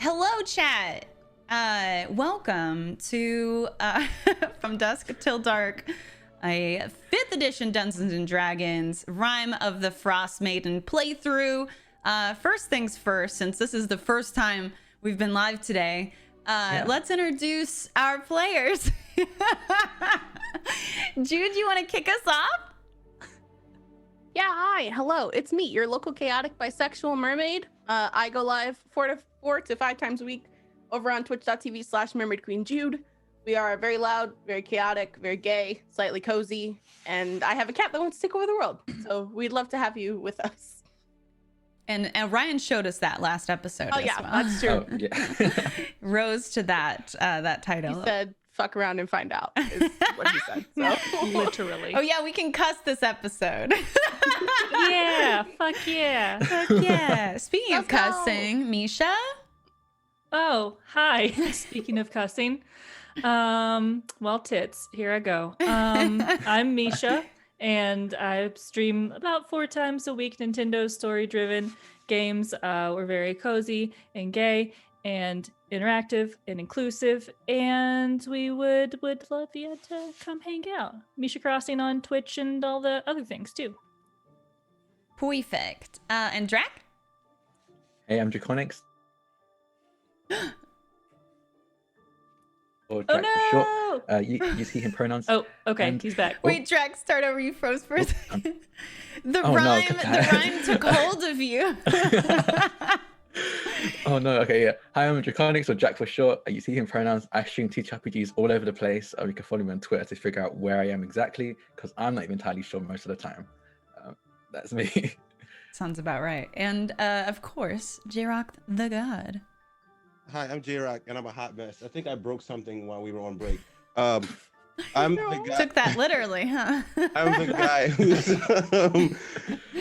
Hello, chat. Welcome to From Dusk Till Dark, a 5th edition Dungeons and Dragons Rime of the Frostmaiden playthrough. First things first, since this is the first time we've been live today, let's introduce our players. Jude, you want to kick us off? Yeah, hi, hello, it's me, your local chaotic bisexual mermaid. I go live 4 to 5 times a week over on twitch.tv/mermaidqueenjude. We are very loud, very chaotic, very gay, slightly cozy, and I have a cat that wants to take over the world. So we'd love to have you with us. And Ryan showed us that last episode. Oh as yeah, well. that's true. Oh, yeah. Rose to that title. He said, "Fuck around and find out," is what he said. So Literally. Oh yeah, we can cuss this episode. Yeah, fuck yeah. Fuck yeah. Speaking of Let's go. cussing, Misha. Oh, hi. Speaking of cussing, well, tits, here I go. I'm Misha, and I stream about 4 times a week Nintendo story-driven games. We're very cozy and gay and interactive and inclusive, and we would love you to come hang out. Misha Crossing on Twitch and all the other things, too. Perfect. And Drac? Hey, I'm Draconics. Or Oh Drac for no! short. You see him pronouns. Oh, okay, And- he's back. Wait, Drac, start over. You froze for a second. The Oh, no, rhyme took hold of you. Oh no, okay, yeah. Hi, I'm Draconics, or Jack for short. You see him pronouns. I stream teach RPGs all over the place. You can follow me on Twitter to figure out where I am exactly, because I'm not even entirely sure most of the time. That's me. Sounds about right. And of course, J-Rock the God. Hi, I'm J-Rock, and I'm a hot mess. I think I broke something while we were on break. I'm the guy. Took that literally, huh? I'm the guy who's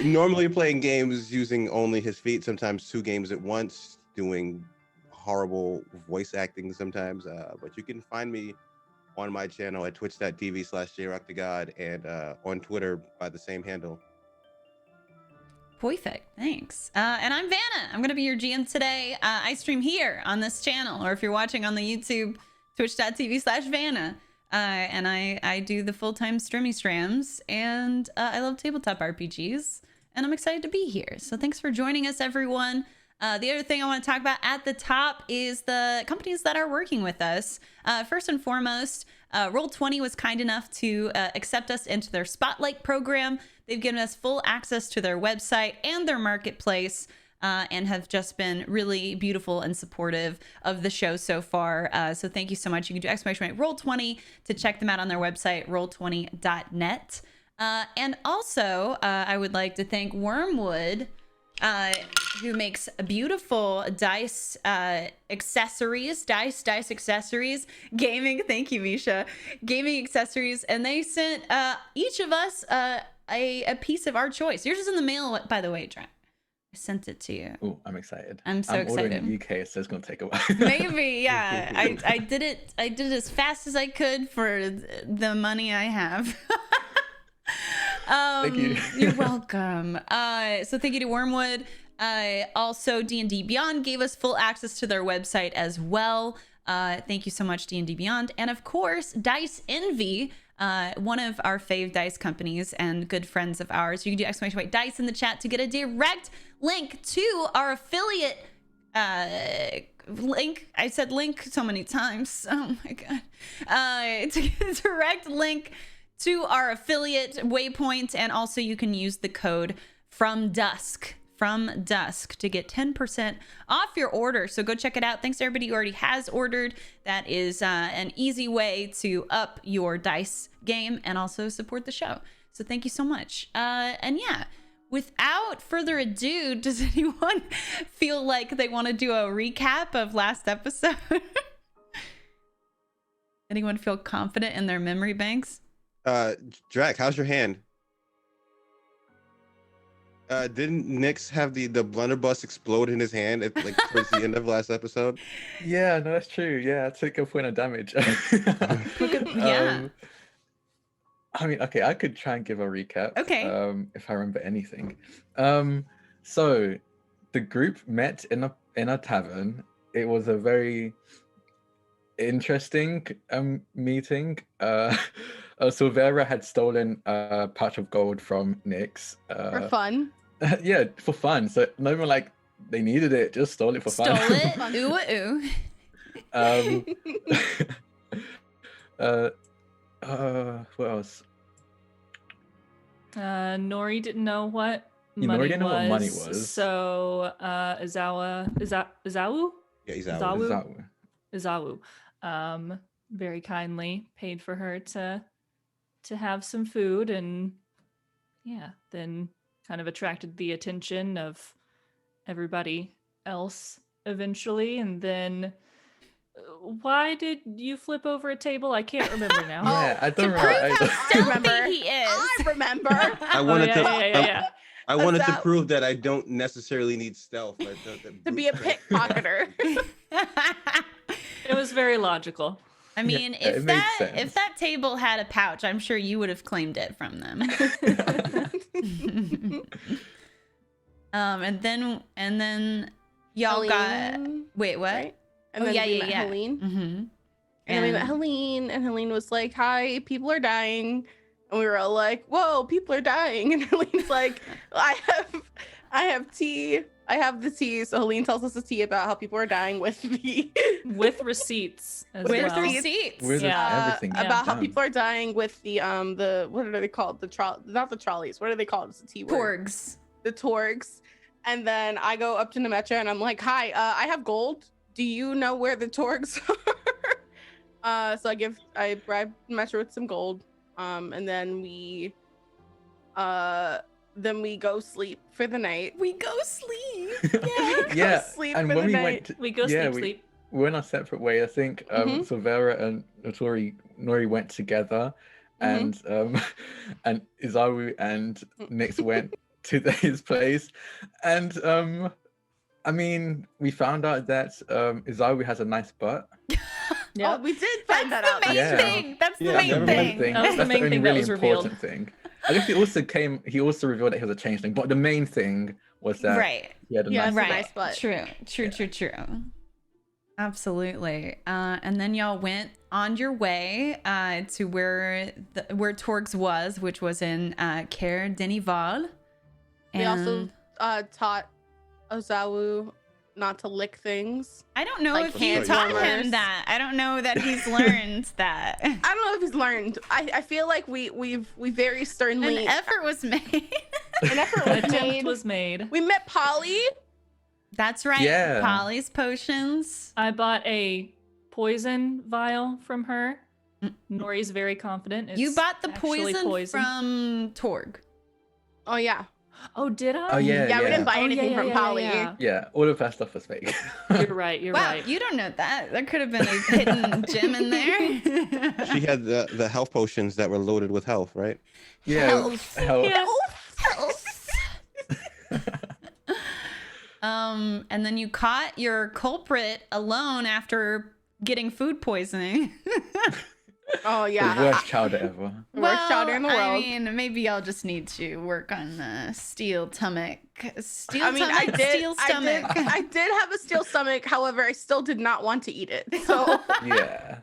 normally playing games using only his feet. Sometimes 2 games at once, doing horrible voice acting sometimes. But you can find me on my channel at twitch.tv/JRockTheGod and on Twitter by the same handle. Perfect. Thanks. And I'm Vanna. I'm going to be your GM today. I stream here on this channel, or if you're watching on the YouTube, twitch.tv/Vanna. And I do the full-time strams, and I love tabletop RPGs, and I'm excited to be here. So thanks for joining us, everyone. The other thing I want to talk about at the top is the companies that are working with us. First and foremost, Roll20 was kind enough to accept us into their Spotlight program. They've given us full access to their website and their marketplace, and have just been really beautiful and supportive of the show so far. So thank you so much. You can do !Roll20 to check them out on their website, roll20.net. And also, I would like to thank Wormwood, who makes beautiful dice accessories, dice accessories, gaming. Thank you, Misha. Gaming accessories, and they sent each of us a piece of our choice. Yours is in the mail, by the way, Trent. I sent it to you. Oh, I'm excited. I'm so excited. Ordering in the UK, so it's gonna take a while. Maybe, yeah. I did it as fast as I could for the money I have. Thank you. You're welcome. So thank you to Wormwood. Also, D&D Beyond gave us full access to their website as well. Thank you so much, D&D Beyond. And of course, Dice Envy, one of our fave dice companies and good friends of ours. You can do !Dice in the chat to get a direct link to our affiliate link. I said link so many times. Oh my God. To get a direct link to our affiliate waypoint, and also you can use the code from Dusk to get 10% off your order. So go check it out. Thanks to everybody who already has ordered. That is an easy way to up your dice game and also support the show. So thank you so much. And yeah, without further ado, does anyone feel like they want to do a recap of last episode? Anyone feel confident in their memory banks? Drac, how's your hand? Didn't Nyx have the blunderbuss explode in his hand at towards the end of last episode? Yeah, no, that's true. Yeah, I took a point of damage. Yeah. I mean, okay, I could try and give a recap. Okay. If I remember anything. So the group met in a tavern. it was a very interesting meeting. Silvera had stolen a patch of gold from Nyx. For fun. Yeah, for fun. So not even like they needed it, just stole it for Stole fun. it. Ooh, ooh. What else? Nori didn't know what Yeah, money Nori didn't know what money was. So Izawu? Yeah, he's Zawu? out. Zawu. Izawu very kindly paid for her to have some food, and yeah, then kind of attracted the attention of everybody else eventually. And then why did you flip over a table? I can't remember now. Yeah, I To don't prove remember. how stealthy remember. he is. I remember. I wanted yeah. I wanted to that- prove that I don't necessarily need stealth. To be a pickpocketer. It was very logical. I mean, Yeah, it makes sense. if that table had a pouch, I'm sure you would have claimed it from them. And then y'all got Helene, wait, what? right? And Oh, then yeah, we yeah, met yeah. Helene. Mm-hmm. And then we met Helene, and Helene was like, "Hi, people are dying," and we were all like, "Whoa, people are dying!" And Helene's like, "I have tea. I have the tea." So Helene tells us the tea about how people are dying with With receipts as with well. receipts. With Yeah. everything. about how done. people are dying with the what are they called? Not the trolleys. What are they called? It's a T word. Porgs. The torgs. And then I go up to Nemetra and I'm like, "Hi, I have gold. Do you know where the torgs are?" So I bribe Nemetra with some gold. And then we go sleep for the night. We go sleep. Go Yeah, sleep and for when the we night. went to, We go yeah, sleep. we went our separate way. I think Mhm. Silvera and Nori went together, and and Izaru and Nyx went to his place, and I mean, we found out that Izaru has a nice butt. Oh, we did find that That's out. the main Yeah. thing. That's the Yeah, main never thing. mind. That was the That's main only thing that really was revealed. important thing. I guess he also revealed that he was a changeling, but the main thing was that Right. he had a Yeah, nice it's a Right. nice butt. True. Absolutely. And then y'all went on your way to where Torgs was, which was in Caer Denival. We also taught Ozawu not to lick things. I don't know like if you hand taught warmers. him that. I don't know that he's learned that. I don't know if he's learned. I feel like we very sternly An effort was made. an effort An was attempt made. was made. We met Polly. That's right. Yeah. Polly's potions. I bought a poison vial from her. Mm. Nori's very confident. It's You bought the actually poison from Torg. Oh yeah. Oh, did I? Oh, yeah, Yeah, we didn't buy Oh, anything yeah, from yeah, Polly. yeah. Yeah, all of that stuff was fake. You're right. You're Wow, right. you don't know that. There could have been a hidden gem in there. She had the health potions that were loaded with health, right? Yeah, Health. health. Yeah. And then you caught your culprit alone after getting food poisoning. Oh The yeah. worst chowder ever. The worst chowder in the I world. mean, maybe y'all just need to work on the steel stomach. Steel I mean, stomach, steel stomach. I did have a steel stomach. However, I still did not want to eat it. So, Yeah.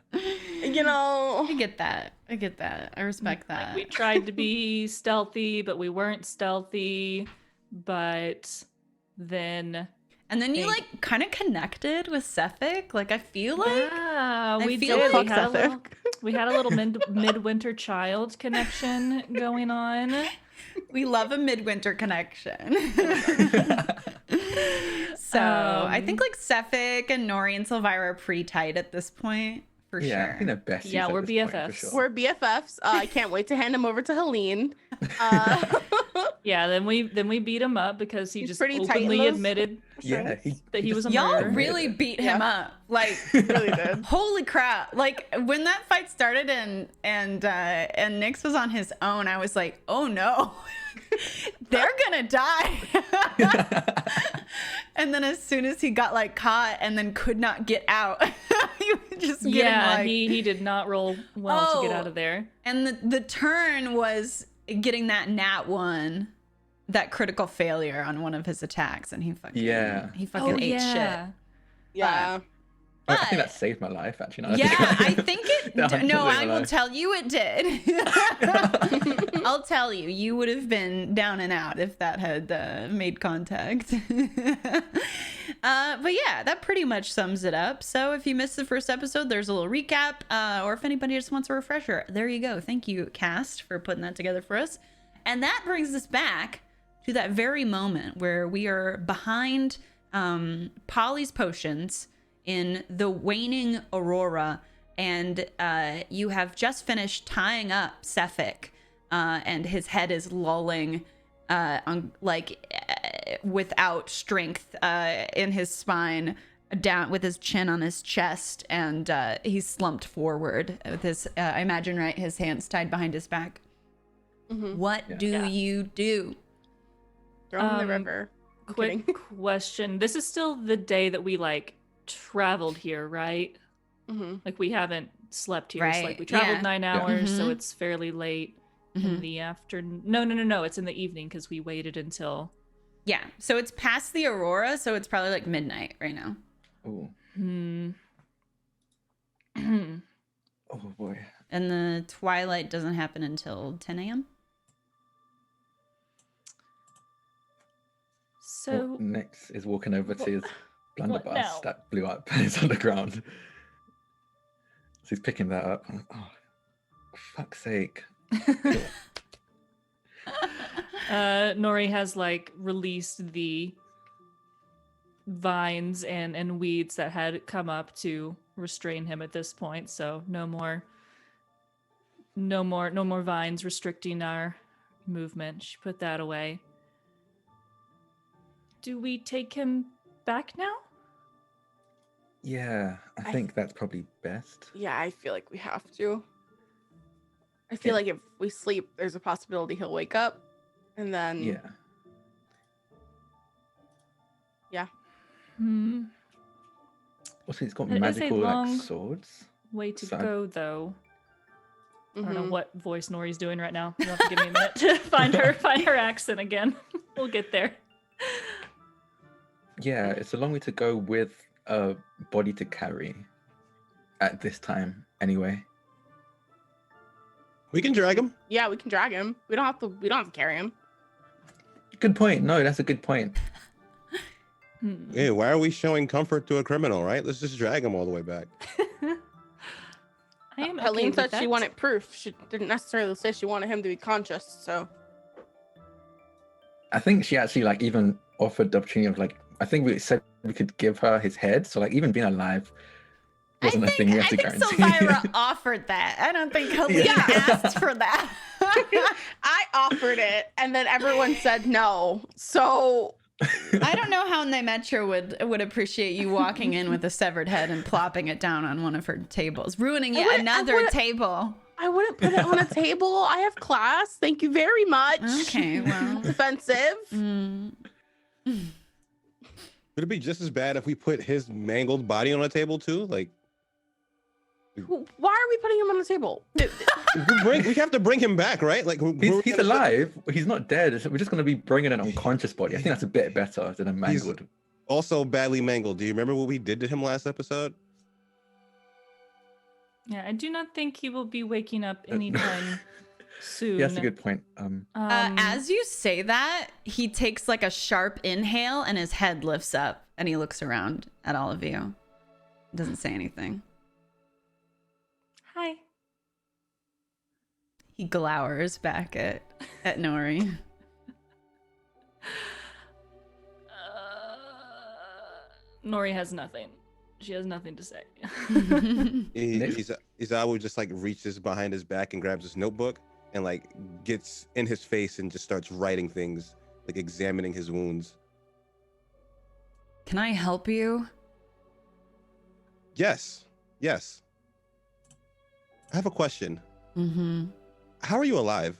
you know, I get that. I respect that. We tried to be stealthy, but we weren't stealthy. But then, And then you Thank- like kind of connected with Sephic. Like I feel like yeah, I we feel did. like- We had a little midwinter child connection going on. we love a midwinter connection. So I think like Sephic and Nori and Silvira are pretty tight at this point, for Yeah, I sure. think they're besties. Yeah, at we're this point, for BFFs. sure. we're BFFs. I can't wait to hand him over to Helene. Yeah, then we beat him up because he He's just pretty tight in openly those admitted Yeah, that he was a Y'all murderer. really beat him up. Like really did. holy crap. Like when that fight started and Nyx was on his own, I was like, oh no. They're gonna die. And then as soon as he got like caught and then could not get out, he was just getting Yeah, like he did not roll well to get Oh. out of there. and the turn was getting that nat 1, that critical failure on one of his attacks, and he fucking Yeah. he fucking ate shit. Yeah. I think But- that saved my life, actually. now that Yeah, think I think it. That No, saved my I will life. tell you it did. I'll tell you, you would have been down and out if that had made contact. But yeah, that pretty much sums it up. So if you missed the first episode, there's a little recap. Or if anybody just wants a refresher, there you go. Thank you, cast, for putting that together for us. And that brings us back to that very moment where we are behind Polly's potions in the waning aurora, and you have just finished tying up Sephic, and his head is lolling without strength in his spine, down with his chin on his chest, and he's slumped forward with his I imagine, right, his hands tied behind his back. What Yeah. do you do? Throw him in the river. I'm Quick kidding. question. This is still the day that we traveled here, right? Like we haven't slept here. It's like we Right, traveled yeah. 9 hours, so Mhm. it's fairly late in the afternoon. No. It's in the evening because we waited until. Yeah, so it's past the aurora, so it's probably like midnight right now. Ooh. Oh boy. And the twilight doesn't happen until 10 a.m. So Next is walking over to his what blunderbuss now? that blew up and it's on the ground. So he's picking that up. Oh, fuck's sake. Nori has released the vines and weeds that had come up to restrain him at this point, so no more vines restricting our movement. She put that away. Do we take him back now? Yeah, I think that's probably best. Yeah, I feel like we have to. I feel like if we sleep, there's a possibility he'll wake up, and then Yeah. Also, he's got It is a magical long swords. way to So- go, though. I don't know Mhm. what voice Nori's doing right now. You'll have to give me a minute to find her accent again. We'll get there. Yeah, it's a long way to go with a body to carry at this time, anyway. We can drag him. Yeah, we can drag him. We don't have to carry him. Good point. No, that's a good point. Hey, why are we showing comfort to a criminal, right? Let's just drag him all the way back. I am Helene okay said with she that. wanted proof. She didn't necessarily say she wanted him to be conscious. So I think she actually even offered the opportunity of I think we said we could give her his head. So even being alive wasn't a thing we I have to think guarantee. Sylvira offered that. I don't think Helene Yeah. asked for that. I offered it, and then everyone said no. So I don't know how Nymetra would appreciate you walking in with a severed head and plopping it down on one of her tables, ruining I yet wouldn't- another table. I wouldn't put it on a table. I have class. Thank you very much. Okay, well. Defensive. Mm. Would it be just as bad if we put his mangled body on a table too? Why are we putting him on the table? we have to bring him back, right? He's alive. He's not dead. We're just going to be bringing an unconscious body. I think that's a bit better than a mangled. Also badly mangled. Do you remember what we did to him last episode? Yeah, I do not think he will be waking up anytime soon. Yeah, that's a good point. As you say that, he takes a sharp inhale and his head lifts up and he looks around at all of you. Doesn't say anything. Hi. He glowers back at Nori. Nori has nothing. She has nothing to say. Izawa just reaches behind his back and grabs his notebook and gets in his face and just starts writing things, examining his wounds. Can I help you? Yes. I have a question. Mm-hmm. How are you alive?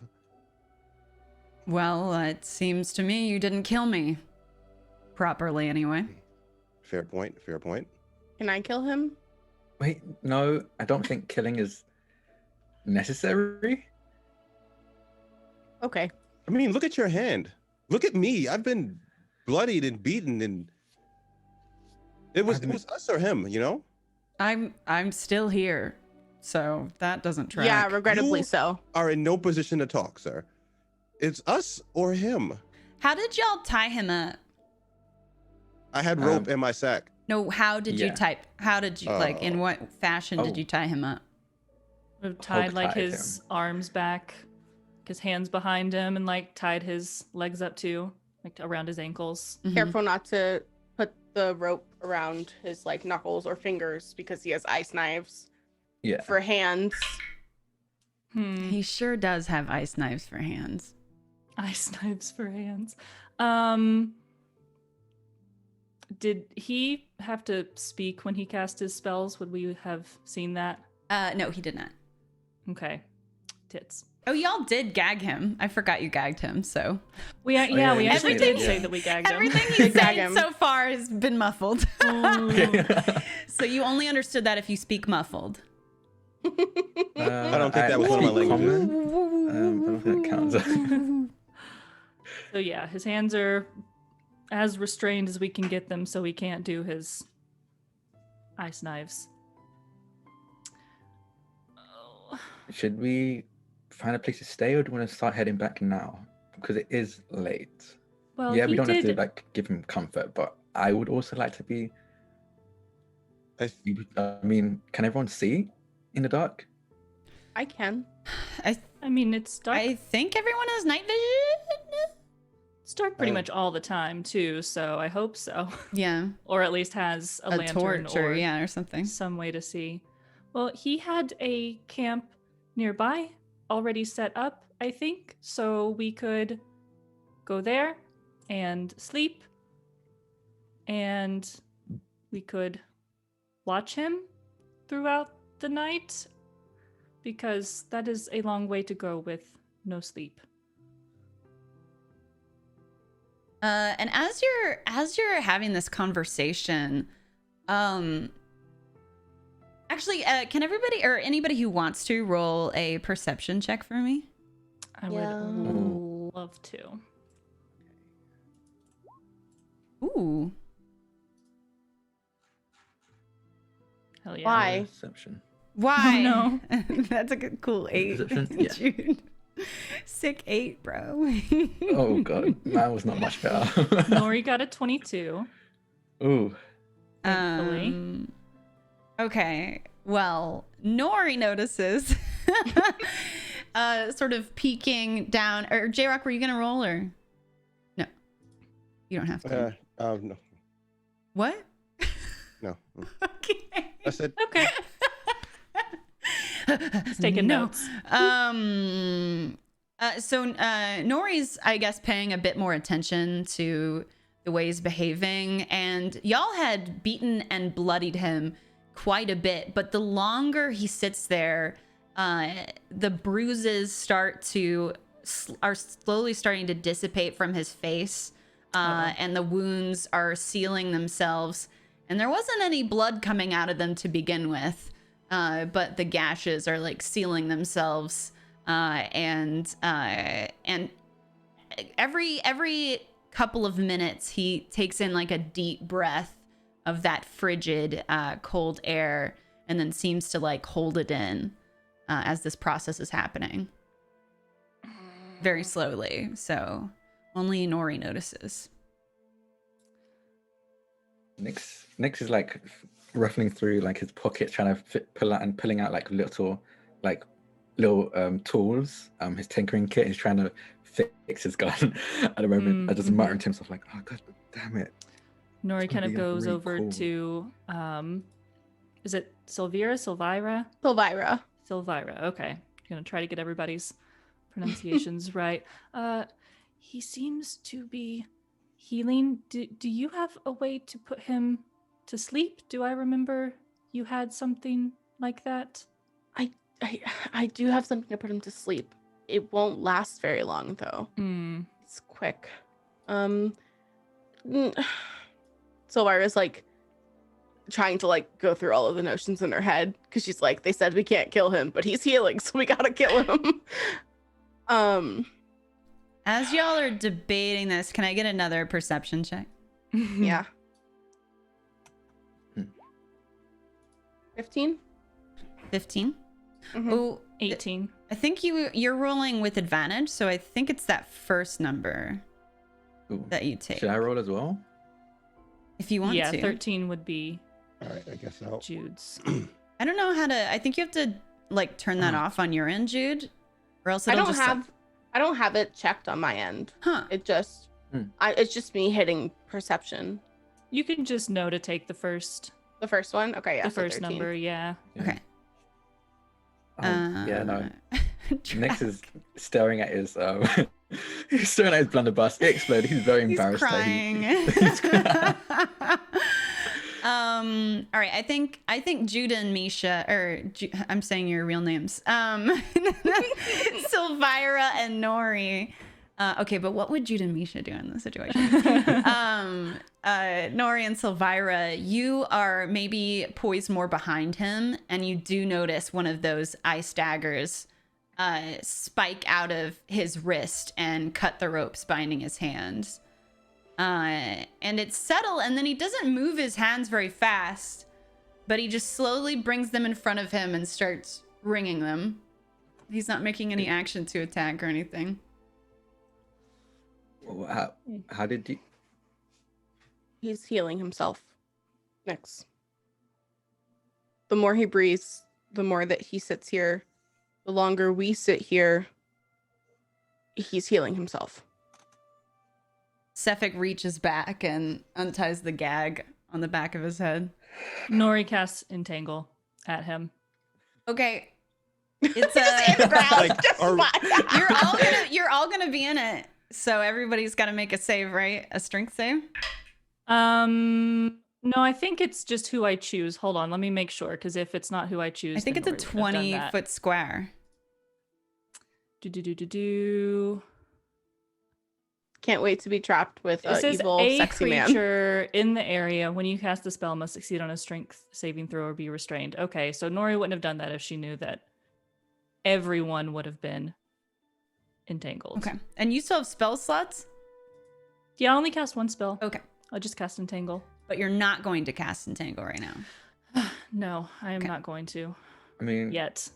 Well, it seems to me you didn't kill me. Properly, anyway. Fair point. Can I kill him? Wait, no, I don't think killing is necessary. Okay. I mean, look at your hand. Look at me. I've been bloodied and beaten and It was us or him, you know? I'm still here, so that doesn't track. Yeah, regrettably You so. are in no position to talk, sir. It's us or him. How did y'all tie him up? I had rope in my sack. No, how did you Yeah. type? How did you like? In what fashion did Oh. you tie him up? We've tied like tied his arms back, his hands behind him, and like tied his legs up too, like around his ankles. Mhm. Careful not to put the rope around his like knuckles or fingers because he has ice knives Yeah. for hands. He sure does have ice knives for hands. Ice knives for hands. Did he have to speak when he cast his spells? Would we have seen that? No, he did not. Okay. Tits. Oh, y'all did gag him. I forgot you gagged him. So We yeah, we you actually said did that. say that we gagged him. everything he Did gag said him. so far has been muffled. Ooh. So you only understood that if you speak muffled. I don't think that was one of my languages. I don't think that counts. So yeah, his hands are as restrained as we can get them, so he can't do his ice knives. Oh. Should we find a place to stay, or do we want to start heading back now? Because it is late. Well, Yeah, he we don't have did. to like give him comfort, but I would also like to be. I mean, can everyone see in the dark? I can. I mean, it's dark. I think everyone has night vision. It's dark pretty much all the time too, so I hope so. Yeah, Or at least has a lantern torch or or something. some way to see. Well, he had a camp nearby already set up, I think, so we could go there and sleep, and we could watch him throughout the night, because that is a long way to go with no sleep. And as you're having this conversation, actually, can everybody or anybody who wants to roll a perception check for me? I Yeah. would love to. Ooh, Hell yeah. Why? Perception. why? no. That's a good, cool 8. Perception? Yeah. Jude. Sick 8, bro. Oh god, that was not much better. Nori got a 22. Ooh. Thankfully. Okay. Well, Nori notices, sort of peeking down. Or J-Rock, were you gonna roll or no? You don't have to. No, What? no. Okay. I said Okay. He's taking No. notes. So Nori's, I guess, paying a bit more attention to the way he's behaving, and y'all had beaten and bloodied him quite a bit, but the longer he sits there, the bruises are slowly starting to dissipate from his face, and the wounds are sealing themselves, and there wasn't any blood coming out of them to begin with. But the gashes are like sealing themselves, and every couple of minutes he takes in like a deep breath of that frigid, cold air, and then seems to like hold it in as this process is happening very slowly. So only Nori notices. Nyx is like ruffling through like his pockets, trying to pulling out like little tools. His tinkering kit. He's trying to fix his gun at the moment. I just muttering to himself like, "Oh god, damn it!" Nori It's kind gonna of be, goes really over cool. to, is it Silvira? Silvira. Okay. Gonna try to get everybody's pronunciations right. He seems to be healing. Do you have a way to put him to sleep? Do I remember you had something like that? I do have something to put him to sleep. It won't last very long though. It's quick. Silvira's like trying to like go through all of the notions in her head because she's like, they said we can't kill him, but he's healing, so we gotta kill him. As y'all are debating this, can I get another perception check? Yeah. 15. 15. Mhm. Oh, 18. I think you're rolling with advantage, so I think it's that first number Ooh. that you take. Should I roll as well? If you want Yeah, to. 13 would be All right, I guess I'll. Jude's. I don't know how to. I think you have to like turn that off on your end, Jude, or else I it'll don't just. have I don't have it checked on my end. Huh. It just it's just me hitting perception. You can just know to take the first The first one? Okay, yeah. the so first 13. number, yeah. Okay. Yeah, no. Nix Track. is staring at his he's staring at his blunderbuss. It exploded. He's very He's embarrassed. crying. He's crying. All right. I think Judah and Misha, I'm saying your real names. Silvira and Nori. Okay, but what would Judah and Misha do in this situation? Nori and Silvira, you are maybe poised more behind him, and you do notice one of those ice daggers spike out of his wrist and cut the ropes binding his hands. And it's subtle, and then he doesn't move his hands very fast, but he just slowly brings them in front of him and starts ringing them. He's not making any action to attack or anything. How did you? He's healing himself. Next. The more he breathes, the more that he sits here, the longer we sit here, he's healing himself. Sefik reaches back and unties the gag on the back of his head. Nori casts Entangle at him. Okay. It's Like, are- you're all gonna be in it. So everybody's gotta make a save, right? A strength save? No, I think it's just who I choose. Hold on, let me make sure, because if it's not who I choose, I think then it's a Nori wouldn't have done that. 20-foot square. Do. Can't wait to be trapped with It says evil, a sexy man. creature in the area when you cast the spell must succeed on a strength saving throw or be restrained. Okay, so Nori wouldn't have done that if she knew that everyone would have been entangled. Okay. And you still have spell slots? Yeah, I only cast one spell. Okay. I'll just cast Entangle. But you're not going to cast Entangle right now. No, I am Okay. not going to I mean, yet.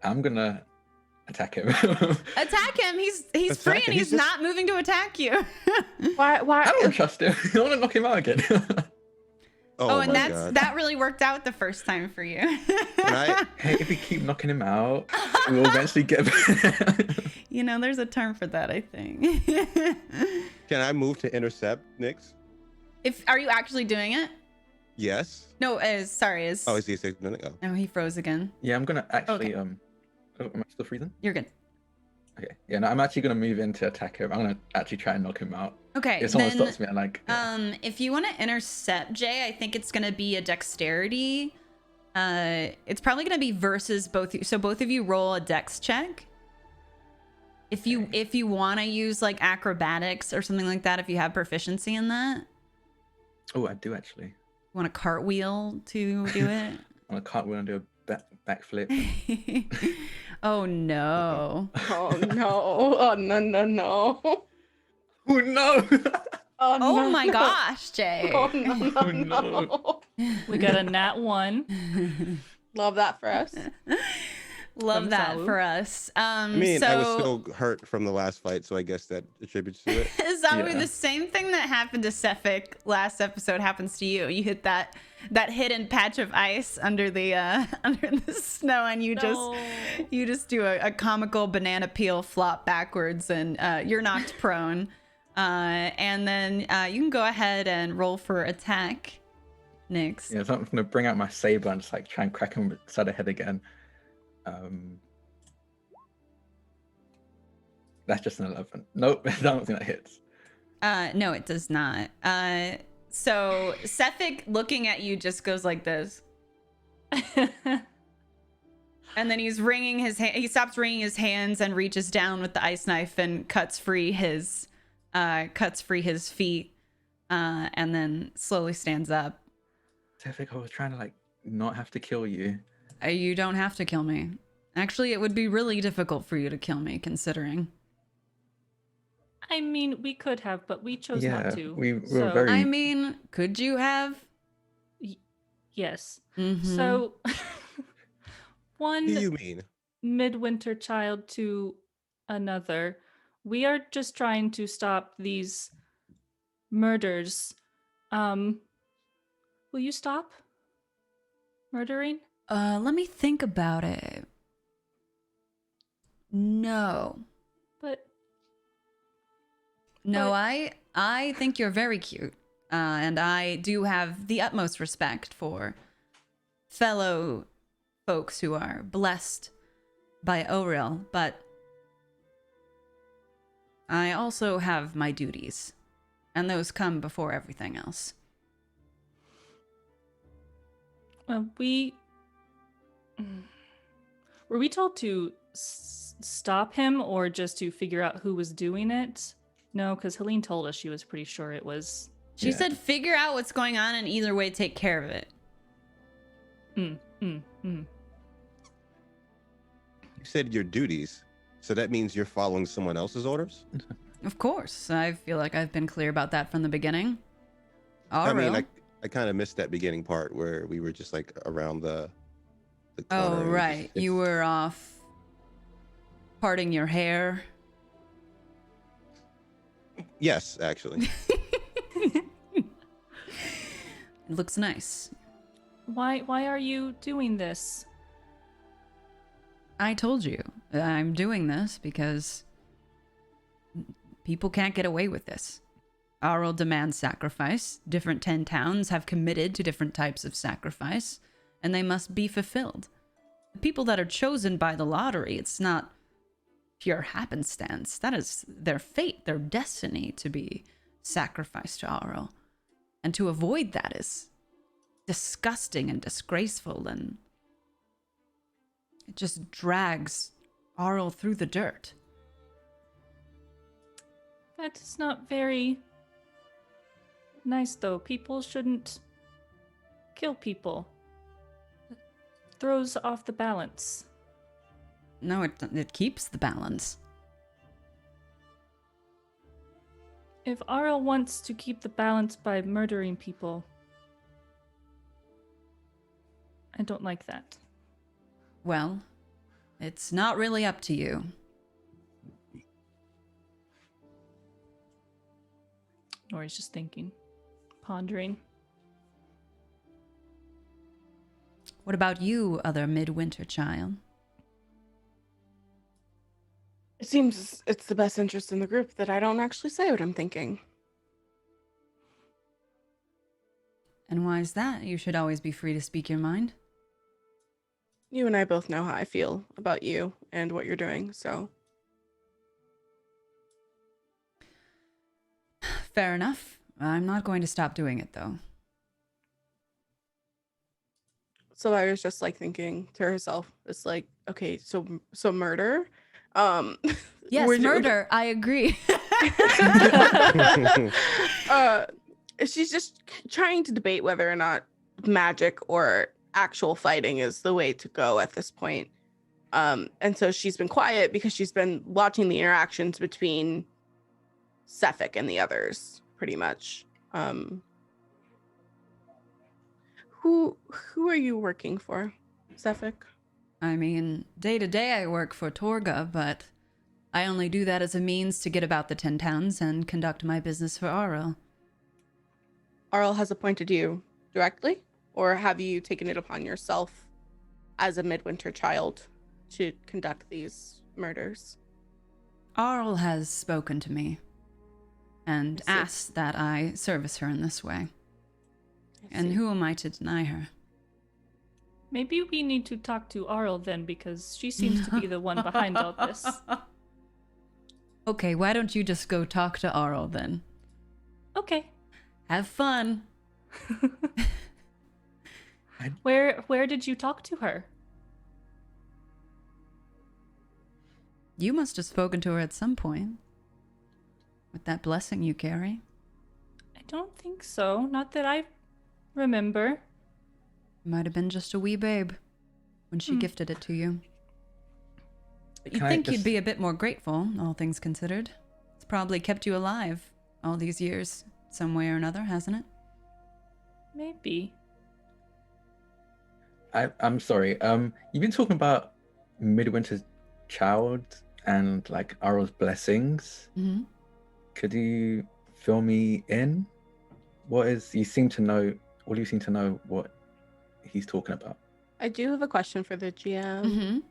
I'm gonna attack him. Attack him. He's Attack free him. and He's he's just- not moving to attack you. Why? I don't trust him. I want to knock him out again. Oh, and my God. that really worked out the first time for you. Can I? Hey, if we keep knocking him out, we'll eventually get. You know, there's a term for that, I think. Can I move to intercept Nix? Are you actually doing it? Yes. No, sorry, is Oh, is he signaling? Oh. no, he froze again. Yeah, I'm gonna actually. Okay. Oh, am I still freezing? You're good. Okay. Yeah, no, I'm actually gonna move in to attack him. I'm gonna actually try and knock him out. Okay. If someone then, stops me, I'm like. Yeah. if you want to intercept Jay, I think it's gonna be a dexterity. It's probably gonna be versus both. So both of you roll a dex check. If you want to use like acrobatics or something like that, if you have proficiency in that, Oh, I do actually. want a cartwheel to do it. On a cartwheel and do a backflip. Oh no. Oh no! Oh no! No! No! Oh no! Oh, Oh no, my no. gosh, Jay. Oh no! No! Oh, No! no. We got a nat 1. Love that for us. Love From that Saul. for us. I mean, so I was still hurt from the last fight, so I guess that attributes to it. Zawu, Yeah. the same thing that happened to Sefik last episode happens to you. You hit that hidden patch of ice under the under the snow, and you just do a comical banana peel flop backwards, and you're knocked prone. And then you can go ahead and roll for attack, Nix. Yeah, so I'm gonna bring out my saber and just like try and crack him side of head again. That's just an 11. Nope, I don't think that hits. No, it does not. So Sefik looking at you just goes like this. And then he's wringing his hand. He stops wringing his hands and reaches down with the ice knife and cuts free his feet, and then slowly stands up. Tefik, I was trying to like not have to kill you. You don't have to kill me. Actually, it would be really difficult for you to kill me, considering. I mean, we could have, but we chose Yeah, not to. we were so- very- I mean, could you have? Yes. Mhm. So, What one do you mean? midwinter child to another. We are just trying to stop these murders. Will you stop murdering? Let me think about it. No. But No, But- I think you're very cute. And I do have the utmost respect for fellow folks who are blessed by Oril, but I also have my duties, and those come before everything else. we were we told to stop him or just to figure out who was doing it? No, because Helene told us she was pretty sure it was. She Yeah. said figure out what's going on and either way take care of it. You said your duties, so that means you're following someone else's orders? Of course. I feel like I've been clear about that from the beginning. I mean, Auril. I kind of missed that beginning part where we were just like around the corner. Oh, and we right. just- You were off parting your hair. Yes, actually. It looks nice. Why are you doing this? I told you. I'm doing this because people can't get away with this. Auril demands sacrifice. Different 10 towns have committed to different types of sacrifice, and they must be fulfilled. The people that are chosen by the lottery, it's not pure happenstance. That is their fate, their destiny to be sacrificed to Auril. And to avoid that is disgusting and disgraceful, and it just drags Auril through the dirt. That is not very nice, though. People shouldn't kill people. It throws off the balance. No, it keeps the balance. If Arl wants to keep the balance by murdering people, I don't like that. Well, it's not really up to you. Nori's just thinking, pondering. What about you, other midwinter child? It seems it's the best interest in the group that I don't actually say what I'm thinking. And why is that? You should always be free to speak your mind. You and I both know how I feel about you and what you're doing, so Fair enough. I'm not going to stop doing it, though. I was just like thinking to herself, it's like, okay, so murder. Yes, we're do- murder. I agree. She's just trying to debate whether or not magic or actual fighting is the way to go at this point. And so she's been quiet because she's been watching the interactions between Sefik and the others, pretty much. Who are you working for, Sefik? I mean, day to day I work for Torga, but I only do that as a means to get about the 10 towns and conduct my business for Auril. Arl has appointed you directly, or have you taken it upon yourself as a midwinter child to conduct these murders? Auril has spoken to me and I see. asked that I service her in this way. I And see. who am I to deny her? Maybe we need to talk to Arl then, because she seems to be the one behind all this. Okay, why don't you just go talk to Auril then? Okay. Have fun. Where did you talk to her? You must have spoken to her at some point. With that blessing you carry. I don't think so. Not that I remember. Might have been just a wee babe when she gifted it to you. But you'd Can I think you'd just- be a bit more grateful, all things considered. It's probably kept you alive all these years, some way or another, hasn't it? Maybe. I'm sorry. You've been talking about Midwinter's Child and like Aryl's blessings. Mm-hmm. Could you fill me in? What do you seem to know what he's talking about? I do have a question for the GM.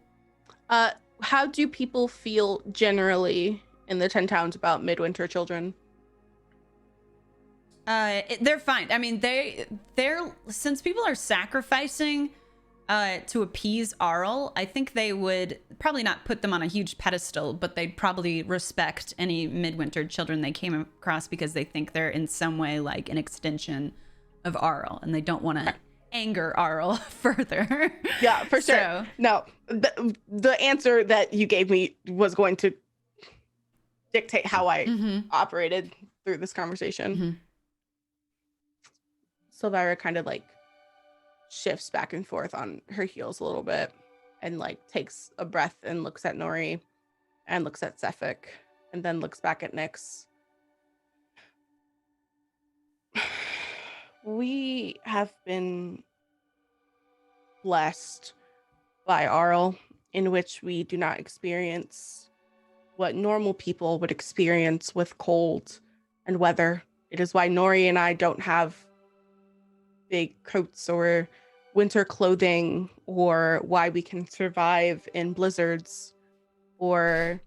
Mm-hmm. How do people feel generally in the 10 towns about Midwinter Children? They're fine. I mean, they're since people are sacrificing to appease Arl, I think they would probably not put them on a huge pedestal, but they'd probably respect any Midwinter Children they came across because they think they're in some way like an extension of Arl, and they don't want to anger Arl further. Yeah, for sure. So- No, the answer that you gave me was going to dictate how I Mhm. operated through this conversation. Mhm. Silvira kind of like shifts back and forth on her heels a little bit and like takes a breath and looks at Nori and looks at Sefik and then looks back at Nyx. We have been blessed by Arl in which we do not experience what normal people would experience with cold and weather. It is why Nori and I don't have big coats or winter clothing, or why we can survive in blizzards, or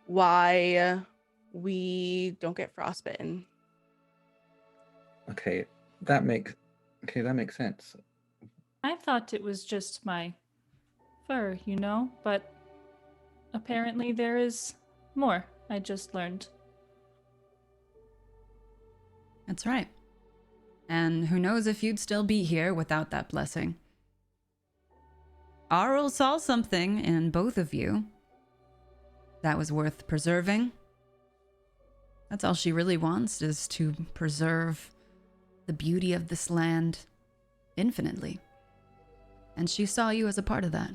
why we don't get frostbitten. Okay, that makes sense. I thought it was just my fur, but apparently there is more. I just learned. That's right. And who knows if you'd still be here without that blessing. Arl saw something in both of you that was worth preserving. That's all she really wants, is to preserve the beauty of this land infinitely. And she saw you as a part of that.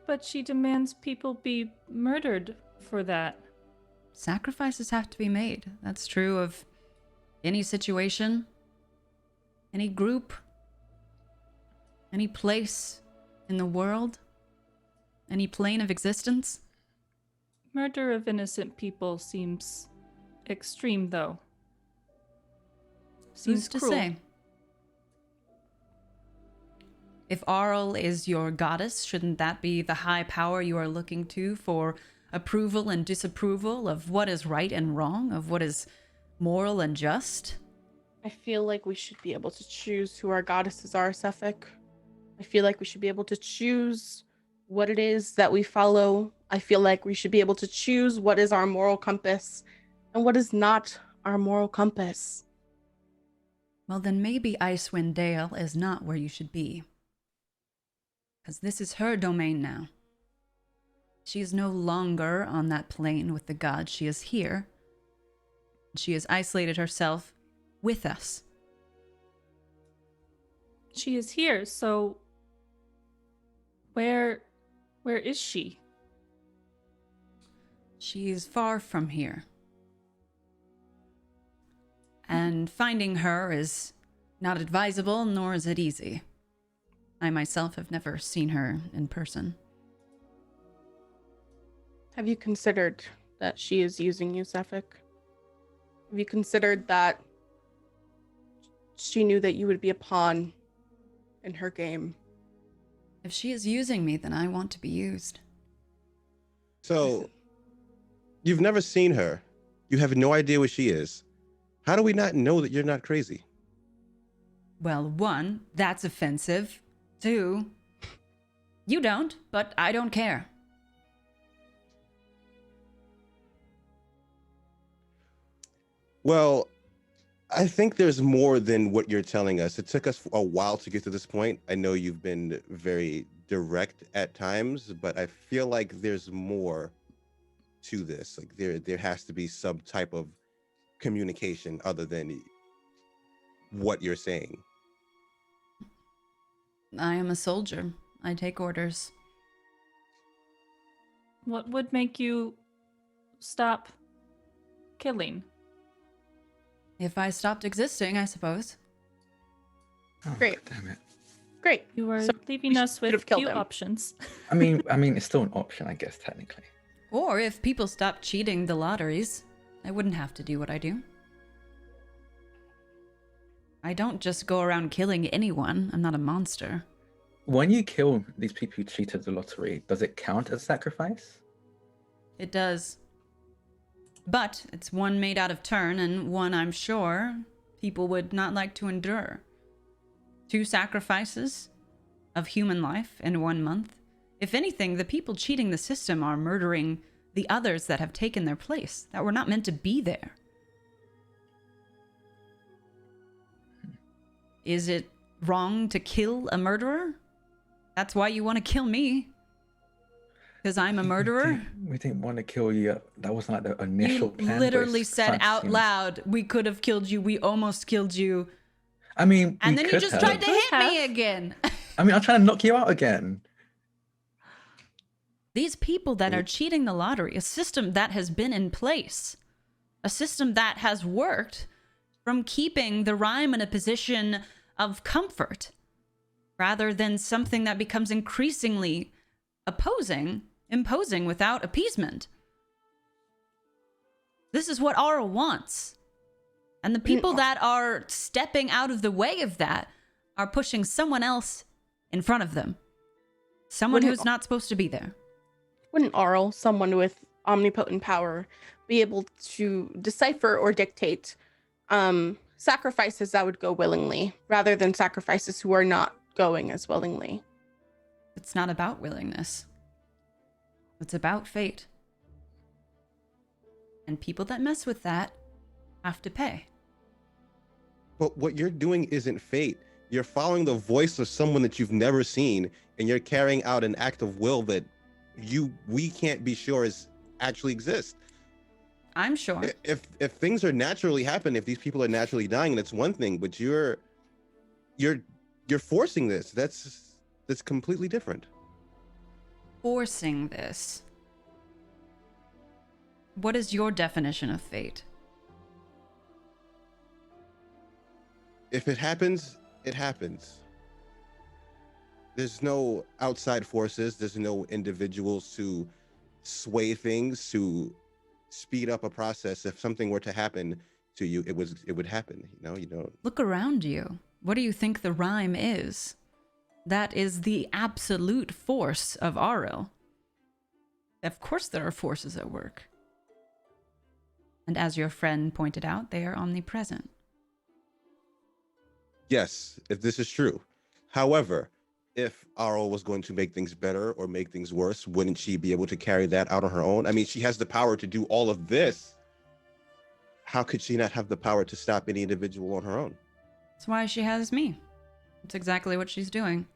But she demands people be murdered for that. Sacrifices have to be made. That's true of any situation, any group, any place in the world, any plane of existence. Murder of innocent people seems extreme, though. Who's Seems to cruel. say? If Arl is your goddess, shouldn't that be the high power you are looking to for approval and disapproval of what is right and wrong, of what is moral and just? I feel like we should be able to choose who our goddesses are, Sefik. I feel like we should be able to choose what it is that we follow. I feel like we should be able to choose what is our moral compass and what is not our moral compass. Well, then maybe Icewind Dale is not where you should be. Because this is her domain now. She is no longer on that plane with the gods. She is here. She has isolated herself with us. She is here, so where is she? She is far from here. And finding her is not advisable, nor is it easy. I myself have never seen her in person. Have you considered that she is using you, Sefik? Have you considered that she knew that you would be a pawn in her game? If she is using me, then I want to be used. So, you've never seen her. You have no idea what she is. How do we not know that you're not crazy? Well, one, that's offensive. Two, you don't, but I don't care. Well, I think there's more than what you're telling us. It took us a while to get to this point. I know you've been very direct at times, but I feel like there's more to this. Like there has to be some type of communication other than what you're saying. I am a soldier. I take orders. What would make you stop killing? If I stopped existing, I suppose. Oh, Great. God damn it. Great. You are So leaving we us should with have killed few him. options. I mean, it's still an option, I guess, technically. Or if people stopped cheating the lotteries, I wouldn't have to do what I do. I don't just go around killing anyone. I'm not a monster. When you kill these people who cheated the lottery, does it count as sacrifice? It does. But it's one made out of turn, and one I'm sure people would not like to endure. 2 sacrifices of human life in 1 month. If anything, the people cheating the system are murdering the others that have taken their place, that were not meant to be there. Is it wrong to kill a murderer? That's why you want to kill me. Because I'm a murderer? We didn't want to kill you. That wasn't like the initial You plan. but literally it's said starting to out seem- loud, we could have killed you, we almost killed you. I mean, And we then you could just have. tried to hit Could me have. again. I mean, I'm trying to knock you out again. These people that are cheating the lottery, a system that has been in place, a system that has worked from keeping the Rime in a position of comfort rather than something that becomes increasingly imposing without appeasement. This is what Aura wants. And the people that are stepping out of the way of that are pushing someone else in front of them. Someone Wouldn't- who's not supposed to be there. Wouldn't Arl, someone with omnipotent power, be able to decipher or dictate sacrifices that would go willingly rather than sacrifices who are not going as willingly? It's not about willingness. It's about fate. And people that mess with that have to pay. But what you're doing isn't fate. You're following the voice of someone that you've never seen, and you're carrying out an act of will that we can't be sure is actually exists. I'm sure. If things are naturally happening, if these people are naturally dying, that's one thing. But you're forcing this. That's completely different. Forcing this. What is your definition of fate? If it happens, it happens. There's no outside forces. There's no individuals to sway things, to speed up a process. If something were to happen to you, it would happen. You don't. Look around you. What do you think the Rime is? That is the absolute force of Aril. Of course there are forces at work. And as your friend pointed out, they are omnipresent. Yes, if this is true. However, if Arl was going to make things better or make things worse, wouldn't she be able to carry that out on her own? I mean, she has the power to do all of this. How could she not have the power to stop any individual on her own? That's why she has me. It's exactly what she's doing.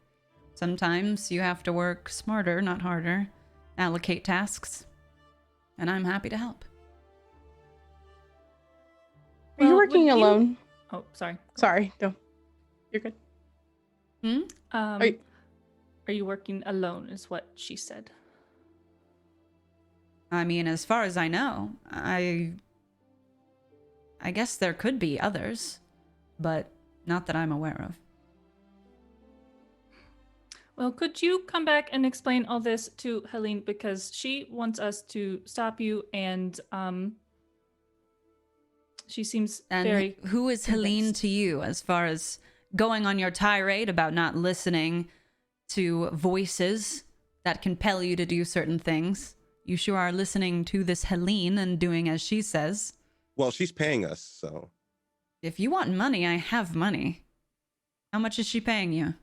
Sometimes you have to work smarter, not harder. Allocate tasks. And I'm happy to help. Are you Well, working would you- alone? Oh, sorry. Sorry, no. You're good. Um, Are you working alone is what she said. I mean, as far as I know, I guess there could be others, but not that I'm aware of. Well, could you come back and explain all this to Helene, because she wants us to stop you, and she seems And very who is Helene convinced. to you as far as going on your tirade about not listening to voices that compel you to do certain things? You sure are listening to this Helene and doing as she says. Well, she's paying us, so. If you want money, I have money. How much is she paying you?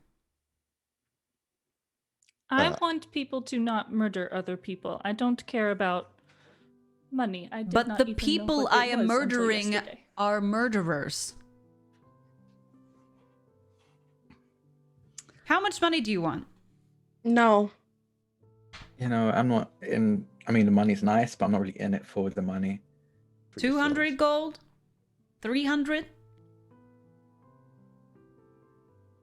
I Uh, want people to not murder other people. I don't care about money. I did But not the even know people what I it am was until murdering yesterday. are murderers. How much money do you want? No. You know, I'm not in. I mean, the money's nice, but I'm not really in it for the money. for 200 yourselves. gold? 300?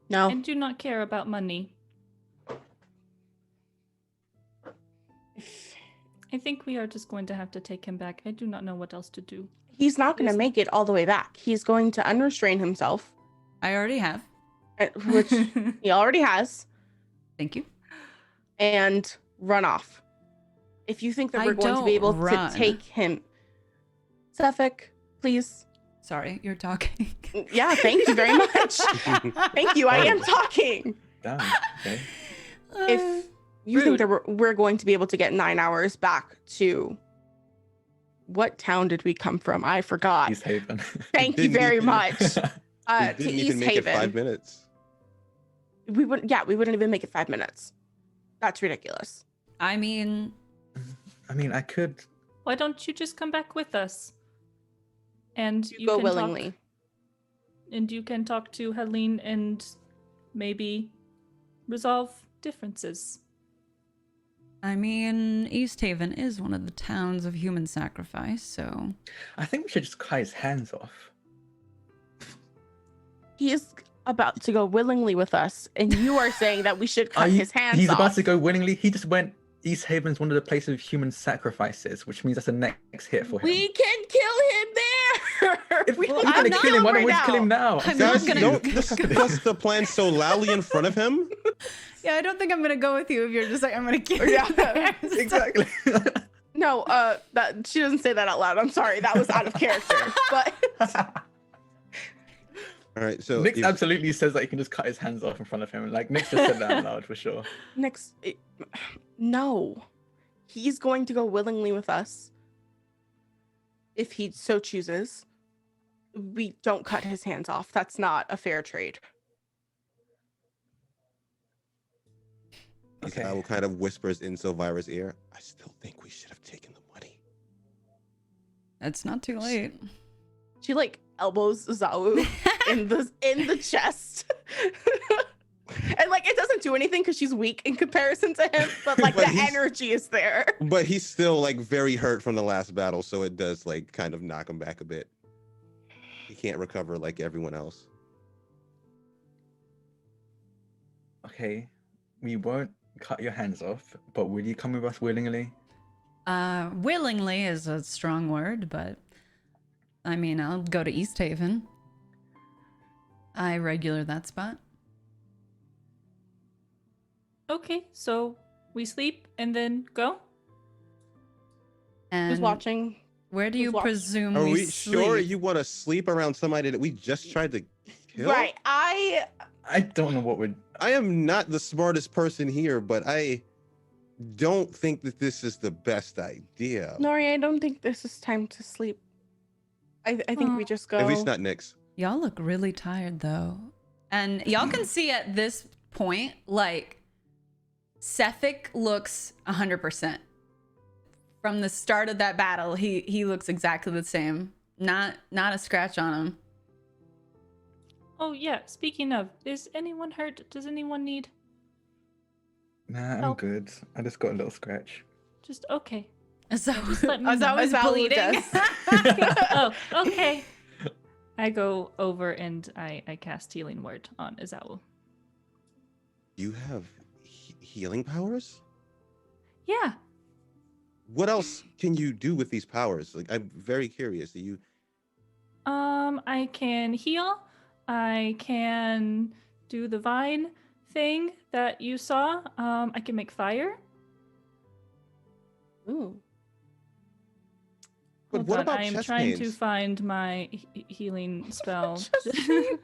No. I do not care about money. I think we are just going to have to take him back. I do not know what else to do. He's not going to Yes. make it all the way back. He's going to unrestrain himself, I already have. which he already has, Thank you. and run off. If you think that I we're going to be able don't run. to take him, Suffolk, please. Sorry, you're talking. Yeah, thank you very much. Thank you. I am talking. Damn. Okay. If you think that we're going to be able to get 9 hours back to what town did we come from? I forgot. East Haven. Thank you didn't very even- much. We To didn't East even make it 5 Haven. minutes. We wouldn't even make it 5 minutes. That's ridiculous. I mean, I could. Why don't you just come back with us? And You go can willingly. Talk, and you can talk to Helene and maybe resolve differences. I mean, East Haven is one of the towns of human sacrifice, so I think we should just cut his hands off. He is about to go willingly with us, and you are saying that we should cut his hands He's off. about to go willingly. He just went. East Haven's one of the places of human sacrifices, which means that's the next hit for him. We can kill him there. If we Well, think we're I'm gonna not kill him, why don't we right just kill him now? I'm Guys, not gonna- don't discuss the plan so loudly in front of him. yeah, I don't think I'm gonna go with you if you're just like I'm gonna kill Yeah, you. Exactly. No, that she doesn't say that out loud. I'm sorry, that was out of character. But All right, so Nick if- absolutely says that he can just cut his hands off in front of him. Like Nick just said that out loud for sure. no, he's going to go willingly with us if he so chooses. We don't cut his hands off. That's not a fair trade. Okay. Owl kind of whispers in Silvira's ear. I still think we should have taken the money. It's not too late. She like elbows Zawu in the chest. And like it doesn't do anything because she's weak in comparison to him, but like But the he's- energy is there. But he's still like very hurt from the last battle, so it does like kind of knock him back a bit. He can't recover like everyone else. Okay, we won't cut your hands off, but will you come with us willingly? Willingly is a strong word, but I mean, I'll go to East Haven. I regular that spot. Okay, so we sleep and then go? And Who's watching? where do who's you watch- presume Are we we sleep? sure you want to sleep around somebody that we just tried to kill? Right. I don't know what would. I am not the smartest person here, but I don't think that this is the best idea. Nori, I don't think this is time to sleep. I think we just go. At least not Nyx. Y'all look really tired though. And y'all can see at this point, like, Sefik looks 100%. From the start of that battle, he looks exactly the same. Not a scratch on him. Oh yeah, speaking of, is anyone hurt? Does anyone need? Nah, I'm Oh. good. I just got a little scratch. Just okay. So Just let me I was know. always Azalu bleeding. does. Oh, okay. I go over and I cast Healing Word on Izawa. You have healing powers? Yeah. What else can you do with these powers? Like, I'm very curious. Do you? I can heal. I can do the vine thing that you saw. I can make fire. Ooh. But Hold what on, about I am chest trying to pains? find my healing spell. Chest pains.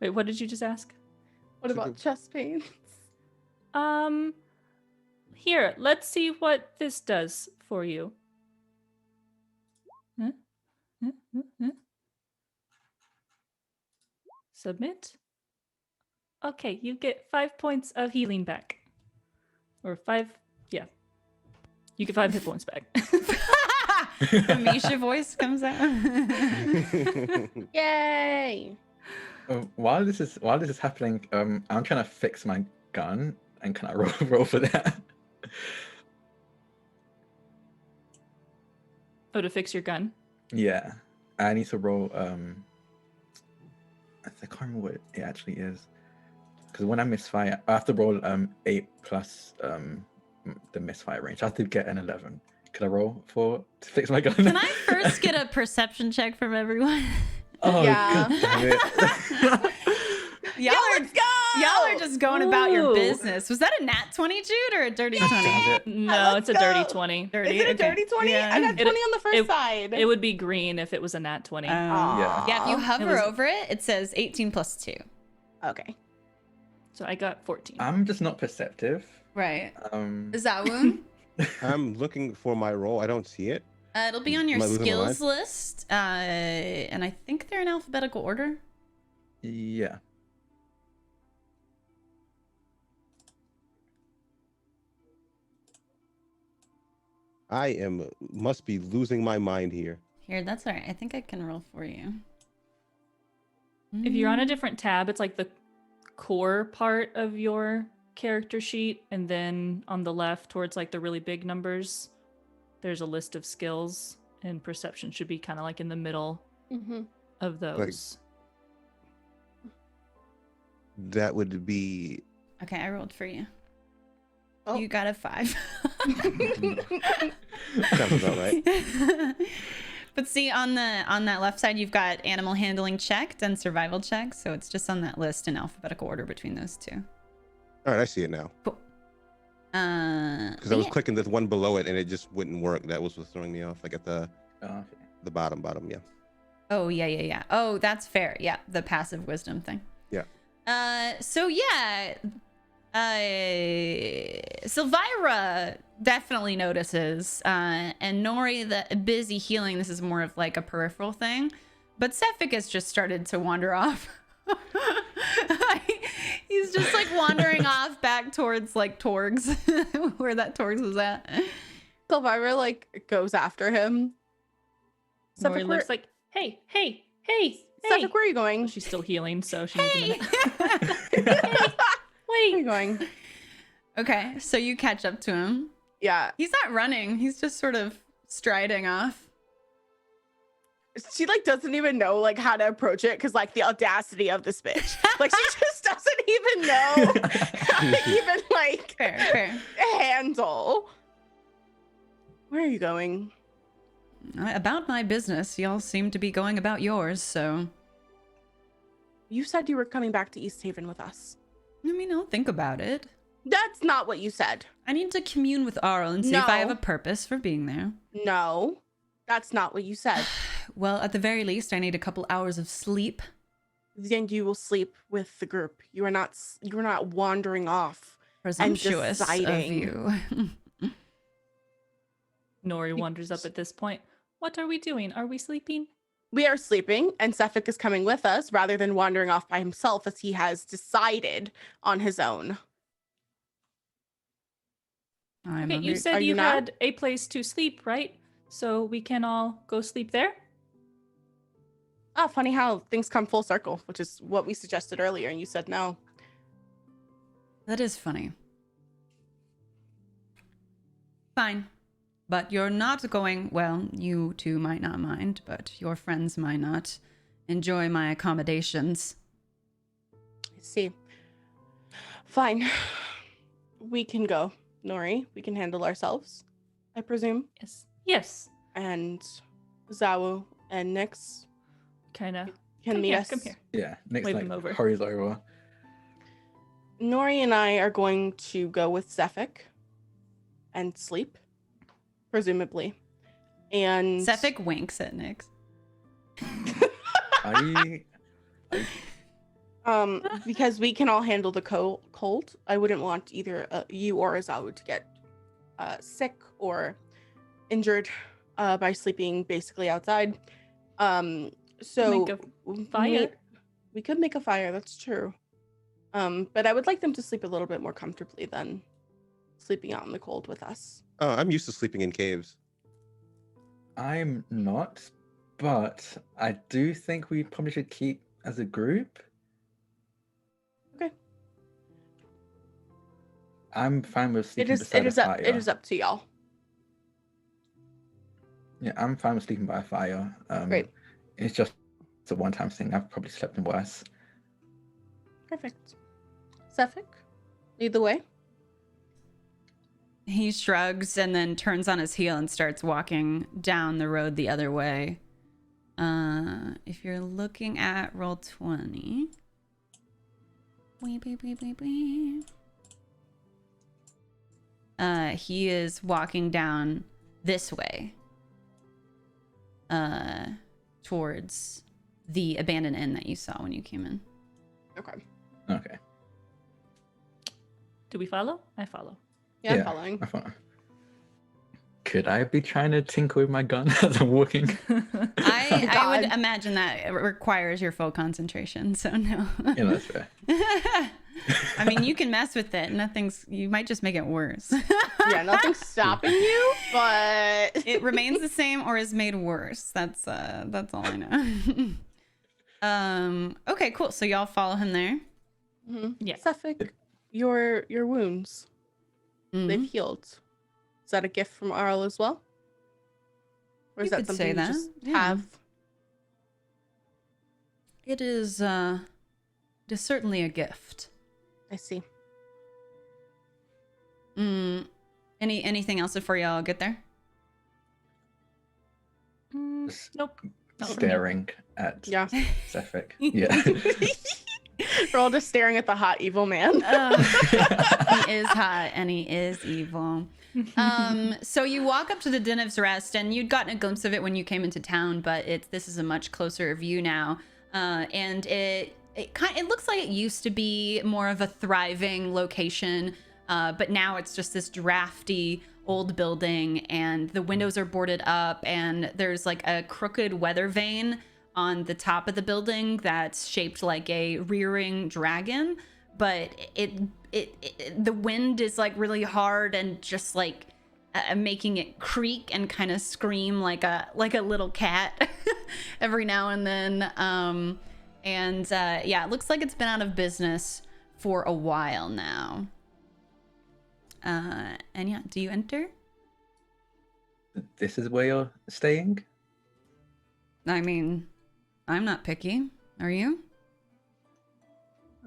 Wait, what did you just ask? What about chest pains? Here, let's see what this does for you. Huh? Huh? Huh? Huh? Submit. Okay, you get 5 points of healing back. Or 5, yeah. You get 5 hit points back. The Misha voice comes out. Yay! While this is happening, I'm trying to fix my gun, and can I roll for that? Oh, to fix your gun? Yeah, I need to roll. I can't remember what it actually is, because when I misfire, I have to roll 8 plus the misfire range. I have to get an 11. Can I roll to fix my gun? Can I first get a perception check from everyone? Oh, Yeah. God damn it. Y'all are let's go! y'all are just going about your Ooh. business. Was that a nat 20, Jude, or a dirty 20? Damn it. No, let's it's a dirty go. 20. Dirty. Is it a okay. dirty 20? Yeah. I got 20 on the first it- side. It would be green if it was a nat 20. Yeah, if you Aw. hover was- over it, it says 18 plus 2. Okay. So I got 14. I'm just not perceptive. Right. Um, Is that one? I'm looking for my roll. I don't see it. It'll be on your Am I losing my skills list. And I think they're in alphabetical order. yeah. Must be losing my mind here. Here, that's all right. I think I can roll for you. If you're on a different tab, it's like the core part of your character sheet. And then on the left, towards like the really big numbers, there's a list of skills. And perception should be kind of like in the middle Mm-hmm. of those. That would be. Okay, I rolled for you. Oh. You got a 5. Sounds about right. But see, on that left side, you've got animal handling checked and survival checked. So it's just on that list in alphabetical order between those two. All right, I see it now. Cool. Because I was clicking this one below it and it just wouldn't work. That was what's throwing me off. Like at the Okay. bottom, yeah. Oh, yeah. Oh, that's fair. Yeah, the passive wisdom thing. Yeah. So yeah, Silvira definitely notices, and Nori, the busy healing, this is more of like a peripheral thing, but Cephik has just started to wander off. He's just like wandering off back towards like Torgs, where that Torgs was at. Silvira like goes after him. Nori Cephik, looks like, hey. Cephik, where are you going? She's still healing, so she needs a Hey! minute. Where are you Wait. going? Okay, so you catch up to him. Yeah. He's not running. He's just sort of striding off. She like doesn't even know like how to approach it because like the audacity of this bitch. Like she just doesn't even know how to even like Fair. handle. Where are you going? About my business. Y'all seem to be going about yours, so You said you were coming back to East Haven with us. I mean, I'll think about it. That's not what you said. I need to commune with Arl and see if I have No. a purpose for being there. No, that's not what you said. Well, at the very least, I need a couple hours of sleep. Then you will sleep with the group. You are not wandering off. Presumptuous of deciding. you. Nori wanders up at this point. What are we doing? Are we sleeping? We are sleeping, and Cephik is coming with us rather than wandering off by himself as he has decided on his own. I'm Okay, you a- said are you you not? had a place to sleep, right? So we can all go sleep there? Ah, funny how things come full circle, which is what we suggested earlier, and you said no. That is funny. Fine. But you're not going, well, you two might not mind, but your friends might not enjoy my accommodations. I see. Fine. We can go, Nori. We can handle ourselves, I presume. Yes. And Zawu and Nyx Kind of. can meet us. Come here. Yeah, next Wave like him over. hurries over. Nori and I are going to go with Cephik and sleep, presumably. And Cephik winks at Nyx. I because we can all handle the cold. I wouldn't want either you or Zawu to get sick or injured by sleeping basically outside. So Make a fire. we could make a fire. That's true. But I would like them to sleep a little bit more comfortably than sleeping out in the cold with us. Oh, I'm used to sleeping in caves. I'm not, but I do think we probably should keep as a group. Okay. I'm fine with sleeping It beside is a up fire. it is up to y'all. Yeah, I'm fine with sleeping by a fire. Great. It's just a one-time thing. I've probably slept in worse. Perfect. Cephik, lead the way. He shrugs and then turns on his heel and starts walking down the road the other way. If you're looking at roll 20. He is walking down this way. Towards the abandoned inn that you saw when you came in. Okay. Okay. Do we follow? I follow. Yeah, I'm following. I follow. Could I be trying to tinker with my gun as I'm walking? I would imagine that it requires your full concentration, so no. Yeah, that's fair. I mean, you can mess with it. You might just make it worse. Yeah, nothing's stopping you, but It remains the same or is made worse. That's all I know. Okay, cool. So y'all follow him there. Yeah. Suffolk, your wounds, Mhm. they've healed. Is that a gift from Arl as well? Or is You that could something say you that, just yeah. have? It is certainly a gift. I see. Anything else before y'all get there? Nope. Not for me. Staring at Yeah. Sefik. Yeah. We're all just staring at the hot evil man. He is hot and he is evil. So you walk up to the Den of Rest, and you'd gotten a glimpse of it when you came into town, but this is a much closer view now. And it looks like it used to be more of a thriving location, but now it's just this drafty old building, and the windows are boarded up, and there's like a crooked weather vane on the top of the building that's shaped like a rearing dragon, but the wind is like really hard and just like making it creak and kind of scream like a little cat every now and then. Yeah, it looks like it's been out of business for a while now. And yeah, do you enter? This is where you're staying? I mean, I'm not picky. Are you?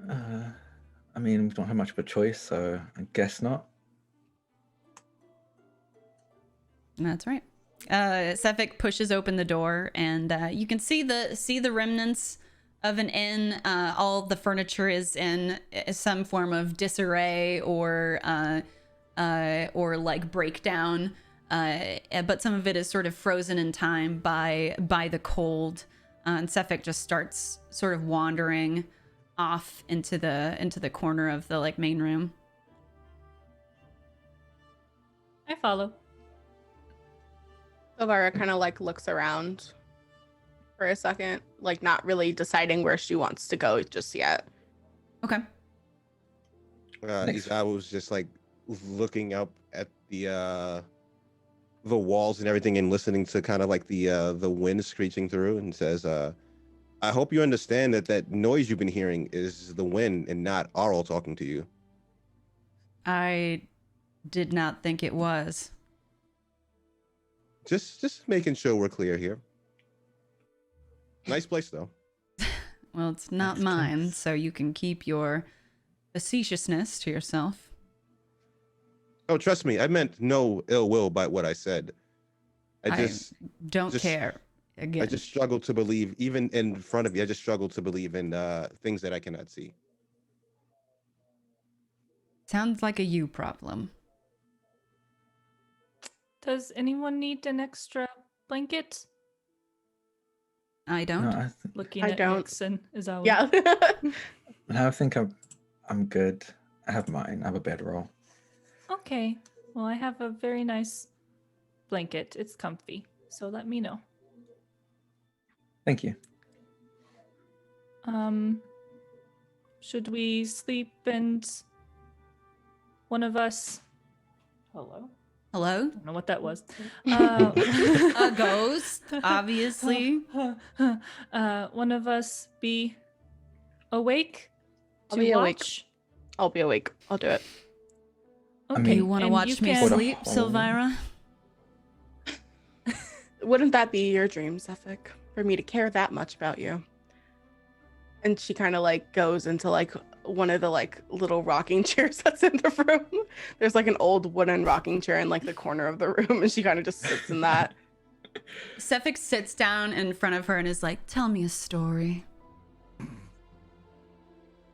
I mean, we don't have much of a choice, so I guess not. That's right. Sefik pushes open the door, and you can see the remnants of an inn. All the furniture is in some form of disarray or like breakdown, but some of it is sort of frozen in time by the cold. And Sefik just starts sort of wandering off into the corner of the like main room. I follow. Elvira kind of like looks around for a second, like not really deciding where she wants to go just yet. Okay. I was just like looking up at the walls and everything and listening to kind of like the wind screeching through, and says, I hope you understand that noise you've been hearing is the wind and not Arl talking to you. I did not think it was. Just making sure we're clear here. Nice place though. Well, it's not Nice mine, place. so you can keep your facetiousness to yourself. Oh, trust me, I meant no ill will by what I said. I don't just- care. Again, I just struggle to believe, even in front of you, I just struggle to believe in things that I cannot see. sounds like a you problem. Does anyone need an extra blanket? I don't. No, Looking I at don't. Nixon as always. Yeah. I think I'm good. I have mine. I have a bedroll. Okay. Well, I have a very nice blanket. It's comfy. So let me know. Thank you. Should we sleep and one of us? Hello? Hello? I don't know what that was. A ghost, obviously. One of us be awake I'll to be awake. watch. I'll be awake. I'll do it. Okay. mean- You want to and watch me can- For the sleep, whole- Silvira? Wouldn't that be your dream, Suffolk? For me to care that much about you? And she kind of like goes into like one of the like little rocking chairs that's in the room. There's like an old wooden rocking chair in like the corner of the room, and she kind of just sits in that. Sefik sits down in front of her and is like, "Tell me a story."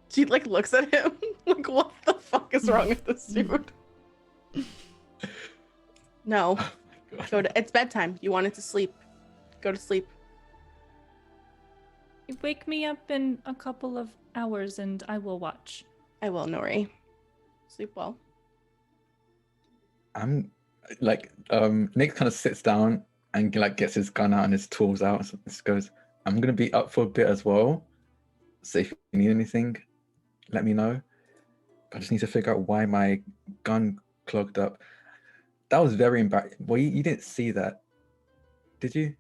She like looks at him like, what the fuck is wrong with this dude? No. Oh my God. It's bedtime. You wanted to sleep. Go to sleep. You wake me up in a couple of hours and I will watch. I will, Nori. Sleep well. I'm like, Nick kind of sits down and like gets his gun out and his tools out. So this goes, I'm gonna be up for a bit as well. So if you need anything, let me know. I just need to figure out why my gun clogged up. That was very embarrassing. Well, you didn't see that, did you?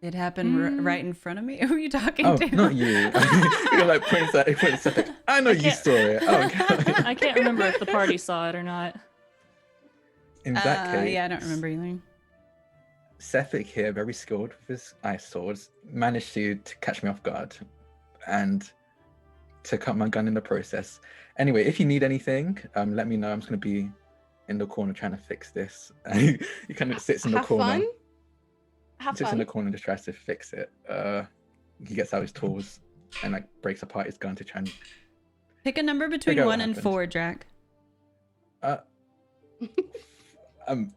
It happened right in front of me. Who are you talking Oh, to? not you. You're like points at Sefik. I know you saw it. Oh, okay. I can't remember if the party saw it or not. In that case, yeah, I don't remember either. Sefik here, very skilled with his ice swords, managed to catch me off guard and to cut my gun in the process. Anyway, if you need anything, let me know. I'm just going to be in the corner trying to fix this. He kind of sits in the Have corner. fun. Have Sits in fun. the corner and just tries to fix it. He gets out his tools and like breaks apart his gun to try and Pick a number between Figure out 1 what and happened. 4, Jack. I'm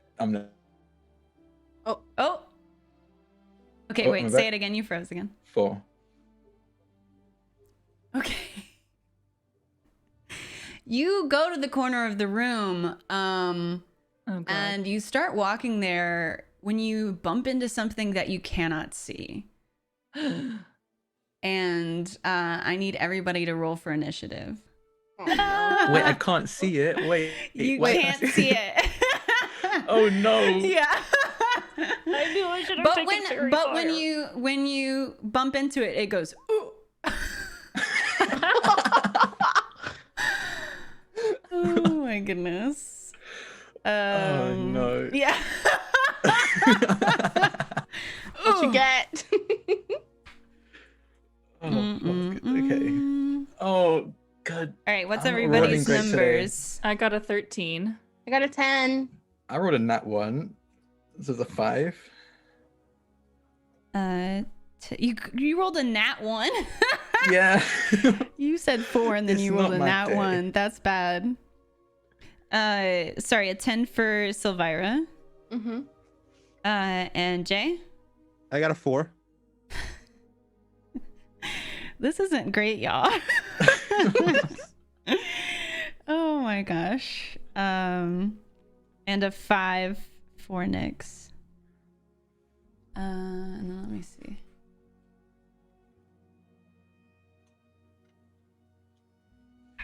Oh. Okay, Oh, wait. am I Say back? it again. You froze again. 4. Okay. You go to the corner of the room, Oh, God. and you start walking there when you bump into something that you cannot see. And I need everybody to roll for initiative. Oh, no. Wait, I can't see it. Wait, You wait. can't see it. Oh no. Yeah. I knew I should have But taken fairy but fire. when you bump into it, it goes ooh. Oh my goodness. Oh, no. Yeah. What you get? Oh, fuck. Okay. Oh, God. All right, what's I'm everybody's rolling great today. numbers? I got a 13. I got a 10. I rolled a nat 1. This is a 5. You rolled a nat 1. Yeah. You said 4 and then It's you rolled not a my nat day. 1. That's bad. Sorry, a 10 for Silvira. Mm-hmm. And Jay. I got a 4. This isn't great, y'all. Oh my gosh. And a 5 for Nyx. And then let me see.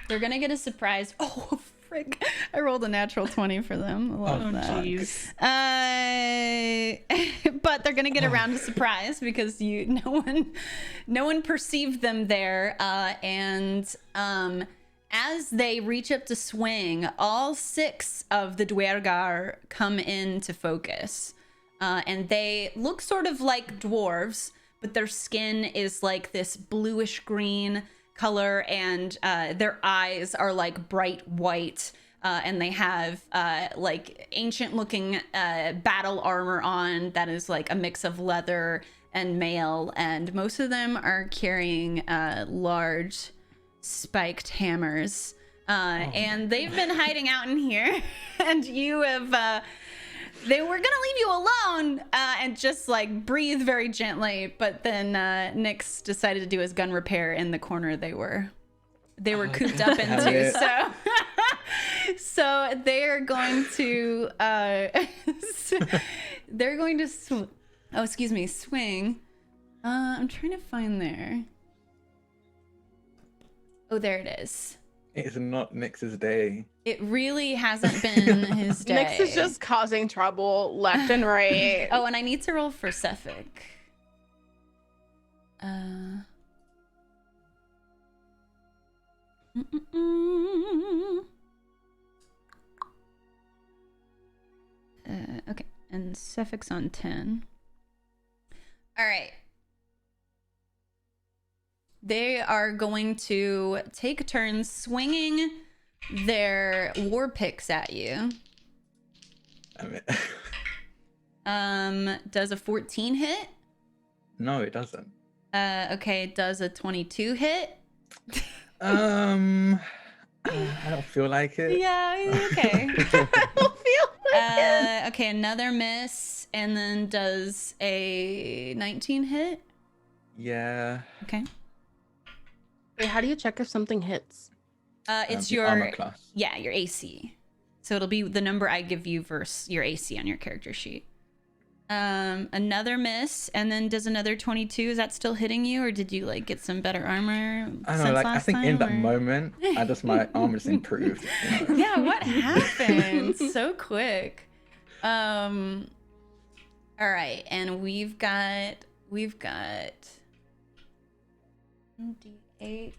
They're gonna get a surprise. Oh, frick. I rolled a natural 20 for them. I love Oh, that. jeez. But they're gonna get a round of surprise because no one perceived them there. As they reach up to swing, all 6 of the Dwergar come into focus, and they look sort of like dwarves, but their skin is like this bluish green color, and their eyes are like bright white. And they have like ancient looking battle armor on that is like a mix of leather and mail, and most of them are carrying large spiked hammers. And they've been hiding out in here, and you have they were gonna leave you alone and just like breathe very gently, but then Nyx decided to do his gun repair in the corner they were cooped up Damn into. it. So they're going to swing. I'm trying to find there. Oh, there it is. It's not Nyx's day. It really hasn't been his day. Nyx is just causing trouble left and right. Oh, and I need to roll for Sefik. Okay, and Sefik's on 10. All right. They are going to take turns swinging their war picks at you. I mean, Does a 14 hit? No, it doesn't. Okay, does a 22 hit? I don't feel like it. Yeah, okay. I don't feel like it. Okay, another miss, and then does a 19 hit? Yeah. Okay. Wait, how do you check if something hits? It's Your your armor class. Yeah, your AC. So it'll be the number I give you versus your AC on your character sheet. Another miss, and then does another 22. Is that still hitting you, or did you like get some better armor? I don't know, since like I last think in time, that or- moment, my armor just improved. You know? Yeah, what happened so quick? All right, and we've got D8.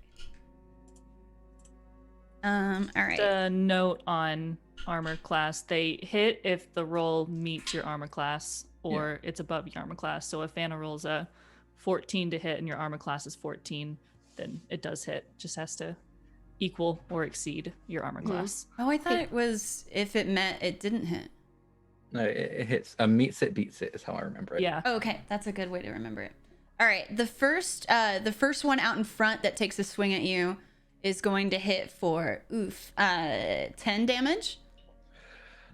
All right. A note on armor class: they hit if the roll meets your armor class or it's above your armor class. So if Vanna rolls a 14 to hit and your armor class is 14, then it does hit. Just has to equal or exceed your armor class. Oh, I thought it was if it met, it didn't hit. No, it hits. Meets it, beats it is how I remember it. Yeah. Oh, okay, that's a good way to remember it. All right, the first one out in front that takes a swing at you is going to hit for 10 damage.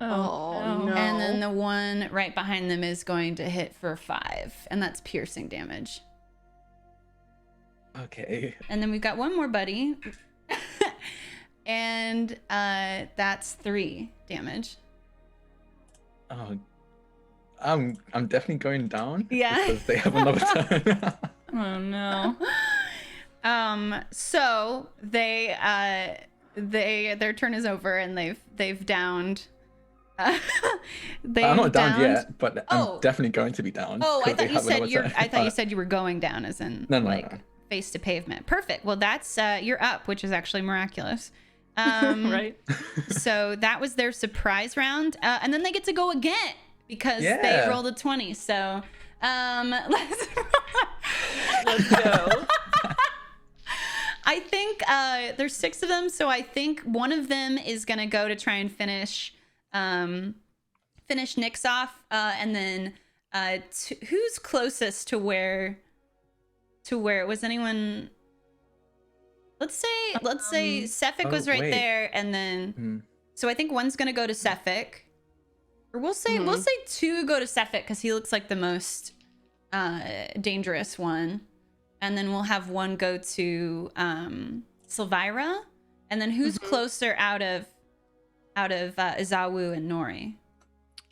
Oh, no. And then the one right behind them is going to hit for 5, and that's piercing damage. Okay. And then we've got one more buddy, and that's 3 damage. Oh, I'm definitely going down. Yeah. Because they have another turn. Oh no. So their turn is over, and they've downed. They've I'm not down downed- yet, but Oh. I'm definitely going to be down. Oh, I 'cause they thought you have said another you're. turn. I thought you said you were going down, as in No, like no. face to pavement. Perfect. Well, that's you're up, which is actually miraculous. Right? So that was their surprise round, and then they get to go again because they Yeah. rolled a 20. So let's. Let's go. I think there's 6 of them, so I think one of them is gonna go to try and finish Nyx off, and then who's closest to where was anyone? Let's say Sefik was right wait. there, and then Hmm. so I think one's gonna go to Sefik, or we'll say 2 go to Sefik because he looks like the most dangerous one. And then we'll have one go to Silvira, and then who's closer out of Izawu and Nori?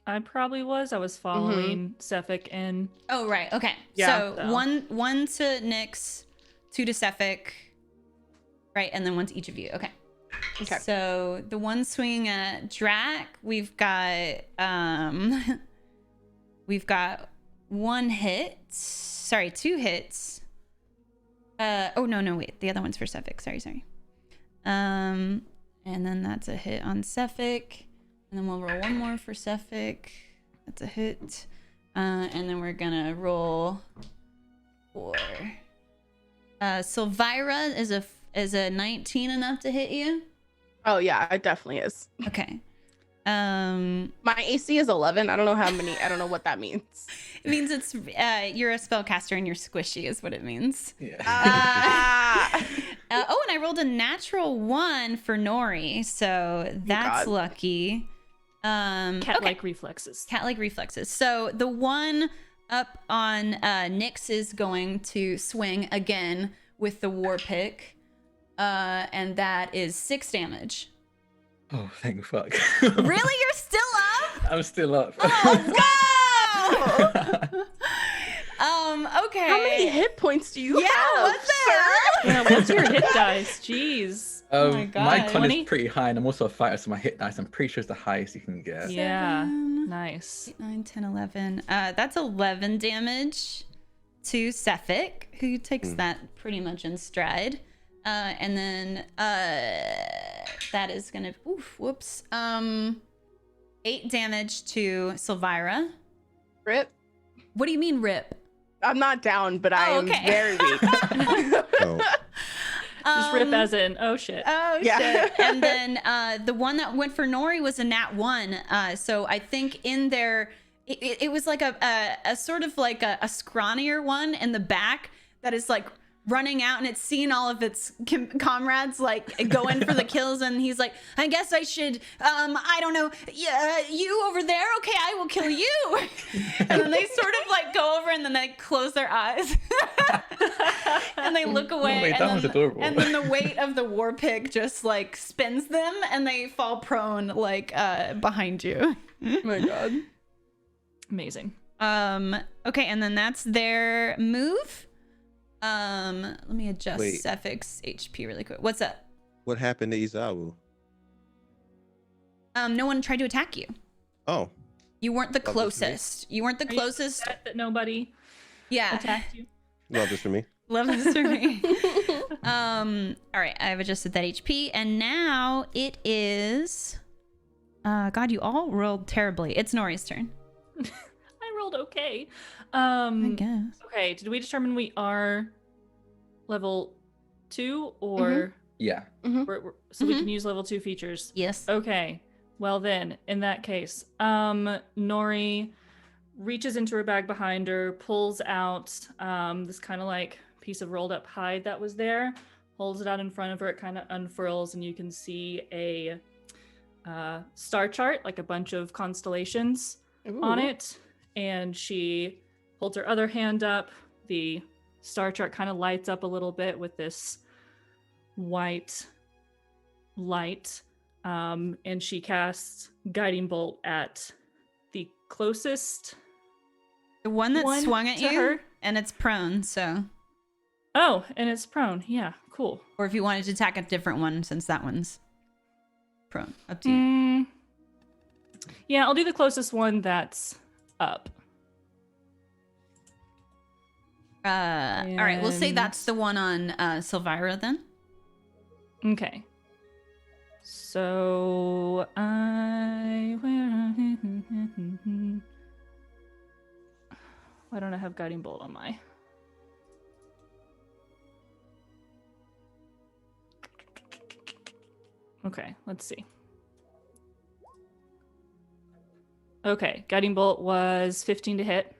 I probably was. I was following Sefik and Oh, right. Okay. Yeah. So one to Nyx, 2 to Sefik, right, and then one to each of you. Okay. Okay. So the one swinging at Drac, we've got 1 hit. Sorry, 2 hits. No, wait. The other one's for Sefik. Sorry. And then that's a hit on Sefik. And then we'll roll one more for Sefik. That's a hit. And then we're gonna roll for Silvira. Is a 19 enough to hit you? Oh yeah, it definitely is. Okay. My AC is 11. I don't know what that means. It means it's you're a spellcaster and you're squishy is what it means. Yeah. Ah. And I rolled a natural 1 for Nori, so that's God. lucky. cat-like reflexes. Cat-like reflexes. So the one up on Nyx is going to swing again with the war pick, and that is 6 damage. Oh, thank fuck. Really, you're still up? I'm still up. Oh wow! Okay. How many hit points do you Yeah, have? what the hell? Yeah, what's your hit dice? Jeez. Oh my my God. con 20? is pretty high, and I'm also a fighter, so my hit dice, I'm pretty sure, is the highest you can get. Yeah. 7, Nice. 8, 9, 10, 11. That's 11 damage to Sefik, who takes that pretty much in stride. And then that is gonna whoops. 8 damage to Silvira. Rip. What do you mean rip? I'm not down, but I am okay. very weak. Oh, Just rip as in, oh shit. Oh Yeah. shit. And then the one that went for Nori was a nat 1. So I think in their it was like a sort of like a scrawnier one in the back that is like running out, and it's seeing all of its comrades like go in for the kills, and he's like, I guess I should I don't know, you over there, okay, I will kill you. And then they sort of like go over, and then they close their eyes and they look away. Oh, wait, that was adorable. And then the weight of the war pig just like spins them, and they fall prone like behind you. Oh my god. Amazing. Okay, and then that's their move. Let me adjust Wait. Cephic's HP really quick. What's up? What happened to Izawu? No one tried to attack you. Oh, You weren't the Love this for me. closest. You weren't the Are you closest. upset that nobody Yeah. attacked you? love this for me. Love this for me. All right, I've adjusted that HP, and now it is. God, you all rolled terribly. It's Nori's turn. I rolled okay. I guess. Okay, did we determine we are level 2 or Yeah. so we can use level 2 features? Yes. Okay. Well then, in that case, Nori reaches into her bag behind her, pulls out this kind of like piece of rolled up hide that was there, holds it out in front of her, it kind of unfurls, and you can see a star chart, like a bunch of constellations on Ooh. it. And she holds her other hand up. The star chart kind of lights up a little bit with this white light. And she casts Guiding Bolt at the closest The one that one swung at to you, her. and it's prone. So, Oh, and it's prone. Yeah, cool. or if you wanted to attack a different one, since that one's prone, up to you. Yeah, I'll do the closest one that's up. All right, we'll say And- that's the one on Silvira then. Okay. So why don't I have Guiding Bolt on my? Okay, let's see. Okay, Guiding Bolt was 15 to hit.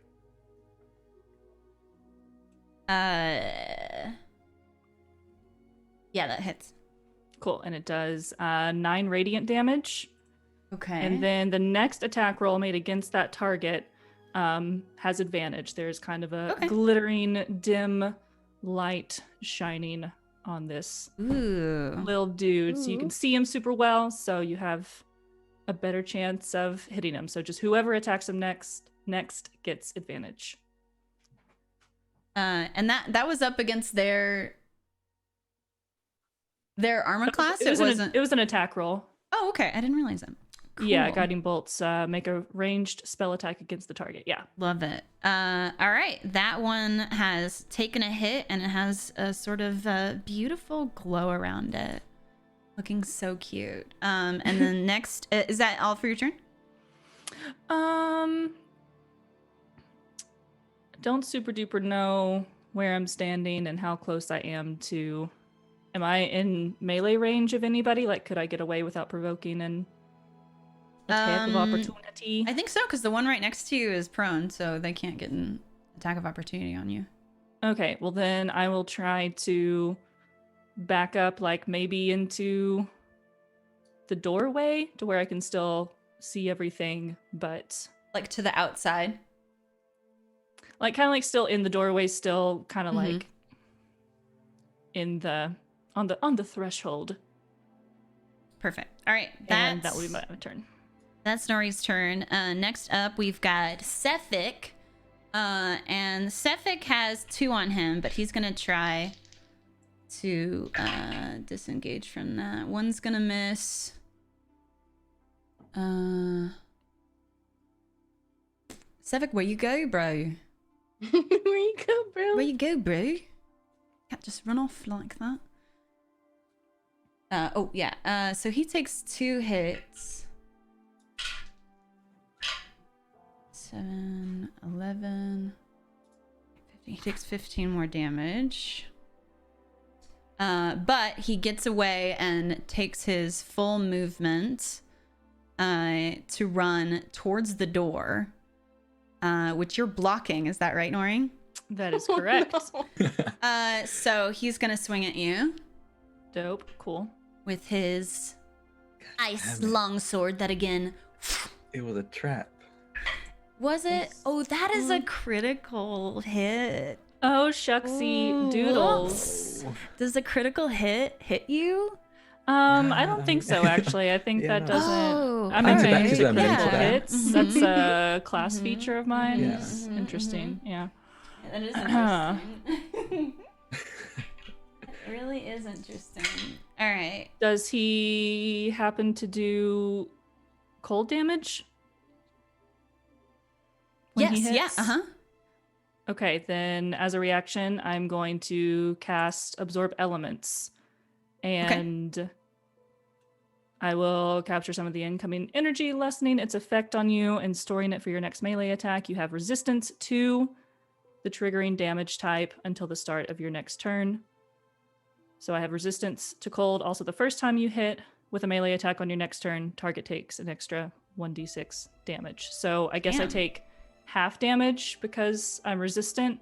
Yeah, that hits. Cool, and it does 9 radiant damage. Okay. And then the next attack roll made against that target has advantage. There's kind of a Okay. glittering, dim light shining on this Ooh. little dude. So you can Ooh. see him super well, so you have a better chance of hitting him. So just whoever attacks him next gets advantage. And that was up against their armor class. It was, wasn't. it was an attack roll. Oh, okay. I didn't realize that. Yeah, Cool. Guiding Bolts make a ranged spell attack against the target. Yeah. Love it. All right, that one has taken a hit, and it has a sort of beautiful glow around it, looking so cute. And then next, is that all for your turn? Don't super duper know where I'm standing and how close I am to. Am I in melee range of anybody? Like, could I get away without provoking an attack of opportunity? I think so, because the one right next to you is prone, so they can't get an attack of opportunity on you. Okay, well then I will try to back up, like maybe into the doorway to where I can still see everything, but Like to the outside. like kind of like still in the doorway, still kind of Mhm. like in the on the threshold. Perfect. All right, And that will be my turn. That's Nori's turn. Next up, we've got Sephic. And Sephic has 2 on him, but he's going to try to disengage from that. One's going to miss. Sephic, where you go, bro? Where you go, bro? Where you go, bro? Can't just run off like that. Oh, yeah. So he takes 2 hits. 7, 11, 15. He takes 15 more damage. But he gets away and takes his full movement to run towards the door. which you're blocking. Is that right, Nori? That is correct. Oh, no. So he's gonna swing at you Dope. Cool. with his ice damn it. longsword. That again, It was a trap. was it? Yes. Oh, that is a critical hit. Oh, shucksy doodles. Does a critical hit you? I don't think so, actually. I think Yeah, that no. doesn't. Oh, I mean, okay. maybe Back to them, critical yeah. hits. Mhm. That's a class feature of mine. Yeah. It's interesting. Yeah. That is interesting. It really is interesting. All right. Does he happen to do cold damage? when he Yes. Yeah. hits? Uh-huh. Okay, then as a reaction, I'm going to cast Absorb Elements. And I will capture some of the incoming energy, lessening its effect on you and storing it for your next melee attack. You have resistance to the triggering damage type until the start of your next turn. So I have resistance to cold. Also, the first time you hit with a melee attack on your next turn, target takes an extra 1d6 damage. So I guess I Damn. take half damage because I'm resistant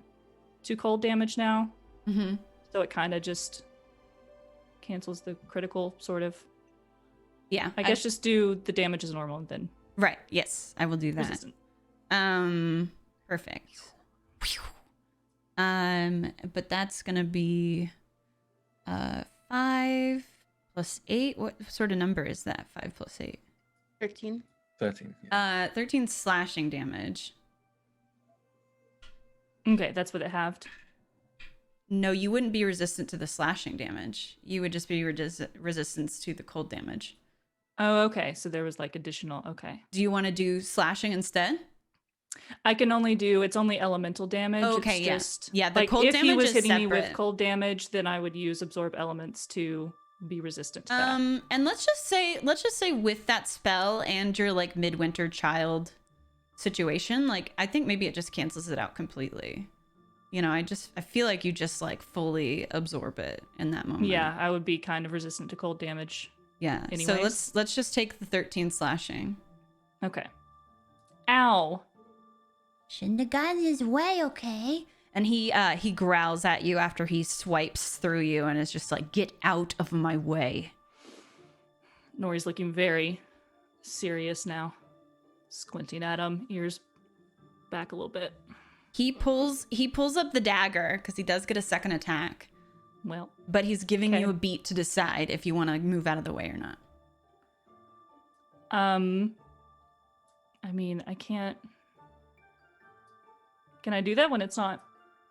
to cold damage now. Mm-hmm. So it kind of just cancels the critical, sort of. Yeah. I guess just do the damage as normal and then Right. Yes, I will do that. resistant. Perfect. Phew. But that's gonna be 5 plus 8. What sort of number is that? 5 plus 8. 13. 13. Yeah. 13 slashing damage. Okay, that's what it halved. No, you wouldn't be resistant to the slashing damage. You would just be resistance to the cold damage. Oh, okay. So there was like additional. Okay. Do you want to do slashing instead? I can only do, it's only elemental damage. Okay, it's yeah. just, Yeah, the like, cold if he damage was is hitting me with separate. cold damage, then I would use Absorb Elements to be resistant to that. And let's just say with that spell and your like midwinter child situation, like I think maybe it just cancels it out completely. You know, I feel like you just like fully absorb it in that moment. Yeah, I would be kind of resistant to cold damage. Yeah. So Anyways. let's just take the 13 slashing. Okay. Ow. Shouldn't have gotten his way, okay? And he growls at you after he swipes through you and is just like, "Get out of my way." Nori's looking very serious now. Squinting at him, ears back a little bit. He pulls up the dagger because he does get a second attack, Well, but he's giving Okay. you a beat to decide if you want to move out of the way or not. I mean, I can't. Can I do that when it's not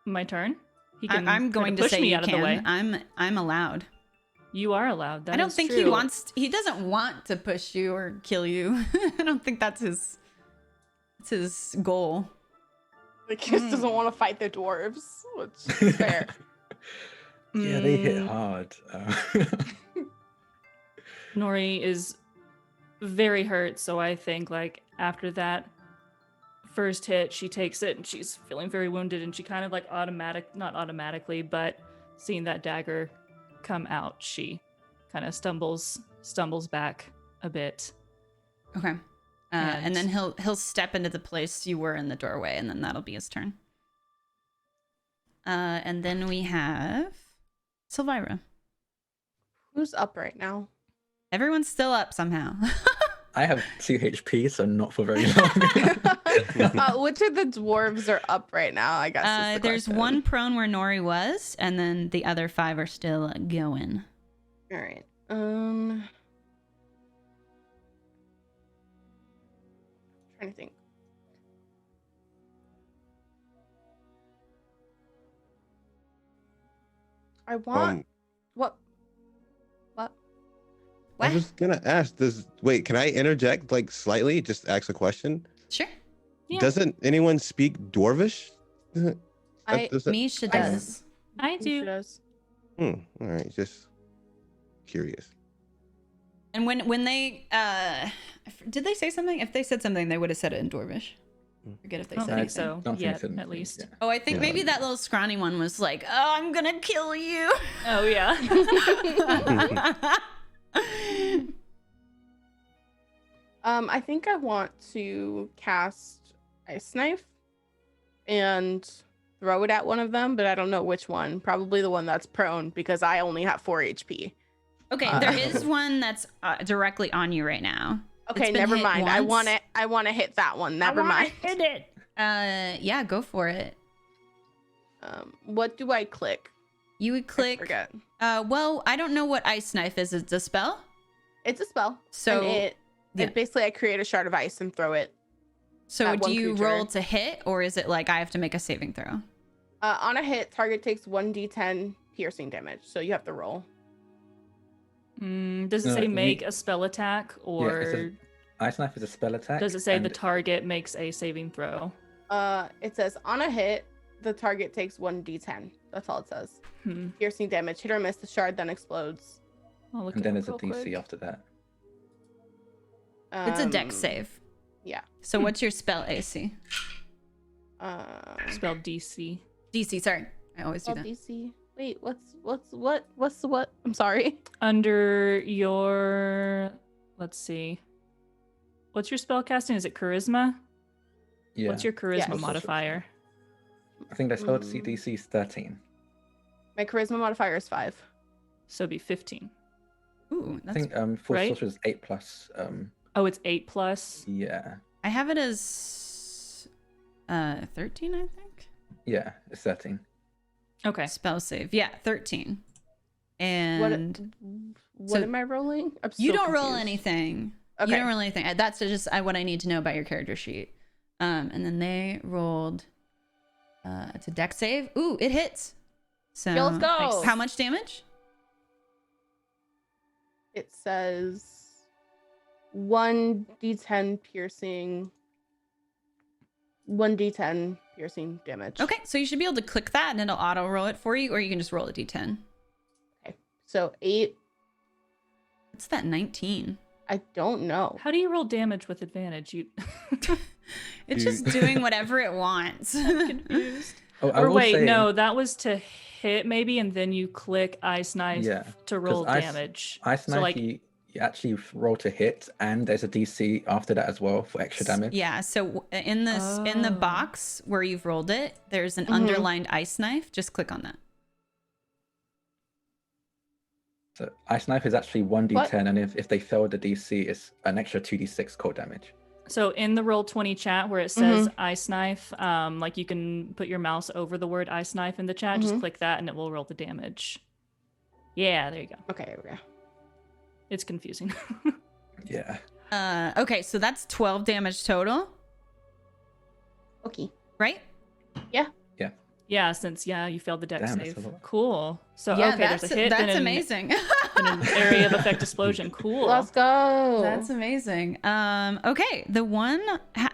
my turn? He can I'm kinda going to push say me you out of the way. can. I'm allowed. You are allowed. That I don't is think true. he doesn't want to push you or kill you. I don't think that's his goal. Like, he just doesn't want to fight the dwarves, which is fair. Yeah, they hit Mm, hard. Nori is very hurt, so I think like after that first hit, she takes it and she's feeling very wounded, and she kind of like not automatically, but seeing that dagger come out, she kind of stumbles back a bit. Okay. And then And- he'll step into the place you were in the doorway, and then that'll be his turn. And then we have Silvira. Who's up right now? Everyone's still up somehow. I have 2 HP, so not for very long. Which of the dwarves are up right now? I guess. Is the There's question. one prone where Nori was, and then the other 5 are still going. All right. Trying to think. I want what? I What? was gonna ask. Can I interject like slightly? Just ask a question. Sure. Yeah. Doesn't anyone speak Dwarvish? I Does that- Misha I- does. I Who do. does? All right, just curious. And when they did they say something? If they said something, they would have said it in Dwarvish. Forget if they I don't said think anything. so Don't think yet, it's anything, at least. yeah. Oh, I think Yeah. maybe that little scrawny one was like, "Oh, I'm gonna kill you." Oh yeah. I think I want to cast Ice Knife and throw it at one of them, but I don't know which one. Probably the one that's prone because I only have 4 HP. Okay, there is one that's directly on you right now. Okay, It's been never hit mind. once. I want to hit that one. Never mind. Hit it. Yeah, go for it. What do I click? You would I click. forget. Well, I don't know what Ice Knife is. It's a spell. It's a spell. So and yeah. it basically I create a shard of ice and throw it. So That do one you creature. roll to hit, or is it like I have to make a saving throw? On a hit, target takes 1d10 piercing damage. So you have to roll. Does it No, say you- make a spell attack, or Ice Knife is a spell attack. does it say the and target makes a saving throw? It says on a hit, the target takes 1d10. That's all it says. Piercing damage, hit or miss, the shard then explodes. I'll look and it then up there's a real DC quick. after that. It's a dex save. Yeah. So what's your spell AC? Spell DC. DC. Sorry, I always do Spell that. DC. Wait, what's the what? I'm sorry. Under your, let's see. What's your spell casting? Is it charisma? Yeah. What's your charisma Yes. modifier? I think their spell Mm. DC is 13. My charisma modifier is 5. So it'd be 15. Ooh, I that's. think Force right? Sorcerer is 8 plus. Oh, it's 8+. Yeah. I have it as 13, I think. Yeah, it's 13. Okay. Spell save. Yeah, 13. And What so am I rolling? I'm you so don't roll confused. anything. Okay. You don't roll anything. That's just what I need to know about your character sheet. And then they rolled. It's a dex save. Ooh, it hits. So Yeah, let's go. how much damage? It says 1d10 piercing. 1d10 piercing damage. Okay, so you should be able to click that and it'll auto roll it for you, or you can just roll a d10. Okay. So 8. What's that? 19. I don't know. How do you roll damage with advantage? You It's Dude. just doing whatever it wants. confused. Oh, I Or will wait, say, no, that was to hit maybe, and then you click Ice Knife Yeah, to roll Ice- damage. Ice So Knife, like, you actually roll to hit, and there's a DC after that as well for extra damage. Yeah, so in the Oh. box where you've rolled it, there's an Mhm. underlined ice knife. Just click on that. So Ice Knife is actually 1d10, and if they fail the DC, it's an extra 2d6 cold damage. so in the Roll20 chat where it says Ice Knife, like you can put your mouse over the word Ice Knife in the chat. Just click that, and it will roll the damage. Yeah, there you go. Okay, there we go. It's confusing. Yeah. Okay, so that's 12 damage total, Okay. right? Yeah, since you failed the dex Damn, that's save. a lot. Cool. So Yeah, okay, there's a hit. that's and amazing. and an area of effect explosion. Cool. Let's go. That's amazing. Okay, the one.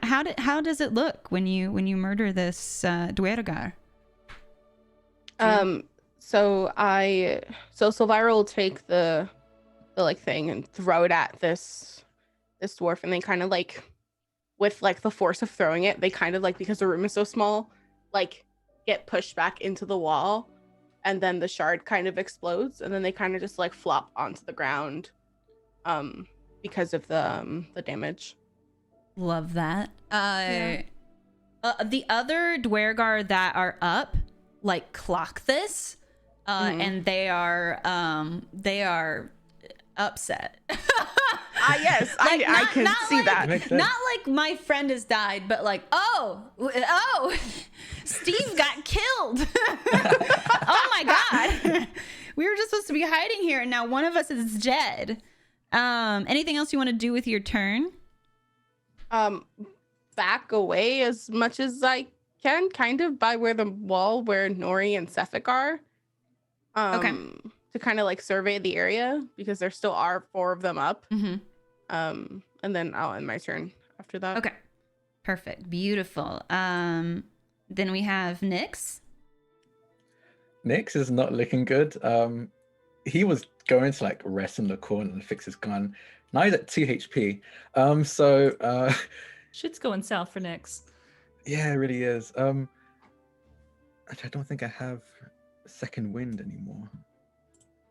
How does it look when you murder this Duergar? So Silvira will take the like thing and throw it at this dwarf, and they kind of like, with like the force of throwing it, they kind of like, because the room is so small, like get pushed back into the wall, and then the shard kind of explodes, and then they kind of just like flop onto the ground because of the damage. Love that. Yeah. The other Duergar that are up, like, clock this, and they are upset. Yes, Like, I can see like, that. Makes sense. Not like my friend has died, but like, oh, Steve got killed. Oh my god. We were just supposed to be hiding here, and now one of us is dead. Anything else you want to do with your turn? Back away as much as I can, kind of by where the wall where Nori and Cephik are. Okay. To kind of like survey the area, because there still are 4 of them up. Mm-hmm. And then I'll end my turn after that. Okay. Perfect. Beautiful. Then we have Nyx. Nyx is not looking good. He was going to like rest in the corner and fix his gun. Now he's at 2 HP. Shit's going south for Nyx. Yeah, it really is. Actually, I don't think I have second wind anymore.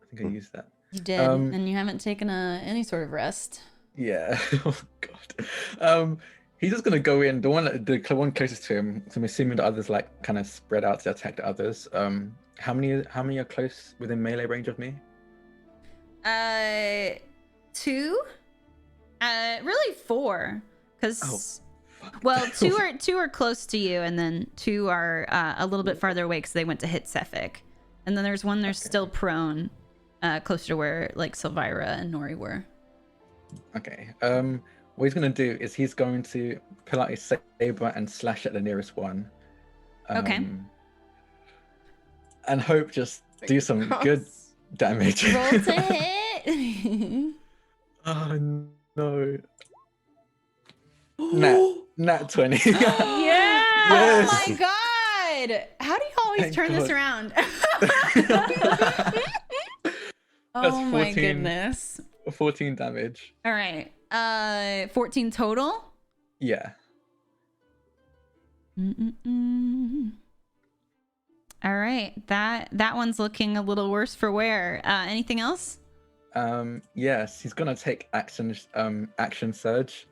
I think I used that. You did, and you haven't taken any sort of rest. Yeah. Oh god. He's just gonna go in the one closest to him. So I'm assuming the others like kind of spread out to attack the others. How many are close within melee range of me? 2. Really 4, because Fuck. well, two are close to you, and then 2 are a little bit farther away because they went to hit Sefik, and then there's one there's still prone, closer to where like Silvira and Nori were. Okay. What he's gonna do is he's going to pull out his saber and slash at the nearest one. Okay. And hope just do some good damage. Roll to hit. Oh no. Nat 20. Yeah. Oh my god! How do you always Thank turn this God. around? That's Oh my 14. goodness. 14 damage. All right. 14 total. Yeah. All right. That one's looking a little worse for wear. Anything else? Yes, he's gonna take action surge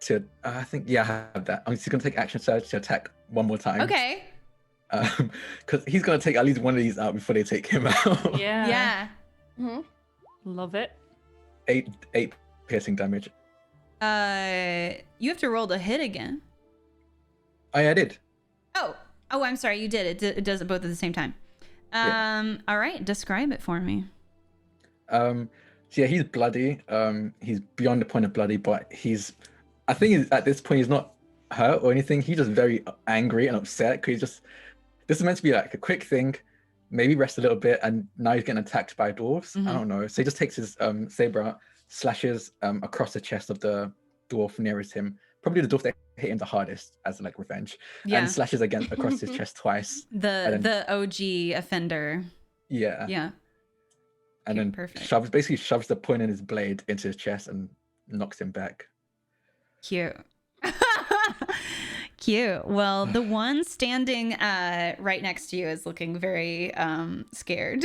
to I think I have that. He's gonna take action surge to attack one more time. Okay. Because he's gonna take at least one of these out before they take him out. Yeah. Yeah. Mm-hmm. Love it. 8 piercing damage. You have to roll to hit again. I did. Oh, I'm sorry. You did. It does it both at the same time. Yeah. All right. Describe it for me. So yeah, he's bloody. He's beyond the point of bloody, but I think at this point he's not hurt or anything. He's just very angry and upset because this is meant to be like a quick thing, maybe rest a little bit, and now he's getting attacked by dwarves. I don't know. So he just takes his saber out, slashes across the chest of the dwarf nearest him, probably the dwarf that hit him the hardest as like revenge, and slashes again across his chest twice. The OG offender. Yeah. Yeah. And then perfect. shoves the point in his blade into his chest and knocks him back. Cute. Cute. Well, the one standing right next to you is looking very scared.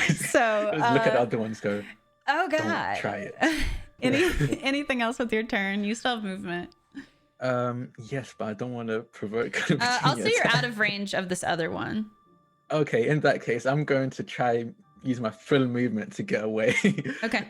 So Just look at the other ones, go, oh god. don't try it. Anything else with your turn? You still have movement. Yes, but I don't want to provoke. I'll say you're out of range of this other one. Okay, in that case, I'm going to try use my full movement to get away. Okay.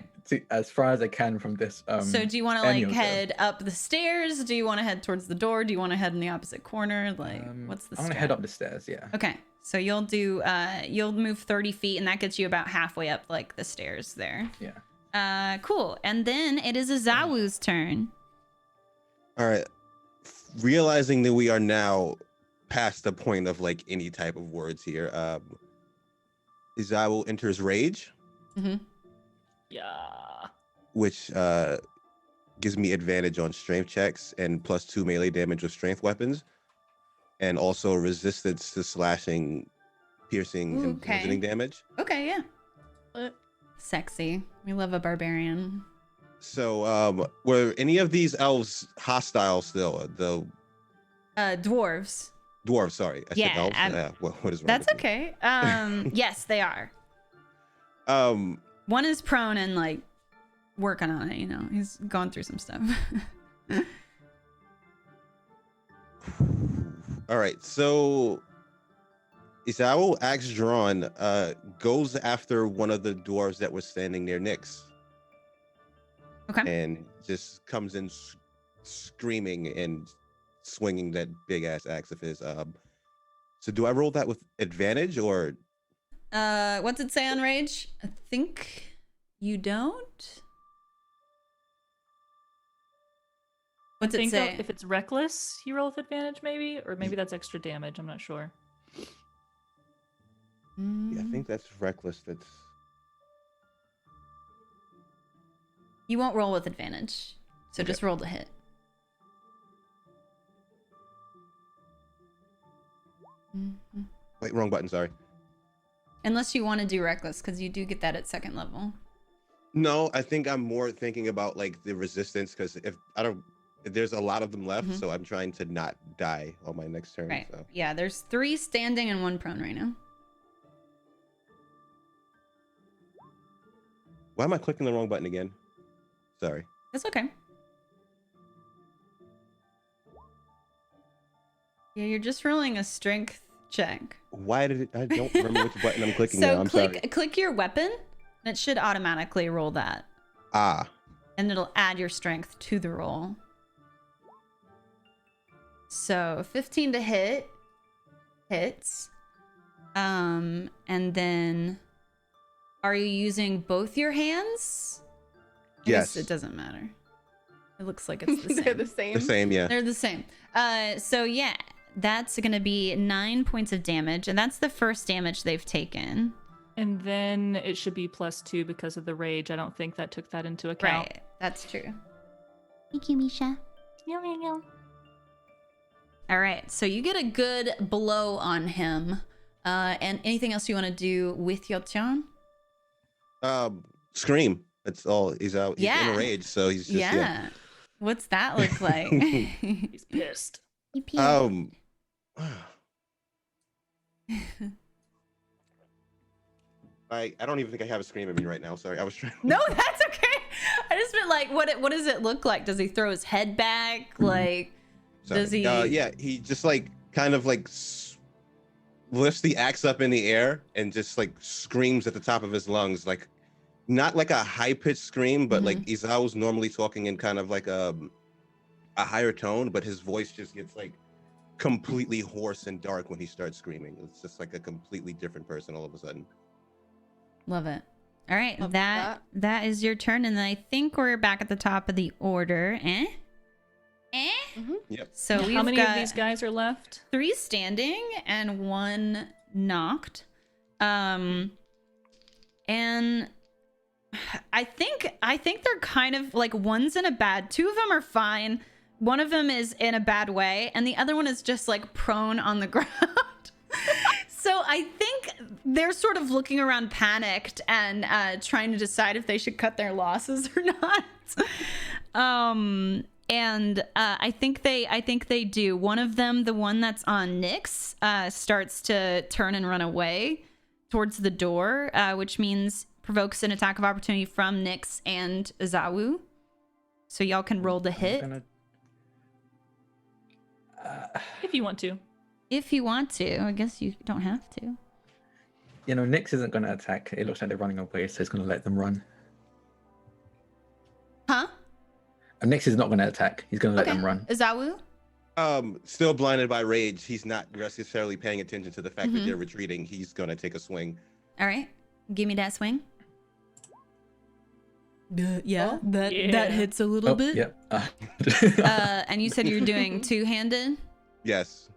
As far as I can from this. So do you want to any like of them. head up the stairs? Do you want to head towards the door? Do you want to head in the opposite corner? Like, what's the I'm gonna head up the stairs, yeah. Okay. So you'll do you'll move 30 feet, and that gets you about halfway up like the stairs there. Yeah. Cool. And then it is Azawu's turn. All right. Realizing that we are now past the point of like any type of words here, Izawu enters rage, Yeah. which gives me advantage on strength checks and +2 melee damage with strength weapons, and also resistance to slashing, piercing, and bludgeoning damage. Okay, yeah. Sexy. We love a barbarian. So, were any of these elves hostile still? The Dwarves. dwarves, sorry. I Yeah, said elves. What is wrong That's with me? okay. Yes, they are. One is prone and like working on it, you know. He's gone through some stuff. All right, so Izawu, axe drawn, goes after one of the dwarves that was standing near Nyx. Okay. And just comes in screaming and swinging that big ass axe of his. So do I roll that with advantage or? What's it say on rage? I think you don't. What's it say? If it's reckless, you roll with advantage, maybe, or maybe that's extra damage. I'm not sure. Yeah, I think that's reckless. That's. You won't roll with advantage, so Okay. just roll to hit. Wait, wrong button. Sorry. Unless you want to do reckless, because you do get that at second level. No, I think I'm more thinking about like the resistance because if there's a lot of them left, so I'm trying to not die on my next turn. Right. So. Yeah, there's 3 standing and 1 prone right now. Why am I clicking the wrong button again? Sorry. That's okay. Yeah, you're just rolling a strength check. Why did it? I don't remember which button I'm clicking now. So I'm sorry. click your weapon, and it should automatically roll that. Ah. And it'll add your strength to the roll. So 15 to hit. Hits. And then are you using both your hands? I Yes. guess it doesn't matter. It looks like it's the same. They're the same. The same, yeah. They're the same. So yeah, that's gonna be 9 points of damage, and that's the first damage they've taken. And then it should be +2 because of the rage. I don't think that took that into account. Right, that's true. Thank you, Misha. All right, so you get a good blow on him. And anything else you want to do with your turn? Scream. That's all. He's out. He's in Yeah. a rage, so he's just Yeah. What's that look like? He's pissed. I don't even think I have a scream in me right now. Sorry, I was trying. No, that's okay. I just meant like, what does it look like? Does he throw his head back? Like, Sorry. does he? Yeah, he just like kind of like lifts the axe up in the air and just like screams at the top of his lungs, like not like a high pitched scream, but like Izao's normally talking in kind of like a higher tone, but his voice just gets like completely hoarse and dark when he starts screaming. It's just like a completely different person all of a sudden. Love it. All right, Love that is your turn, and I think we're back at the top of the order. Yep. So we've How many got of these guys are left? 3 standing and 1 knocked. And I think they're kind of like, one's in a bad, 2 of them are fine. One of them is in a bad way, and the other one is just like prone on the ground. So I think they're sort of looking around panicked and trying to decide if they should cut their losses or not. And I think they do. One of them, the one that's on Nyx, starts to turn and run away towards the door, which means provokes an attack of opportunity from Nyx and Izawu. So y'all can roll the hit If you want to. if you want to. I guess you don't have to. You know, Nyx isn't going to attack. It looks like they're running away, so he's going to let them run. Huh? And Nyx is not going to attack. He's going to let them run. Izawu? Still blinded by rage. He's not necessarily paying attention to the fact that they're retreating. He's gonna take a swing. All right. Give me that swing. That Yeah. hits a little bit. Yep. And you said you're doing two-handed? Yes.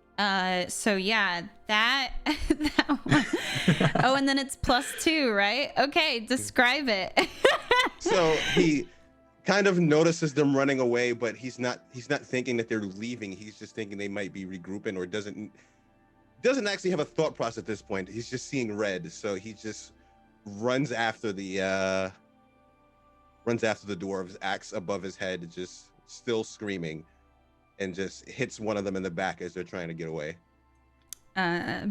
So yeah, that one. Oh, and then it's +2, right? Okay, describe it. So he kind of notices them running away, but he's not thinking that they're leaving. He's just thinking they might be regrouping, or doesn't actually have a thought process at this point. He's just seeing red, so he just runs after the dwarves, axe above his head, just still screaming, and just hits one of them in the back as they're trying to get away.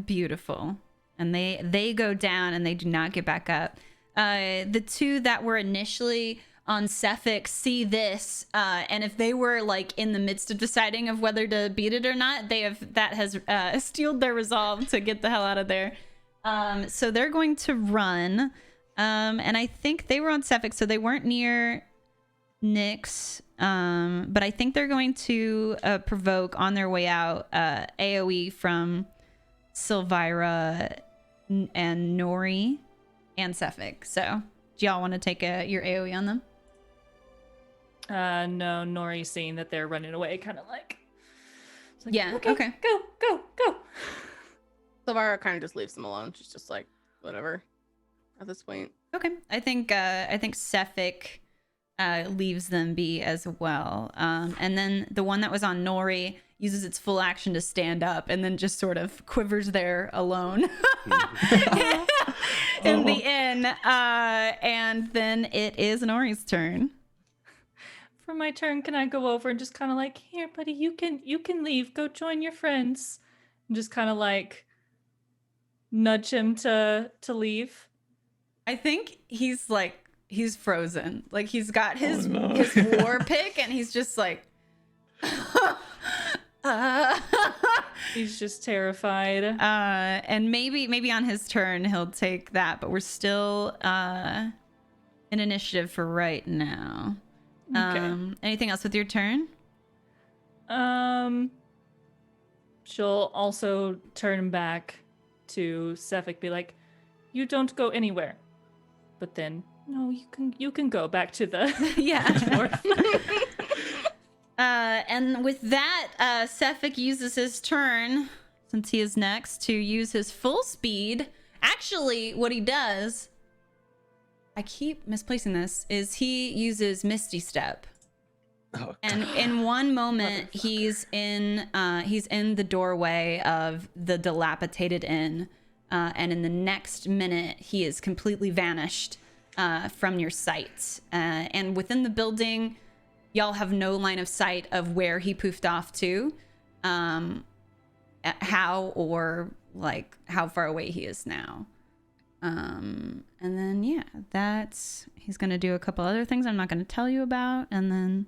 Beautiful. And they go down and they do not get back up. The 2 that were initially on Cephix see this, and if they were like in the midst of deciding of whether to beat it or not, that has steeled their resolve to get the hell out of there. So they're going to run, and I think they were on Cephix, so they weren't near Nyx, but I think they're going to provoke on their way out AoE from Silvira and Nori and Cephix. So do y'all want to take your AoE on them? No, Nori's seeing that they're running away, kind of like, it's like, Yeah, okay, okay. go. Silvira kind of just leaves them alone. She's just like, whatever at this point. Okay, I think Cephix leaves them be as well, and then the one that was on Nori uses its full action to stand up and then just sort of quivers there alone in the inn, and then it is Nori's turn. For my turn, can I go over and just kind of like, here, buddy, you can leave, go join your friends, and just kind of like nudge him to leave. I think he's frozen, like he's got his no. his war pick, and he's just like He's just terrified. And maybe on his turn he'll take that, but we're still in initiative for right now. Okay. Anything else with your turn? She'll also turn back to Sefik, be like, "You don't go anywhere." But then, no, you can go back to the Yeah. dwarf. And with that, Sefik uses his turn, since he is next, to use his full speed. Actually, what he does, I keep misplacing this, is he uses Misty Step. Oh, And in one moment, he's in the doorway of the dilapidated inn, and in the next minute, he is completely vanished from your sight. And within the building, y'all have no line of sight of where he poofed off to, how or like how far away he is now. And then yeah, he's gonna do a couple other things I'm not gonna tell you about, and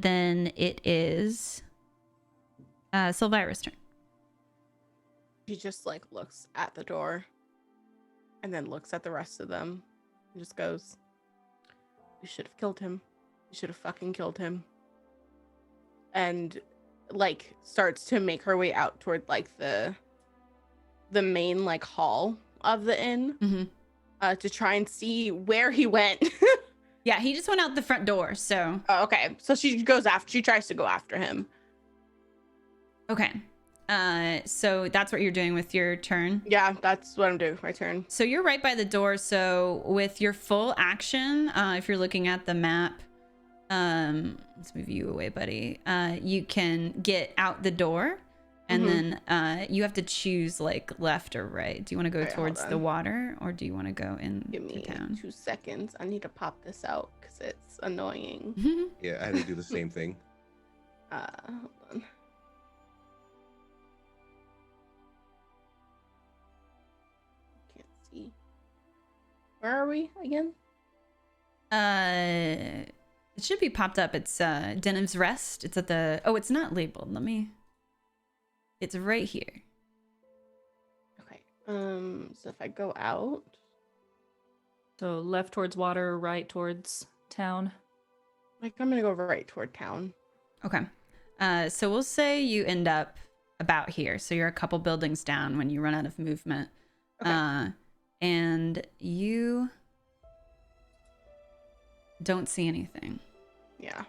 then it is Silvira's turn. She just like looks at the door and then looks at the rest of them and just goes, "You should have killed him. You should have fucking killed him." And like starts to make her way out toward like the main like hall of the inn, to try and see where he went. Yeah, he just went out the front door, so Oh, okay. So she tries to go after him. okay. So that's what you're doing with your turn. Yeah, that's what I'm doing. My turn. So you're right by the door. So with your full action, if you're looking at the map, let's move you away, buddy. You can get out the door, and then you have to choose like left or right. Do you want to go Alright, towards hold the on. water, or do you want to go in Give to me town? 2 seconds. I need to pop this out because it's annoying. Yeah, I had to do the same thing. Hold on. Can't see. Where are we again? It should be popped up. It's Denim's Rest. It's at the. Oh, it's not labeled. It's right here. Okay. So if I go out, So left towards water, right towards town. like I'm gonna go right toward town. Okay. So we'll say you end up about here. So you're a couple buildings down when you run out of movement. Okay. And you don't see anything. Yeah.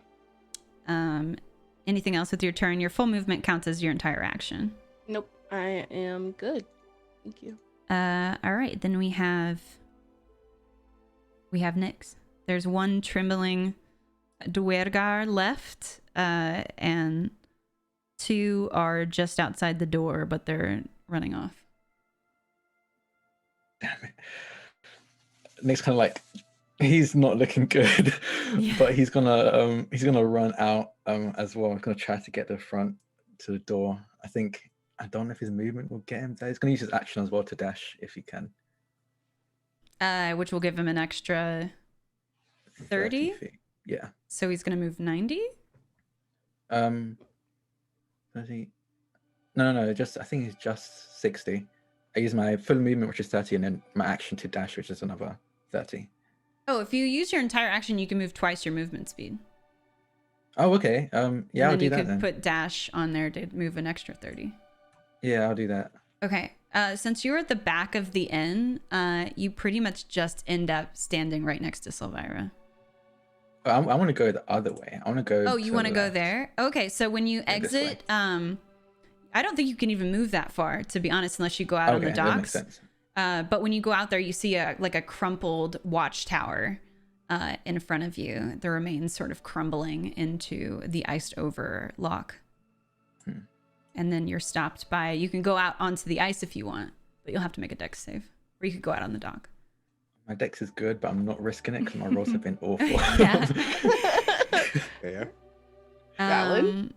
Anything else with your turn? Your full movement counts as your entire action. Nope. I am good. Thank you. All right. Then we have Nyx. There's one trembling Duergar left, and 2 are just outside the door, but they're running off. Damn it. Nick's kind of like, he's not looking good, Yeah. but he's gonna run out as well. I'm gonna try to get the front to the door. I don't know if his movement will get him there. He's gonna use his action as well to dash if he can. Which will give him an extra 30? feet. Yeah. So he's gonna move 90. 30. No. I think it's just 60. I use my full movement, which is 30, and then my action to dash, which is another 30. Oh, if you use your entire action, you can move twice your movement speed. Oh, okay. Yeah, And I'll then do you that could then. put dash on there to move an extra 30. Yeah, I'll do that. Okay. Since you're at the back of the inn, you pretty much just end up standing right next to Silvira. I want to go the other way. I want to go. Oh, you want to the go left. there? Okay, so when you Yeah, this way. exit, I don't think you can even move that far, to be honest, unless you go out on the Okay, that makes docks. sense. But when you go out there, you see a crumpled watchtower in front of you. The remains sort of crumbling into the iced over lock. And then you're stopped by. You can go out onto the ice if you want, but you'll have to make a dex save, or you could go out on the dock. My dex is good, but I'm not risking it because my rolls have been awful. Yeah. Yeah. Valid.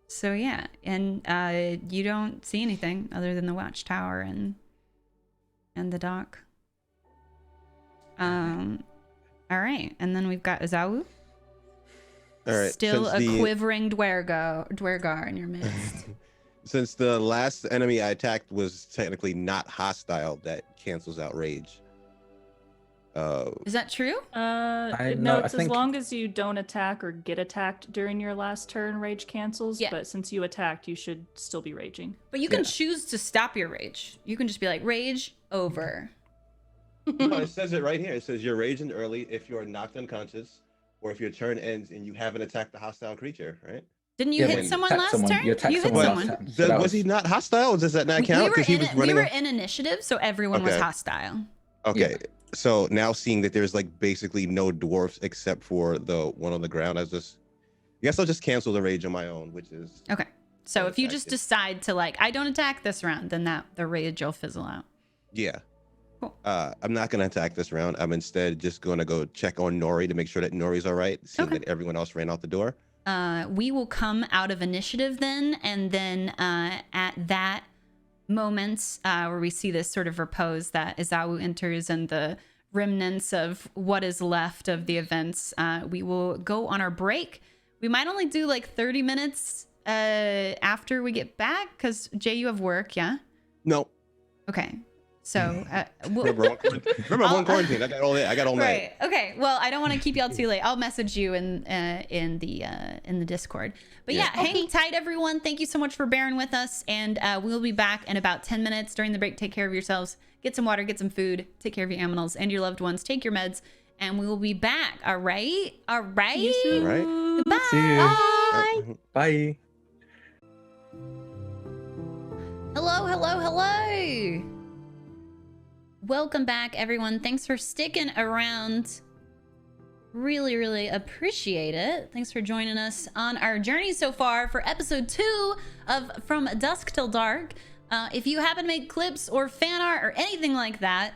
So yeah, and you don't see anything other than the watchtower and the dock. All right, and then we've got Azawu. All right. Still since a the- quivering Dwergar in your midst. Since the last enemy I attacked was technically not hostile, that cancels out rage. Is that true? No, it's as long as you don't attack or get attacked during your last turn, rage cancels. Yeah. But since you attacked, you should still be raging. But you can choose to stop your rage. You can just be like, rage over. No, it says it right here. It says you're raging early if you're knocked unconscious, or if your turn ends and you haven't attacked the hostile creature, right? Didn't you Yeah, hit but someone attack last someone. turn? You attacked hit someone someone. last turn. So that Was he not hostile? Does that not count? Because he was running. We were in initiative, so everyone was Okay. hostile. Okay. Yeah. So now seeing that there's like basically no dwarfs except for the one on the ground, I guess I'll just cancel the rage on my own, which is Okay. So if you just Unattacked. decide to like, I don't attack this round, then the rage will fizzle out. yeah. Cool. I'm not gonna attack this round. I'm instead just gonna go check on Nori to make sure that Nori's all right, seeing Okay. that everyone else ran out the door. We will come out of initiative then, and then at that moment where we see this sort of repose that Izawu enters and the remnants of what is left of the events, we will go on our break. We might only do like 30 minutes after we get back, because Jay, you have work, yeah? No. Okay. So we'll, Remember I'm on quarantine. I got all that. I got all night. right. Okay. Well, I don't want to keep y'all too late. I'll message you in the Discord. But yeah, hang tight, everyone. Thank you so much for bearing with us, and we'll be back in about 10 minutes. During the break, take care of yourselves. Get some water. Get some food. Take care of your animals and your loved ones. Take your meds, and we will be back. All right. All right. All right. Goodbye. See you. Bye. Bye. Hello, hello, hello. Welcome back, everyone. Thanks for sticking around. Really, really appreciate it. Thanks for joining us on our journey so far for episode 2 of From Dusk Till Dark. If you happen to make clips or fan art or anything like that,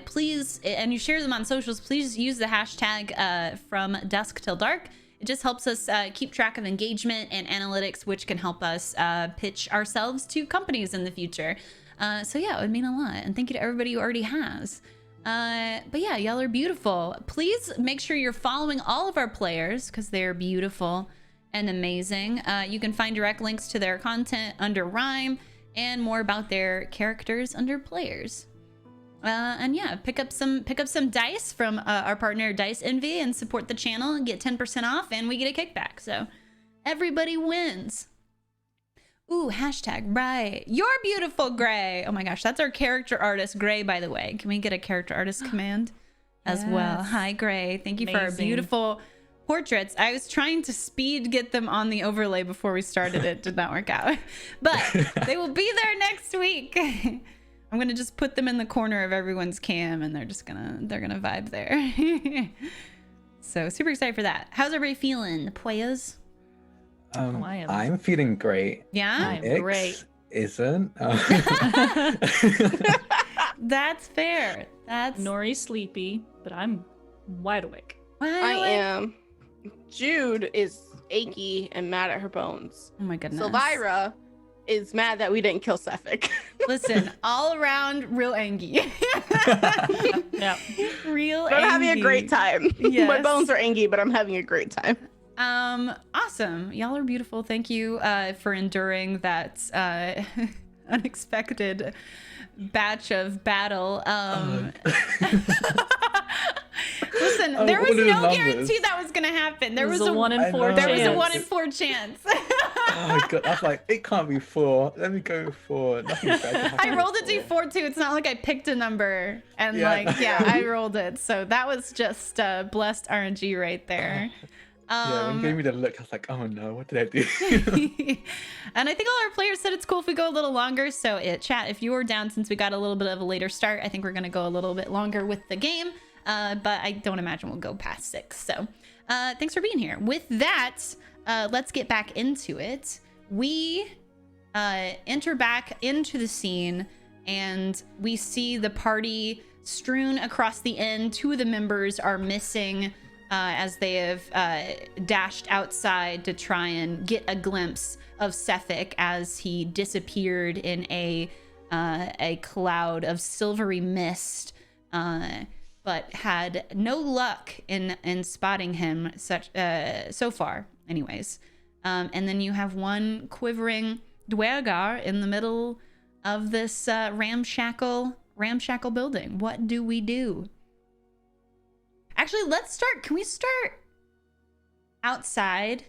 please, and you share them on socials, please use the hashtag From Dusk Till Dark. It just helps us keep track of engagement and analytics, which can help us pitch ourselves to companies in the future. So yeah, it would mean a lot. And thank you to everybody who already has. But yeah, y'all are beautiful. Please make sure you're following all of our players because they're beautiful and amazing. You can find direct links to their content under Rime and more about their characters under players. And yeah, pick up some dice from our partner Dice Envy and support the channel and get 10% off, and we get a kickback. So everybody wins. Ooh, hashtag right. You're beautiful, Gray. Oh my gosh, that's our character artist, Gray, by the way. Can we get a character artist command as well? Yes. Hi, Gray. Thank you for our Amazing. beautiful portraits. I was trying to speed get them on the overlay before we started. It did not work out. But they will be there next week. I'm gonna just put them in the corner of everyone's cam, and they're gonna vibe there. So super excited for that. How's everybody feeling, players? I am. I'm feeling great. Yeah, I'm great. Isn't. that's fair. That's Nori's sleepy, but I'm wide awake. I am. Jude is achy and mad at her bones. Oh my goodness. Silvira is mad that we didn't kill Sefik. Listen, all around real angry. Yeah. Real But I'm having a angry. great time. My Yes. bones are angry, but I'm having a great time. Awesome. Y'all are beautiful. Thank you for enduring that unexpected batch of battle. Listen, Oh, there was what are the no numbers? guarantee that was gonna happen. There was a 1 in I 4 know. there was a chance. 1 in 4 chance. Oh my god! I was like, it can't be 4. Let me go 4. Nothing bad can happen I rolled a with 4. d4 too. It's not like I picked a number and Yeah. I rolled it. So that was just blessed RNG right there. Yeah, when you gave me the look, I was like, oh no, what did I do? And I think all our players said it's cool if we go a little longer. So chat, if you were down since we got a little bit of a later start, I think we're gonna go a little bit longer with the game. But I don't imagine we'll go past 6. So thanks for being here. With that, let's get back into it. We enter back into the scene, and we see the party strewn across the inn. 2 of the members are missing as they have dashed outside to try and get a glimpse of Sefik as he disappeared in a cloud of silvery mist. but had no luck in spotting him so far, anyways. And then you have one quivering Dwergar in the middle of this ramshackle building. What do we do? Actually, let's start. Can we start outside?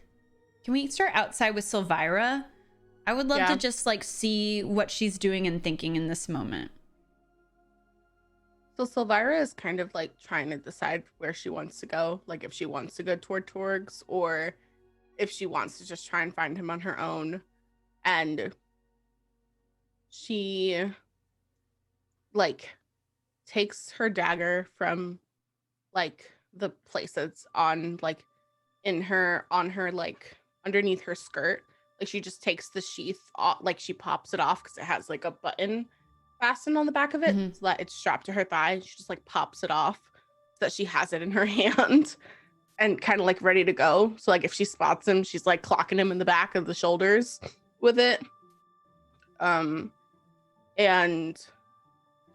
Can we start outside with Silvira? I would love to just like see what she's doing and thinking in this moment. So Silvira is kind of like trying to decide where she wants to go, like if she wants to go toward Torgs or if she wants to just try and find him on her own. And she like takes her dagger from like the place that's on like on her like underneath her skirt. Like she just takes the sheath off, like she pops it off because it has like a button fastened on the back of it so that it's strapped to her thigh. She just like pops it off so that she has it in her hand and kind of like ready to go. So like if she spots him, she's like clocking him in the back of the shoulders with it. And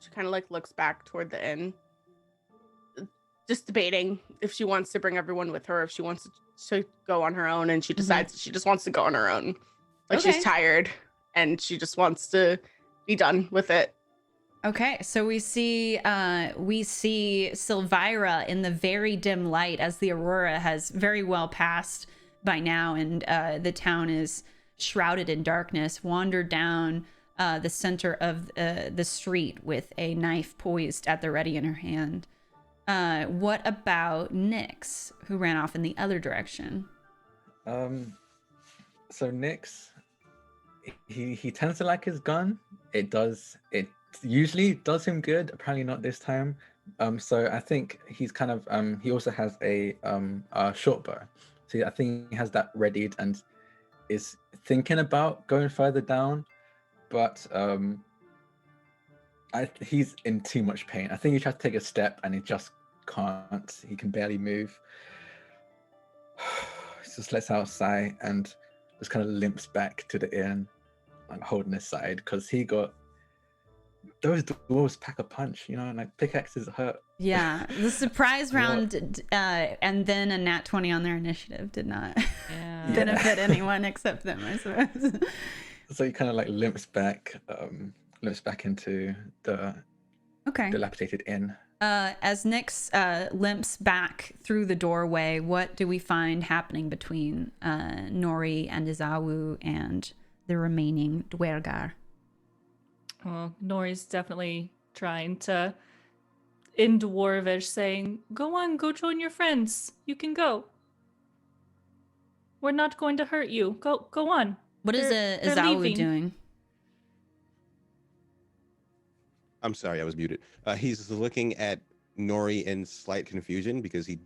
she kind of like looks back toward the inn, just debating if she wants to bring everyone with her, if she wants to go on her own, and she decides she just wants to go on her own. Like she's tired and she just wants to be done with it. Okay, so we see Silvira in the very dim light as the aurora has very well passed by now, and the town is shrouded in darkness, wandered down the center of the street with a knife poised at the ready in her hand. What about Nyx, who ran off in the other direction? So Nyx, he tends to like his gun. It usually does him good. Apparently not this time. So I think he's kind of he also has a short bow. So I think he has that readied and is thinking about going further down, but he's in too much pain. I think he tries to take a step and he just can't. He can barely move. He just lets out a sigh and just kind of limps back to the inn, like holding his side, because he got those dwarves pack a punch, like pickaxes hurt. Yeah, the surprise round and then a nat 20 on their initiative did not benefit anyone except them, I suppose. So he kind of like limps back into the dilapidated inn. As Nyx limps back through the doorway, what do we find happening between Nori and Izawu and the remaining Dwergar? Well, Nori's definitely trying to, in Dwarvish, saying, "Go on, go join your friends. You can go. We're not going to hurt you. Go on." What is Izawu doing? I'm sorry, I was muted. He's looking at Nori in slight confusion because he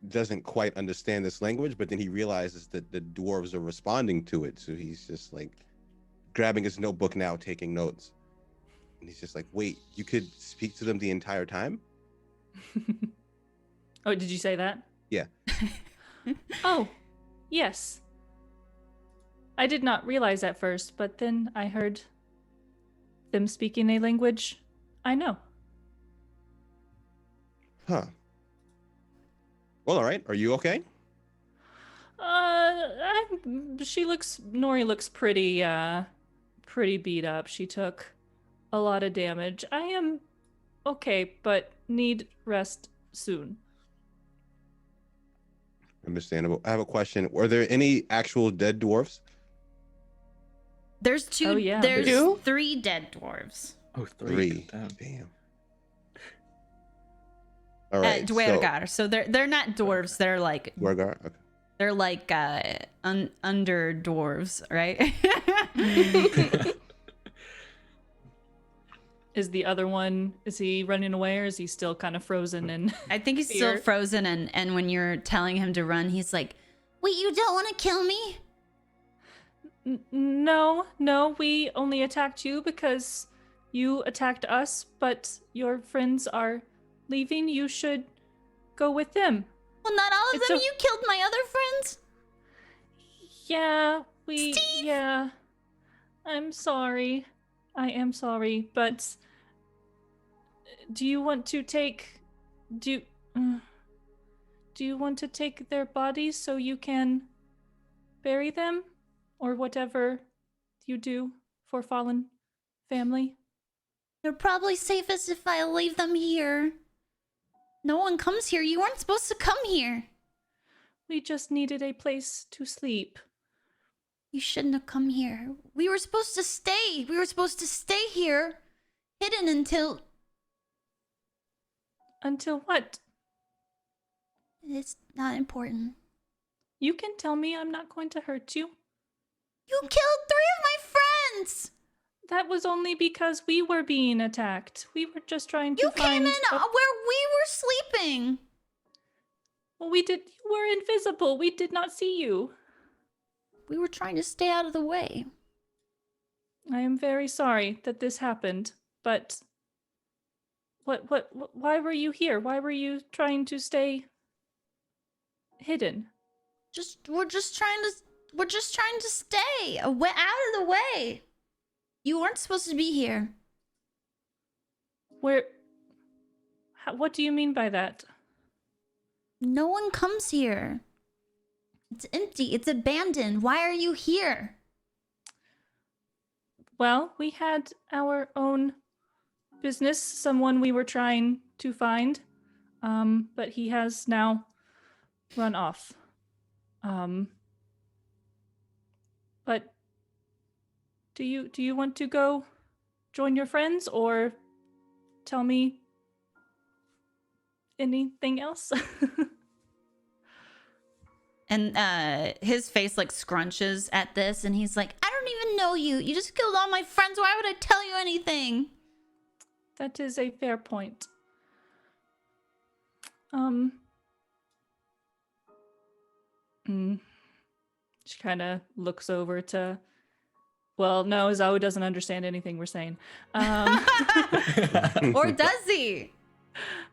doesn't quite understand this language, but then he realizes that the dwarves are responding to it. So he's just like grabbing his notebook now, taking notes. And he's just like, wait, you could speak to them the entire time? Oh, did you say that? Yeah. Oh, yes. I did not realize at first, but then I heard them speaking a language I know. Huh. Well, all right. Are you okay? Nori looks pretty beat up. She took a lot of damage. I am okay, but need rest soon. Understandable. I have a question. Were there any actual dead dwarfs? There's two. Oh, yeah. There's 3 dead dwarves. Oh, 3. Damn. All right. Dwergar. So they're not dwarves. They're like Dwergar. Okay. they're like under dwarves, right? Is the other one, is he running away or is he still kind of frozen in I think he's fear? still frozen, and when you're telling him to run, he's like, "Wait, you don't want to kill me?" No, we only attacked you because you attacked us, but your friends are leaving. You should go with them. Well, not all of them. You killed my other friends. Yeah, Steve! yeah. I'm sorry. I am sorry, but do you want to take Do you want to take their bodies so you can bury them? Or whatever you do for fallen family? They're probably safest if I leave them here. No one comes here. You weren't supposed to come here. We just needed a place to sleep. You shouldn't have come here. We were supposed to stay. We were supposed to stay here, hidden until... Until what? It's not important. You can tell me. I'm not going to hurt you. You killed 3 of my friends! That was only because we were being attacked. We were just trying to You find... came in where we were sleeping! Well, we did... You were invisible. We did not see you. We were trying to stay out of the way. I am very sorry that this happened, but... Why were you here? Why were you trying to stay... hidden? We're just trying to stay away, out of the way. You weren't supposed to be here. What do you mean by that? No one comes here. It's empty. It's abandoned. Why are you here? Well, we had our own business, someone we were trying to find, but he has now run off. But do you want to go join your friends or tell me anything else? And his face like scrunches at this, and he's like, I don't even know you. You just killed all my friends. Why would I tell you anything? That is a fair point. She kind of looks over to... Well, no, Zao doesn't understand anything we're saying. or does he?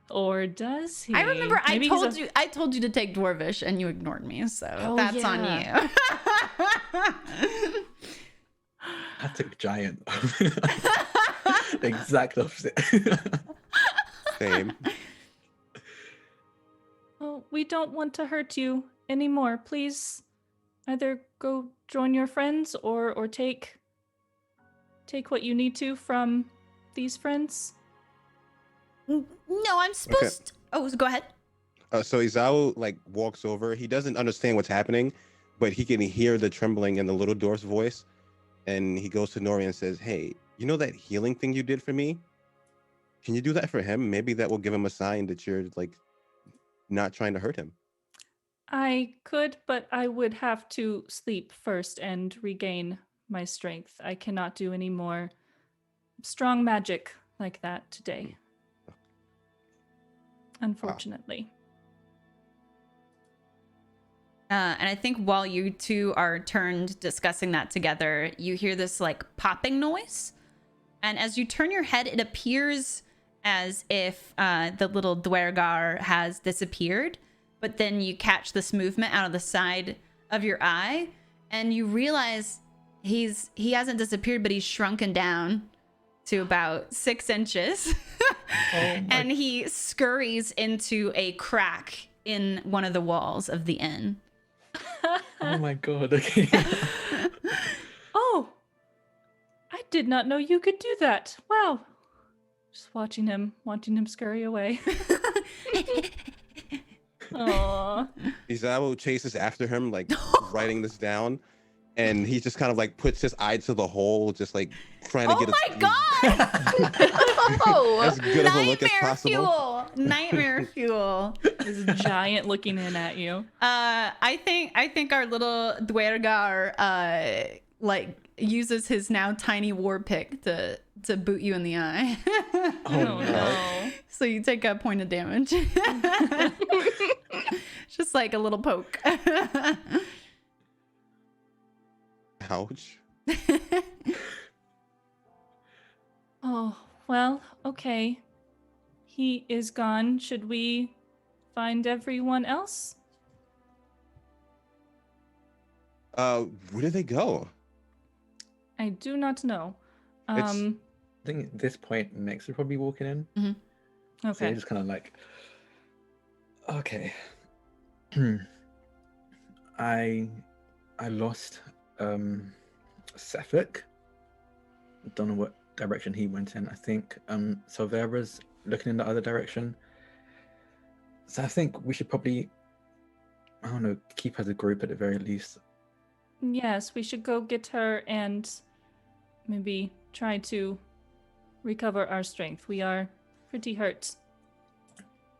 Or does he? I remember Maybe I told you to take Dwarvish and you ignored me, so that's on you. I took Giant. The exact opposite. Same. Well, we don't want to hurt you anymore. Please either go join your friends or take what you need to from these friends. No, I'm supposed to... Oh, go ahead. So Izao like walks over. He doesn't understand what's happening, but he can hear the trembling in the little dwarf's voice. And he goes to Nori and says, "Hey, you know that healing thing you did for me? Can you do that for him? Maybe that will give him a sign that you're like not trying to hurt him." I could, but I would have to sleep first and regain my strength. I cannot do any more strong magic like that today. Unfortunately. And I think while you two are turned discussing that together, you hear this like popping noise. And as you turn your head, it appears as if the little Dwergar has disappeared. But then you catch this movement out of the side of your eye, and you realize he hasn't disappeared, but he's shrunken down to about 6 inches. And he scurries into a crack in one of the walls of the inn. Oh my god, okay. Oh, I did not know you could do that. Wow. Just watching him scurry away. Aww. Izao chases after him, like writing this down, and he just kind of like puts his eye to the hole, just like trying to get. Oh my god! As good of a look as possible. Nightmare fuel. This giant looking in at you. I think our little Dwergar like uses his now tiny war pick to boot you in the eye. Oh no. So you take a point of damage. Just like a little poke. Ouch. Oh, well, okay. He is gone. Should we find everyone else? Where did they go? I do not know. I think at this point, Nyx are probably walking in. So Okay. they just kind of like Okay. I lost Sefik. Don't know what direction he went in. I think Silvera's looking in the other direction. So I think we should probably, I don't know, keep as a group at the very least. Yes, we should go get her and maybe try to recover our strength. We are pretty hurt.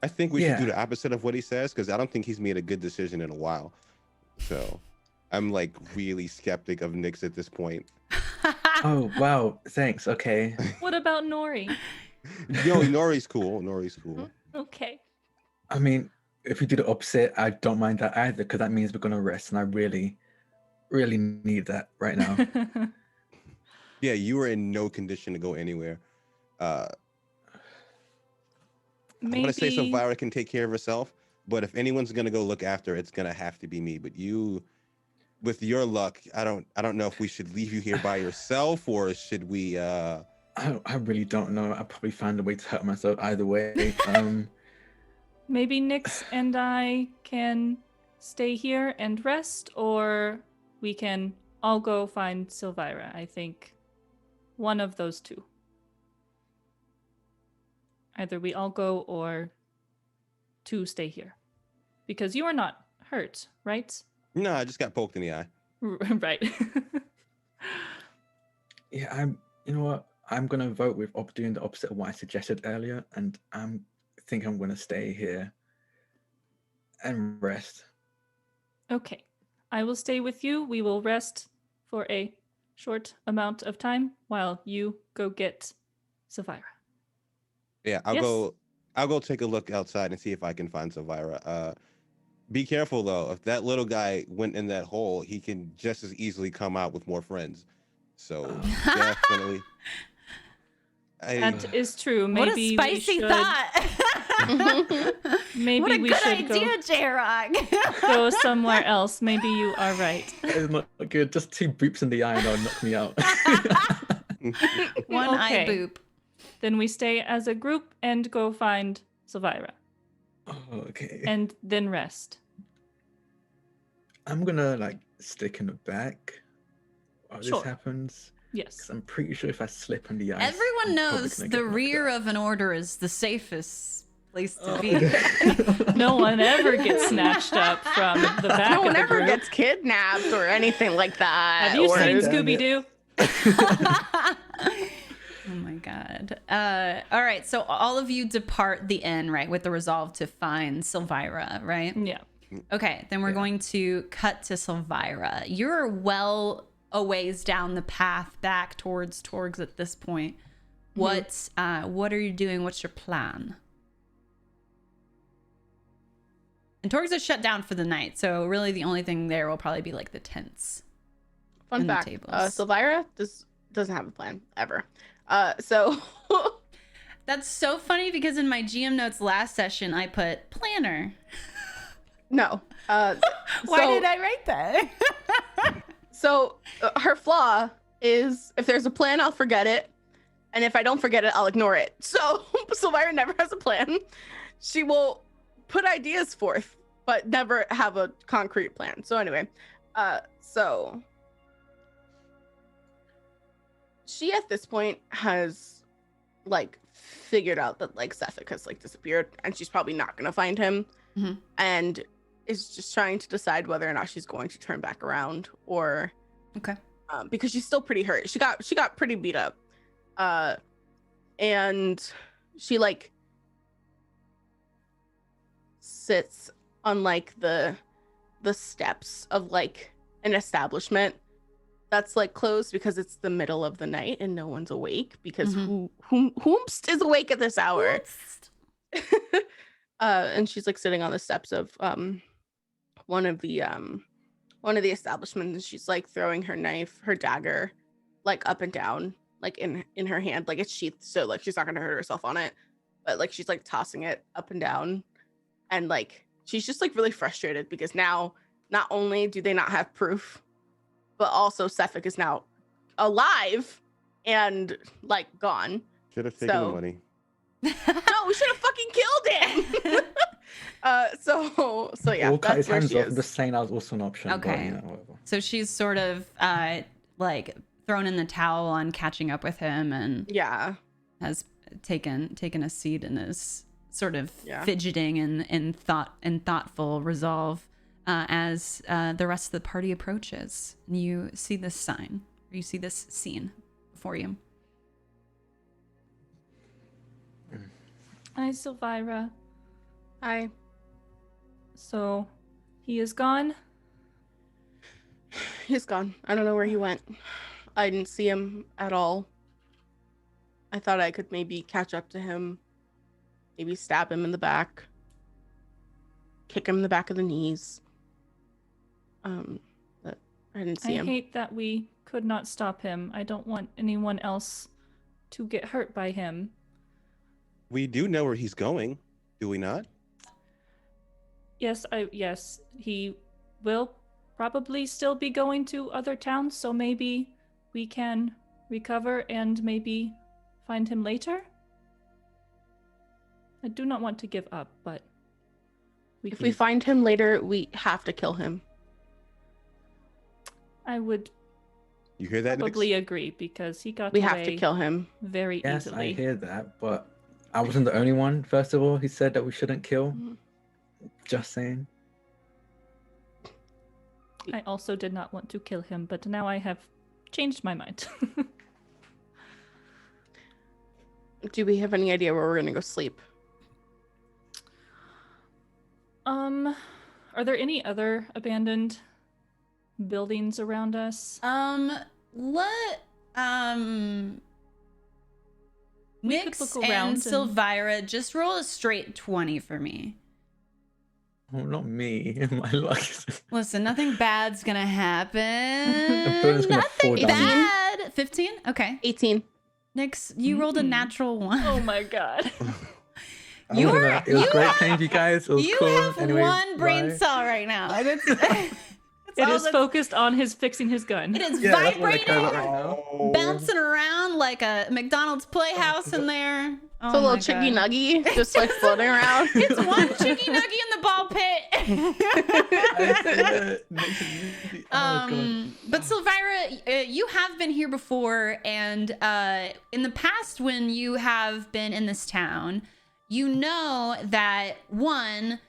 I think we should do Yeah. the opposite of what he says because I don't think he's made a good decision in a while. So I'm like really skeptic of Nyx at this point. Oh, wow. Thanks. Okay. What about Nori? Yo, Nori's cool. Nori's cool. Okay. I mean, if we do the opposite, I don't mind that either because that means we're going to rest. And I really, really need that right now. Yeah, you were in no condition to go anywhere. I'm gonna say Silvira can take care of herself, but if anyone's gonna go look after her, it's gonna have to be me. But you, with your luck, I don't know if we should leave you here by yourself or should we I really don't know. I'll probably find a way to hurt myself either way. Maybe Nyx and I can stay here and rest, or we can all go find Silvira. I think one of those two. Either we all go or two stay here. Because you are not hurt, right? No, I just got poked in the eye. Right. Yeah, you know what? I'm going to vote with doing the opposite of what I suggested earlier. And I think I'm going to stay here and rest. Okay. I will stay with you. We will rest for a short amount of time while you go get Silvira. Yeah, I'll go take a look outside and see if I can find Silvira. Be careful though. If that little guy went in that hole, he can just as easily come out with more friends. So definitely. That is true. Maybe what a spicy thought. Maybe what a we good should idea, J-Rock. go somewhere else. Maybe you are right. It's not good. Just 2 boops in the eye and that'll knock me out. One eye Okay. boop. Then we stay as a group and go find Silvira. Oh, okay. And then rest. I'm going to stick in the back while Sure. this happens. Yes. 'Cause I'm pretty sure if I slip on the ice, Everyone I'm probably knows gonna the get knocked rear out. of an order is the safest place to Oh. be. No one ever gets snatched up from the back No of one the ever group. gets kidnapped or anything like that. Have you or- seen Damn it. Scooby-Doo? Oh my god. All right, so all of you depart the inn, right, with the resolve to find Silvira, right? Yeah. Okay, then we're going to cut to Silvira. You're well a ways down the path back towards Torgs at this point. What are you doing? What's your plan? And Torgs is shut down for the night, so really the only thing there will probably be the tents. Fun and the fact: tables. Silvira doesn't have a plan ever. So That's so funny because in my GM notes last session I put planner. no. Why did I write that? So her flaw is if there's a plan, I'll forget it, and if I don't forget it, I'll ignore it. So Silvira never has a plan. She will put ideas forth, but never have a concrete plan. So anyway, so she at this point has figured out that Sefik has disappeared, and she's probably not gonna find him, Mhm. and is just trying to decide whether or not she's going to turn back around or Okay. because she's still pretty hurt. She got pretty beat up, and she sits on the steps of an establishment that's closed because it's the middle of the night and no one's awake because whomst is awake at this hour. And she's sitting on the steps of one of the establishments, and she's throwing her knife, her dagger, up and down, in her hand, it's sheathed, so she's not gonna hurt herself on it, but she's tossing it up and down, and she's just really frustrated because now not only do they not have proof, but also Sefik is now alive and gone. Should have taken the So- money. No, we should have fucking killed him. So yeah, We'll cut his that's where hands she off. I'm is. just saying that was also an option. But, Okay. you know, whatever. So she's sort of like thrown in the towel on catching up with him and Yeah. has taken a seat and is sort of Yeah. fidgeting in thoughtful resolve as the rest of the party approaches. And you see this sign, or you see this scene before you. Hi, Silvira. Hi. So, he is gone? He's gone. I don't know where he went. I didn't see him at all. I thought I could maybe catch up to him, maybe stab him in the back, kick him in the back of the knees. But I didn't see I him. hate that we could not stop him. I don't want anyone else to get hurt by him. We do know where he's going, do we not? Yes, he will probably still be going to other towns, so maybe we can recover and maybe find him later. I do not want to give up, but If we find him later, we have to kill him. I would You hear that, probably Nix? agree because he got We away have to kill him. very Yes, easily. I hear that, but I wasn't the only one. First of all, he said that we shouldn't kill. Mhm. Just saying. I also did not want to kill him, but now I have changed my mind. Do we have any idea where we're gonna go sleep? Are there any other abandoned buildings around us? Let We could Nyx look and around and- Silvira just roll a straight 20 for me. Oh, not me. My luck is. Listen, nothing bad's gonna happen. The building's gonna fall Nothing down. bad. 15? Okay. 18. Nyx, you rolled a natural one. Oh my god. I'm not gonna- it was you great have- playing with you guys. It was You cool. have Anyway, one brain bye. cell right now. And it's, It is focused on his fixing his gun. it is Yeah, that's what I vibrating, care about right now. bouncing around like a McDonald's Playhouse in there. Oh It's a little my chicky God. nuggy just like floating around. It's one chicky nuggy in the ball pit. But Silvira, you have been here before, and in the past, when you have been in this town, you know that one,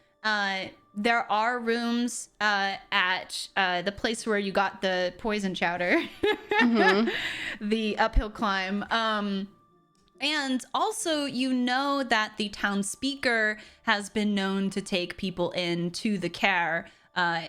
there are rooms at the place where you got the poison chowder, Mhm. the uphill climb. And also, you know that the town speaker has been known to take people into the care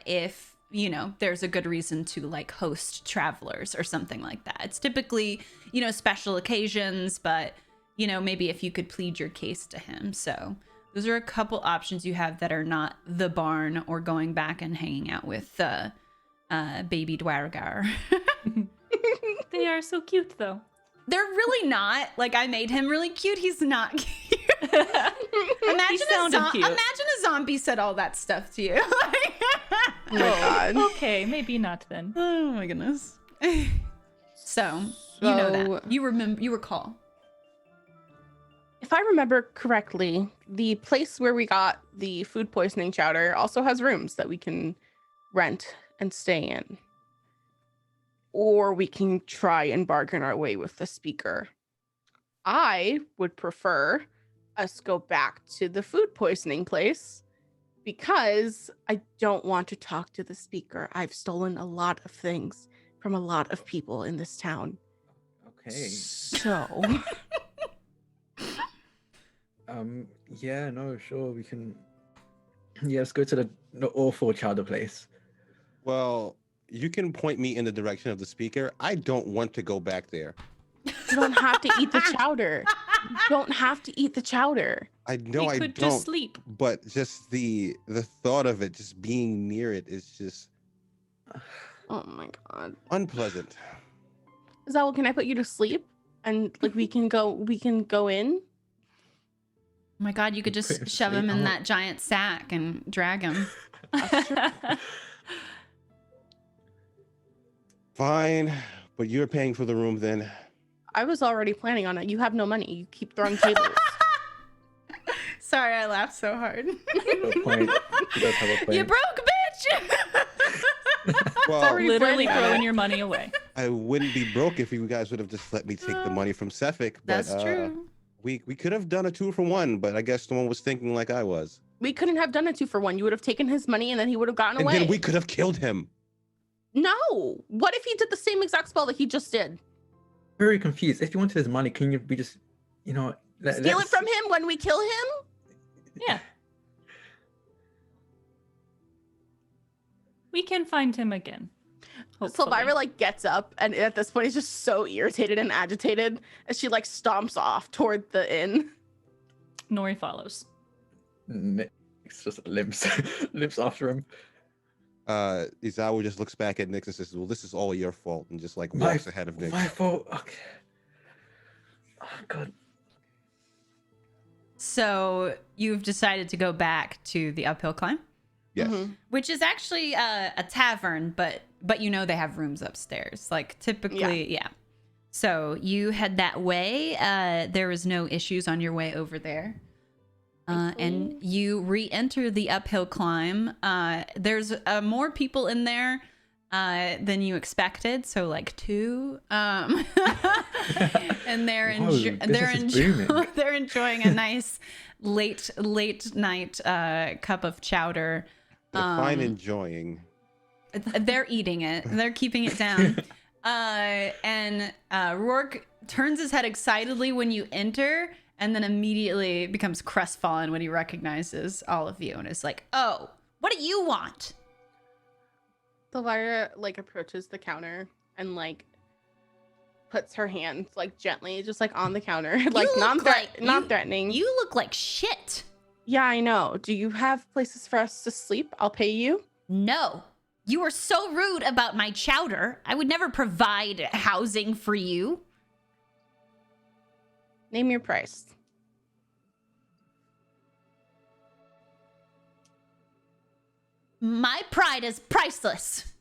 if, you know, there's a good reason to like host travelers or something like that. It's typically, you know, special occasions, but, you know, maybe if you could plead your case to him. So those are a couple options you have that are not the barn or going back and hanging out with baby Dwargar. They are so cute though. They're really not. Like, I made him really cute. He's not cute. Imagine sounded cute. Imagine a zombie said all that stuff to you. Oh my god. Okay, maybe not then. Oh my goodness. So, you know So- that. You recall. If I remember correctly, the place where we got the food poisoning chowder also has rooms that we can rent and stay in. Or we can try and bargain our way with the speaker. I would prefer us go back to the food poisoning place because I don't want to talk to the speaker. I've stolen a lot of things from a lot of people in this town. Okay. So, Yeah, no, sure, we can. Yeah, let's go to the awful chowder place. Well, you can point me in the direction of the speaker. I don't want to go back there. you don't have to eat the chowder. You don't have to eat the chowder. I know We I could don't. just sleep. But just the thought of it, just being near it, is just Oh my god. unpleasant. Zal, can I put you to sleep? And like we can go in? Oh my god, you could Put him just to shove him sleep. in Oh. that giant sack and drag him. Fine, but you're paying for the room then. I was already planning on it. You have no money. You keep throwing tables. Sorry, I laughed so hard. Good point. He does have a point. You broke, bitch. Well, already Literally planned that. throwing your money away. I wouldn't be broke if you guys would have just let me take the money from Sefik. But, That's true. We could have done a 2-for-1, but I guess no one was thinking like I was. We couldn't have done a 2-for-1. You would have taken his money and then he would have gotten And away. then we could have killed him. No. What if he did the same exact spell that he just did? Very confused. If you wanted his money, can you be just, you know, Steal it from him when we kill him? Yeah. We can find him again. Hopefully. Silvira like gets up and at this point is just so irritated and agitated as she like stomps off toward the inn. Nori follows. It's just limps, limps after him. Izawa just looks back at Nyx and says, well, this is all your fault, and just like walks ahead of Nyx. My fault. Okay. Oh God. So you've decided to go back to the uphill climb, Yes. Mhm. which is actually a tavern, but you know they have rooms upstairs. Like typically, yeah. So you head that way. There was no issues on your way over there. And you re-enter the uphill climb. There's more people in there than you expected, so like 2. And they're business is booming. they're enjoying a nice late night cup of chowder. They're fine enjoying. They're eating it. They're keeping it down. And Rourke turns his head excitedly when you enter, and then immediately becomes crestfallen when he recognizes all of you and is like, "Oh, what do you want?" Silvira like approaches the counter and like puts her hands like gently just like on the counter, like look not threatening. You look like shit. Yeah, I know. Do you have places for us to sleep? I'll pay you. No. You were so rude about my chowder. I would never provide housing for you. Name your price. My pride is priceless.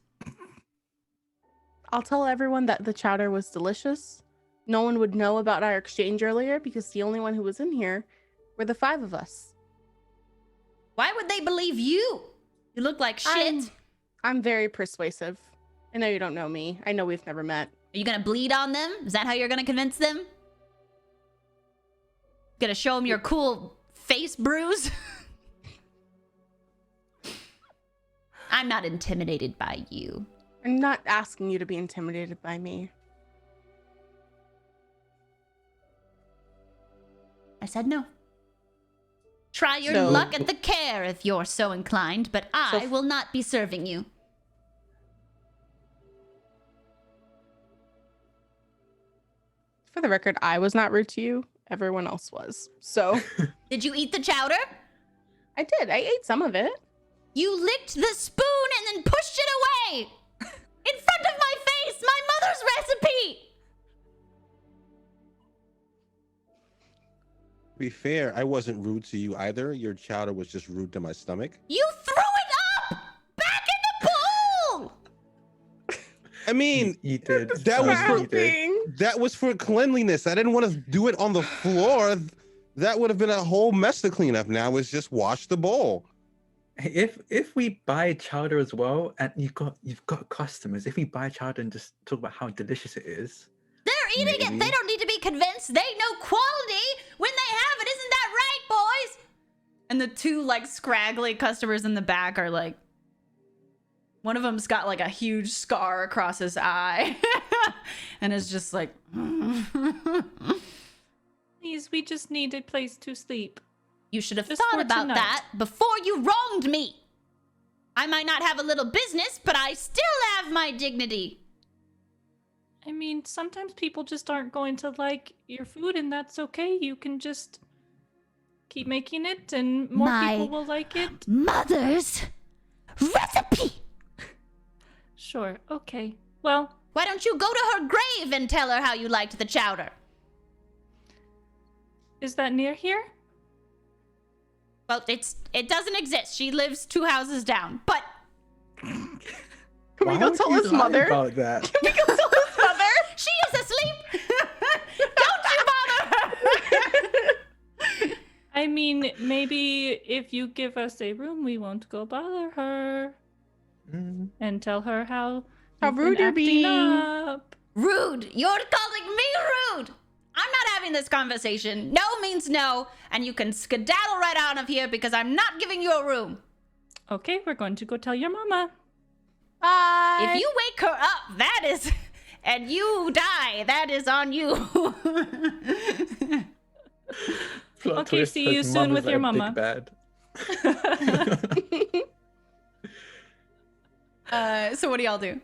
I'll tell everyone that the chowder was delicious. No one would know about our exchange earlier because the only one who was in here were the 5 of us. Why would they believe you? You look like shit. I'm very persuasive. I know you don't know me. I know we've never met. Are you gonna bleed on them? Is that how you're gonna convince them? Gonna show them your cool face bruise? I'm not intimidated by you. I'm not asking you to be intimidated by me. I said no. Try your So- luck at the care if you're so inclined, but I So- will not be serving you. For the record, I was not rude to you. Everyone else was. So Did you eat the chowder? I did. I ate some of it. You licked the spoon and then pushed it away! In front of my face! My mother's recipe! To be fair, I wasn't rude to you either. Your chowder was just rude to my stomach. You threw it up! Back in the pool! I mean, You did. That was for- You did. that was for cleanliness. I didn't want to do it on the floor. That would have been a whole mess to clean up. Now it's just wash the bowl. If we buy chowder as well, and you've got customers, if we buy chowder and just talk about how delicious it is, They're eating it! Maybe. They don't need to be convinced! They know quality when they have it! Isn't that right, boys? And the 2 like scraggly customers in the back are like, one of them's got like a huge scar across his eye and is just like Please, we just need a place to sleep. you should have Just thought for about tonight. that before you wronged me. I might not have a little business, but I still have my dignity. I mean, sometimes people just aren't going to like your food, and that's okay. You can just keep making it, and more people will like it. Mother's recipe. Sure, okay. Well, Why don't you go to her grave and tell her how you liked the chowder? is that near here? Well, it doesn't exist. She lives 2 houses down. But Can we Why go would tell you his lie mother? about that? Can we go tell his mother? she is asleep. Don't you bother her. I mean, maybe if you give us a room, we won't go bother her Mm. and tell her how How you've been rude you're acting being. up. Rude. You're calling me rude. I'm not having this conversation. No means no, and you can skedaddle right out of here because I'm not giving you a room. Okay, we're going to go tell your mama. Bye. If you wake her up, that is, and you die, that is on you. Plot Okay, twist, see her you soon mum with is your like a mama. big bad. So what do y'all do?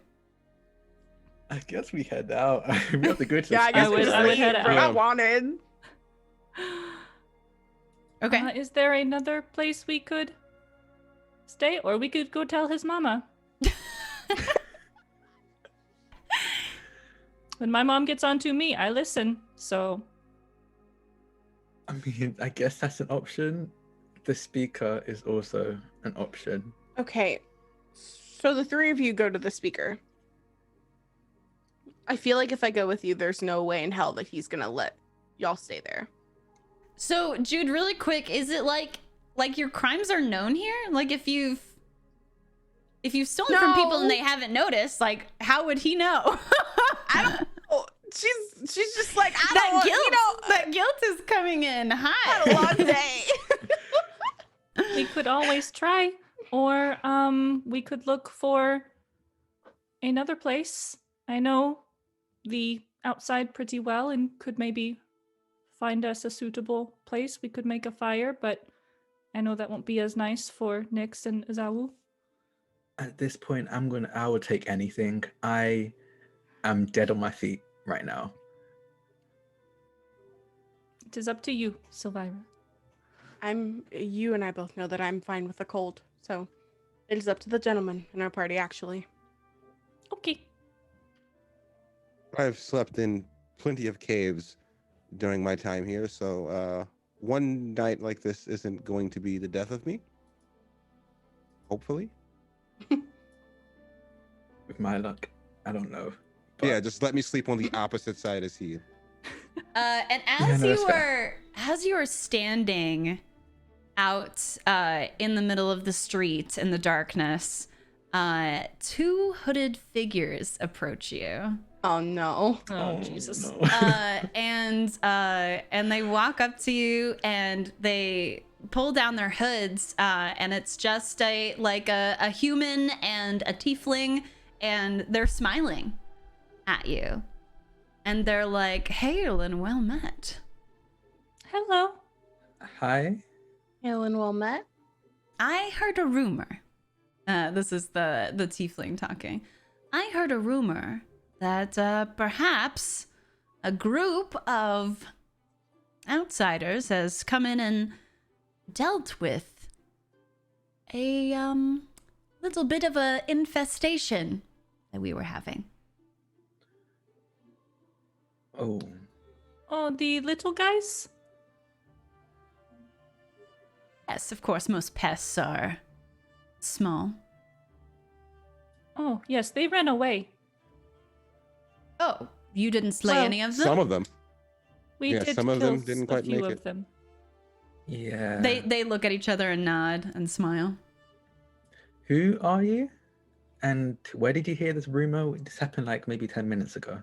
I guess we head out. We have to go to the Yeah, I guess speaker, we I would sleep. head out. We're not wanted. Okay. Is there another place we could stay? Or we could go tell his mama. When my mom gets onto me, I listen. So, I mean, I guess that's an option. The speaker is also an option. Okay. So the three of you go to the speaker. I feel like if I go with you, there's no way in hell that he's gonna let y'all stay there. So Jude, really quick, is it like your crimes are known here? Like if you've stolen from people and No. they haven't noticed, like how would he know? I don't know. She's just like, I that don't guilt, want, you know, that guilt is coming in I hot. had a long day. we could always try. Or we could look for another place. I know the outside pretty well and could maybe find us a suitable place. We could make a fire, but I know that won't be as nice for Nyx and Azawu. At this point, I will take anything. I am dead on my feet right now. It is up to you, Silvira. You and I both know that I'm fine with the cold, so it is up to the gentleman in our party, actually. Okay. I've slept in plenty of caves during my time here, so one night like this isn't going to be the death of me. Hopefully. With my luck, I don't know. Yeah, just let me sleep on the opposite side as he. And Yeah, as no, that's you are standing out in the middle of the street in the darkness, two hooded figures approach you. Oh no. Oh, Jesus. no. And they walk up to you and they pull down their hoods, and it's just a human and a tiefling, and they're smiling at you, and they're like, "Hail and well met." Hello. Hi. Hail and well met. I heard a rumor. This is the tiefling talking. I heard a rumor that perhaps a group of outsiders has come in and dealt with a little bit of a infestation that we were having. Oh, Oh, the little guys? Yes, of course, most pests are small. Oh, yes, they ran away. Oh, you didn't slay Well, any of them? Some of them. We Yeah, did some of kill them didn't quite a few make of it. them. yeah. They look at each other and nod and smile. Who are you? And where did you hear this rumor? This happened like maybe 10 minutes ago.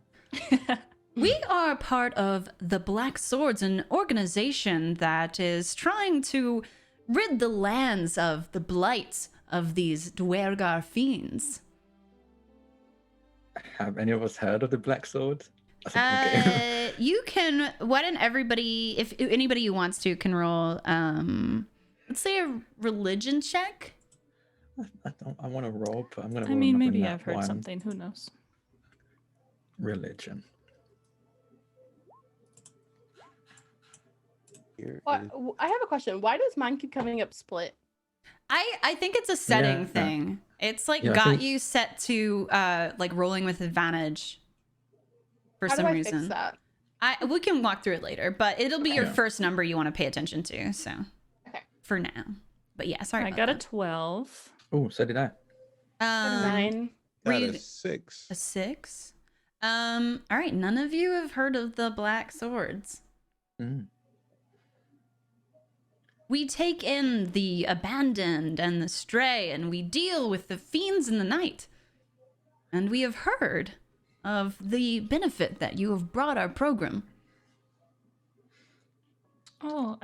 We are part of the Black Swords, an organization that is trying to rid the lands of the blight of these Dwergar fiends. Have any of us heard of the Black Sword? That's a cool game. You can, why don't everybody, if anybody who wants to, can roll, let's say a religion check. I want to roll, but I'm going to I roll mean, another maybe nat I've heard one. something. Who knows? Religion. Here What, is- I have a question. Why does mine keep coming up split? I think it's a setting Yeah. thing. It's like Yeah, I got think- you set to like rolling with advantage for How some do I reason. fix that? We can walk through it later, but it'll be your Yeah. first number you want to pay attention to. So, Okay. for now. But yeah, sorry. I about got a that. 12. Oh, so did I. Um, 9. Got read a 6. a 6. All right. None of you have heard of the Black Swords. Mm. We take in the abandoned and the stray, and we deal with the fiends in the night. And we have heard of the benefit that you have brought our program. Oh,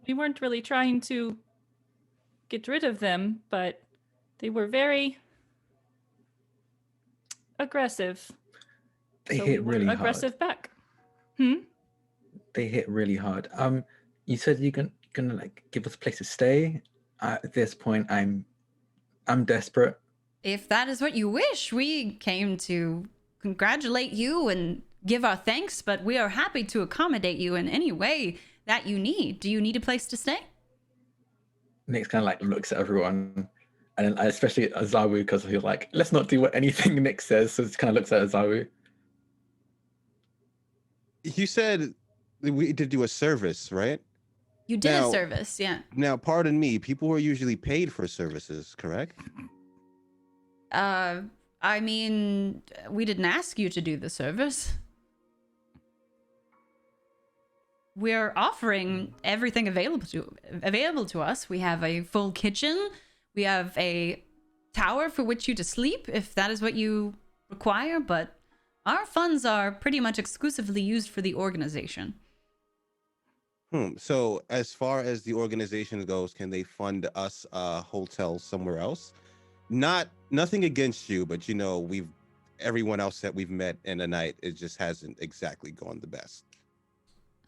we weren't really trying to get rid of them, but they were very aggressive. They So hit we were really aggressive hard. back. They hit really hard. You said you're gonna like give us a place to stay. At this point, I'm desperate. If that is what you wish, we came to congratulate you and give our thanks, but we are happy to accommodate you in any way that you need. Do you need a place to stay? Nick's kind of like looks at everyone, and then especially at Azawu, because he's like, let's not do what anything Nick says. So he kind of looks at Azawu. You said we did do a service, right? You did Now- a service, yeah. Now, pardon me, people are usually paid for services, correct? I mean, we didn't ask you to do the service. We're offering everything available to us. We have a full kitchen. We have a tower for which you to sleep, if that is what you require, but our funds are pretty much exclusively used for the organization. So as far as the organization goes, can they fund us a hotel somewhere else? Nothing against you, but everyone else that we've met in the night, it just hasn't exactly gone the best.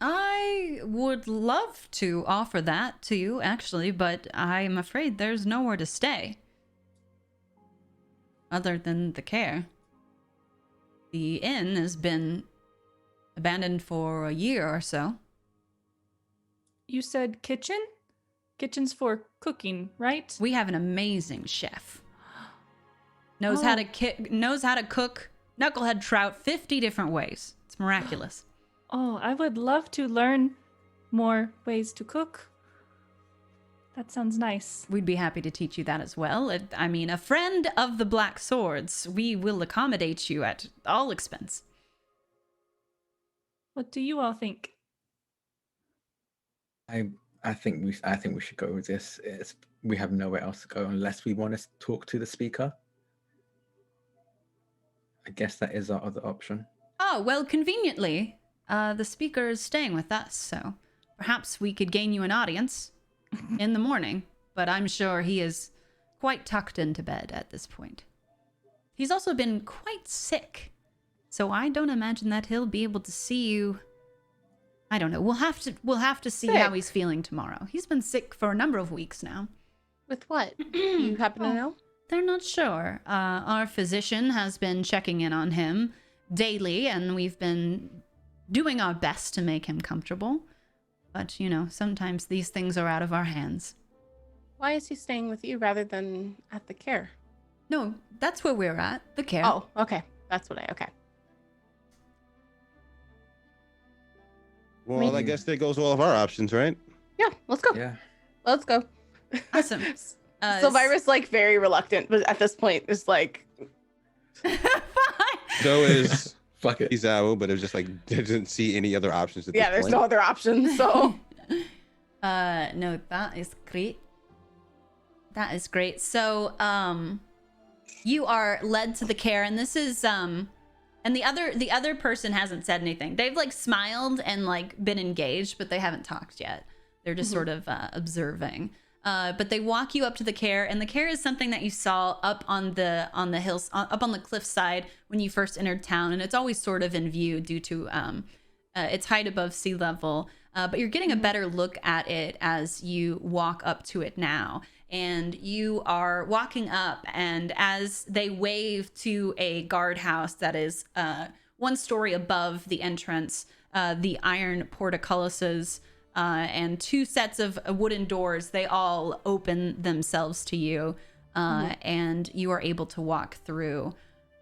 I would love to offer that to you, actually, but I'm afraid there's nowhere to stay. Other than the care. The inn has been abandoned for a year or so. You said kitchen? Kitchen's for cooking, right? We have an amazing chef. Knows how to cook knucklehead trout 50 different ways. It's miraculous. Oh, I would love to learn more ways to cook. That sounds nice. We'd be happy to teach you that as well. I mean, a friend of the Black Swords. We will accommodate you at all expense. What do you all think? I think we should go with this. We have nowhere else to go unless we want to talk to the speaker. I guess that is our other option. Oh, well, conveniently, the speaker is staying with us, so perhaps we could gain you an audience in the morning, but I'm sure he is quite tucked into bed at this point. He's also been quite sick, so I don't imagine that he'll be able to see you. I don't know. We'll have to see how Sick? he's feeling tomorrow. He's been sick for a number of weeks now. With what? You happen to know? They're not sure. Our physician has been checking in on him daily, and we've been doing our best to make him comfortable. But, sometimes these things are out of our hands. Why is he staying with you rather than at the care? No, that's where we're at, the care. Oh, okay. That's okay. Well, I guess there goes all of our options, right? Yeah, let's go. Yeah. Let's go. Awesome. Sylvira's very reluctant, but at this point is like, Fine. So is Fuck it. Izawa, but it was just didn't see any other options at this yeah, there's point. no other option. So No, that is great. That is great. So, you are led to the care, and this is, and the other person hasn't said anything. They've smiled and been engaged, but they haven't talked yet. They're just sort of observing. But they walk you up to the care, and the care is something that you saw up on the hills, up on the cliffside when you first entered town, and it's always sort of in view due to its height above sea level. But you're getting a better look at it as you walk up to it now. And you are walking up, and as they wave to a guardhouse that is one story above the entrance, the iron portcullises and two sets of wooden doors, they all open themselves to you, and you are able to walk through.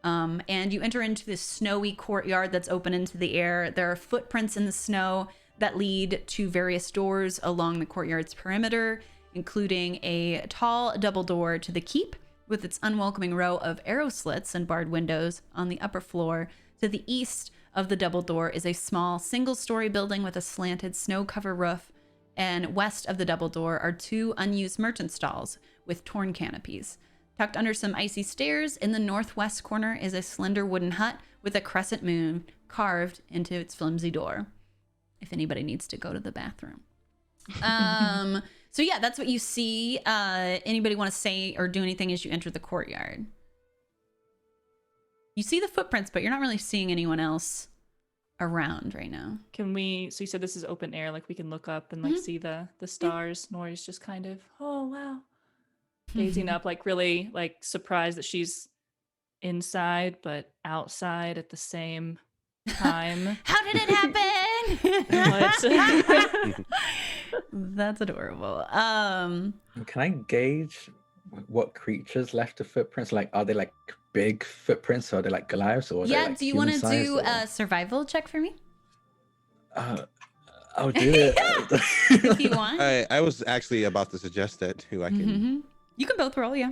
And you enter into this snowy courtyard that's open into the air. There are footprints in the snow that lead to various doors along the courtyard's perimeter, including a tall double door to the keep with its unwelcoming row of arrow slits and barred windows on the upper floor. To the east, of the double door is a small single-story building with a slanted snow-covered roof, and west of the double door are 2 unused merchant stalls with torn canopies. Tucked under some icy stairs in the northwest corner is a slender wooden hut with a crescent moon carved into its flimsy door, if anybody needs to go to the bathroom. So yeah, that's what you see. Anybody want to say or do anything as you enter the courtyard? You see the footprints, but you're not really seeing anyone else around right now. Can we? So you said this is open air, like we can look up and like see the stars. Nori's just kind of, oh wow, gazing up, like really like surprised that she's inside but outside at the same time. How did it happen? What? That's adorable. Can I gauge what creatures left the footprints? Like, are they like big footprints? Or are they like Goliaths? Or are they, Yeah, like, do you want to human-sized, do or- a survival check for me? I'll do it. If you want. I was actually about to suggest that too. I can. Mhm. You can both roll, yeah.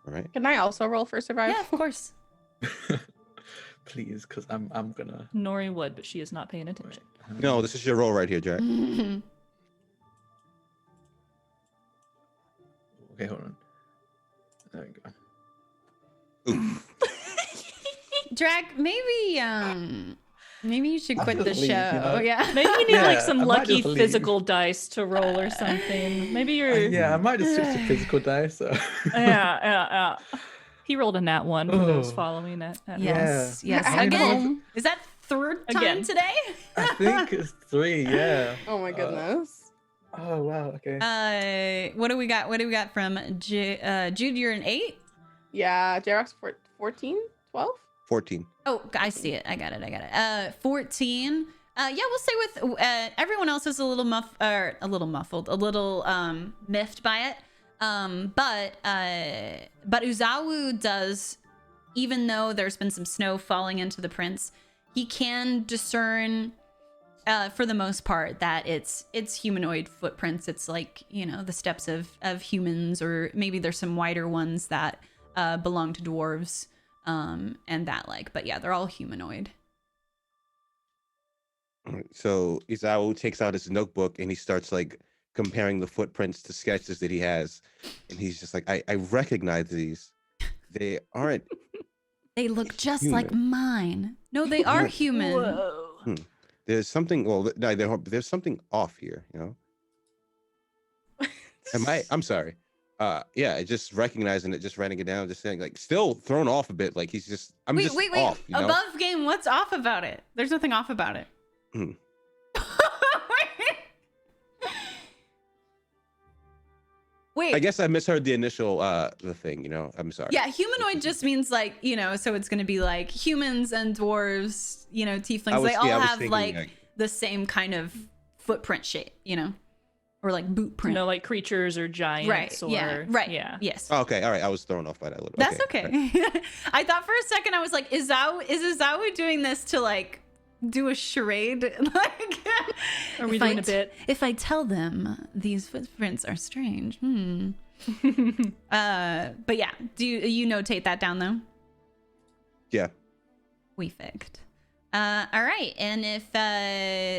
All right. Can I also roll for survival? Yeah, of course. Please, because I'm gonna. Nori would, but she is not paying attention. No, this is your role right here, Jack. Mhm. Okay, hold on. There we go. Oof. Drag, maybe you should I'll quit the just show. leave, you know? Yeah. Maybe you need Yeah, like some I might lucky just leave. physical dice to roll or something. Maybe you're. Yeah, I might just switch to physical dice. So. Yeah. He rolled a nat 1 for those Oh. following it. Yes. Yes. I Again. know. Is that third time Again. today? I think it's 3. Yeah. Oh my goodness. Oh wow. Okay. What do we got? What do we got from Jude? You're an 8? Yeah, Jarek's 14, 12? 14. Oh, I see it. I got it. 14. Yeah, we'll say with everyone else is a little muffled, a little miffed by it. But Uzawu does, even though there's been some snow falling into the prints, he can discern for the most part that it's humanoid footprints. It's like, you know, the steps of humans, or maybe there's some wider ones that belong to dwarves, and that like, but yeah, they're all humanoid. All right, so Izawa takes out his notebook and he starts like comparing the footprints to sketches that he has, and he's just like, I recognize these. They aren't. They look just like Human. mine. No, they are human. Whoa. There's something. Well, no, there's something off here. You know. I'm sorry. Yeah, just recognizing it, just writing it down, just saying like, still thrown off a bit. Like he's just. I'm Wait. just off. You know? Above game, what's off about it? There's nothing off about it. Hmm. Wait. I guess I misheard the initial the thing. You know. I'm sorry. Yeah, humanoid just means like, you know, so it's gonna be like humans and dwarves, you know, tieflings. They all I was have thinking, like the same kind of footprint shape, you know, or like boot print. You know, like creatures or giants. Right. Or, Yeah. Right. Yeah. Yes. Oh, okay. All right. I was thrown off by that a little. That's okay. okay. I thought for a second, I was like, is Izawa doing this to like do a charade? Like, Are we if I doing a bit? If I tell them these footprints are strange, but yeah, do you notate that down though? Yeah. We fixed. All right, and if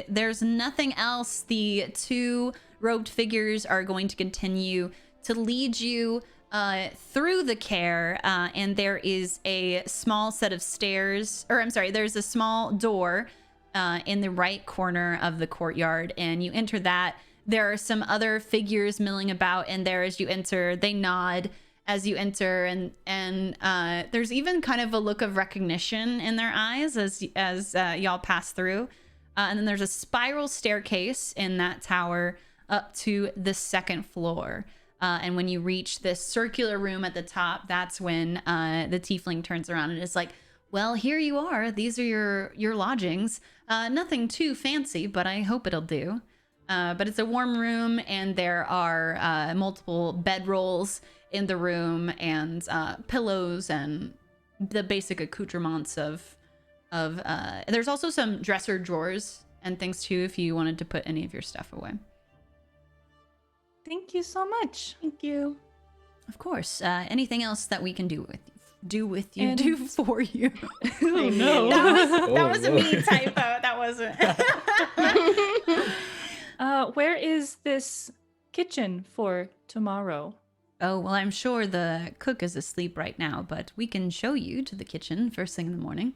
there's nothing else, the 2 robed figures are going to continue to lead you through the care, and there is a small set of stairs, or I'm sorry, there's a small door in the right corner of the courtyard, and you enter that. There are some other figures milling about in there as you enter. They nod as you enter, and there's even kind of a look of recognition in their eyes as y'all pass through. And then there's a spiral staircase in that tower up to the 2nd floor. And when you reach this circular room at the top, that's when the tiefling turns around and is like, well, here you are. These are your lodgings. Nothing too fancy, but I hope it'll do. But it's a warm room, and there are multiple bedrolls in the room, and pillows, and the basic accoutrements of there's also some dresser drawers and things too, if you wanted to put any of your stuff away. Thank you so much. Thank you. Of course. Anything else that we can do with you? do with you, And- do for you. Oh no. That was a Oh, me no. typo. That wasn't. Where is this kitchen for tomorrow? Oh, well, I'm sure the cook is asleep right now, but we can show you to the kitchen first thing in the morning.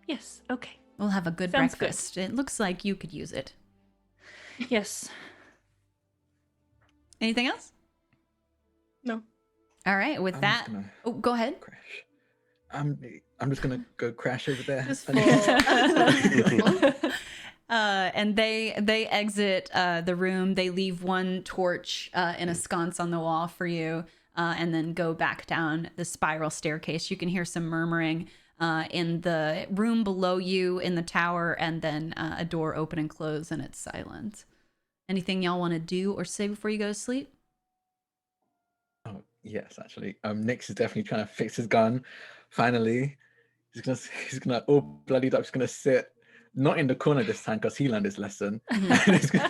Yes. Okay. We'll have a good Sounds good. breakfast. It looks like you could use it. Yes. Anything else? No. All right, with I'm that. just gonna Oh, go ahead. crash. I'm just gonna go crash over there. Just And- And they exit the room. They leave one torch in a sconce on the wall for you, and then go back down the spiral staircase. You can hear some murmuring in the room below you in the tower, and then a door open and close, and it's silent. Anything y'all want to do or say before you go to sleep? Oh yes, actually. Nyx is definitely trying to fix his gun. Finally, he's gonna all bloodied up. He's gonna sit not in the corner this time because he learned his lesson. And he's gonna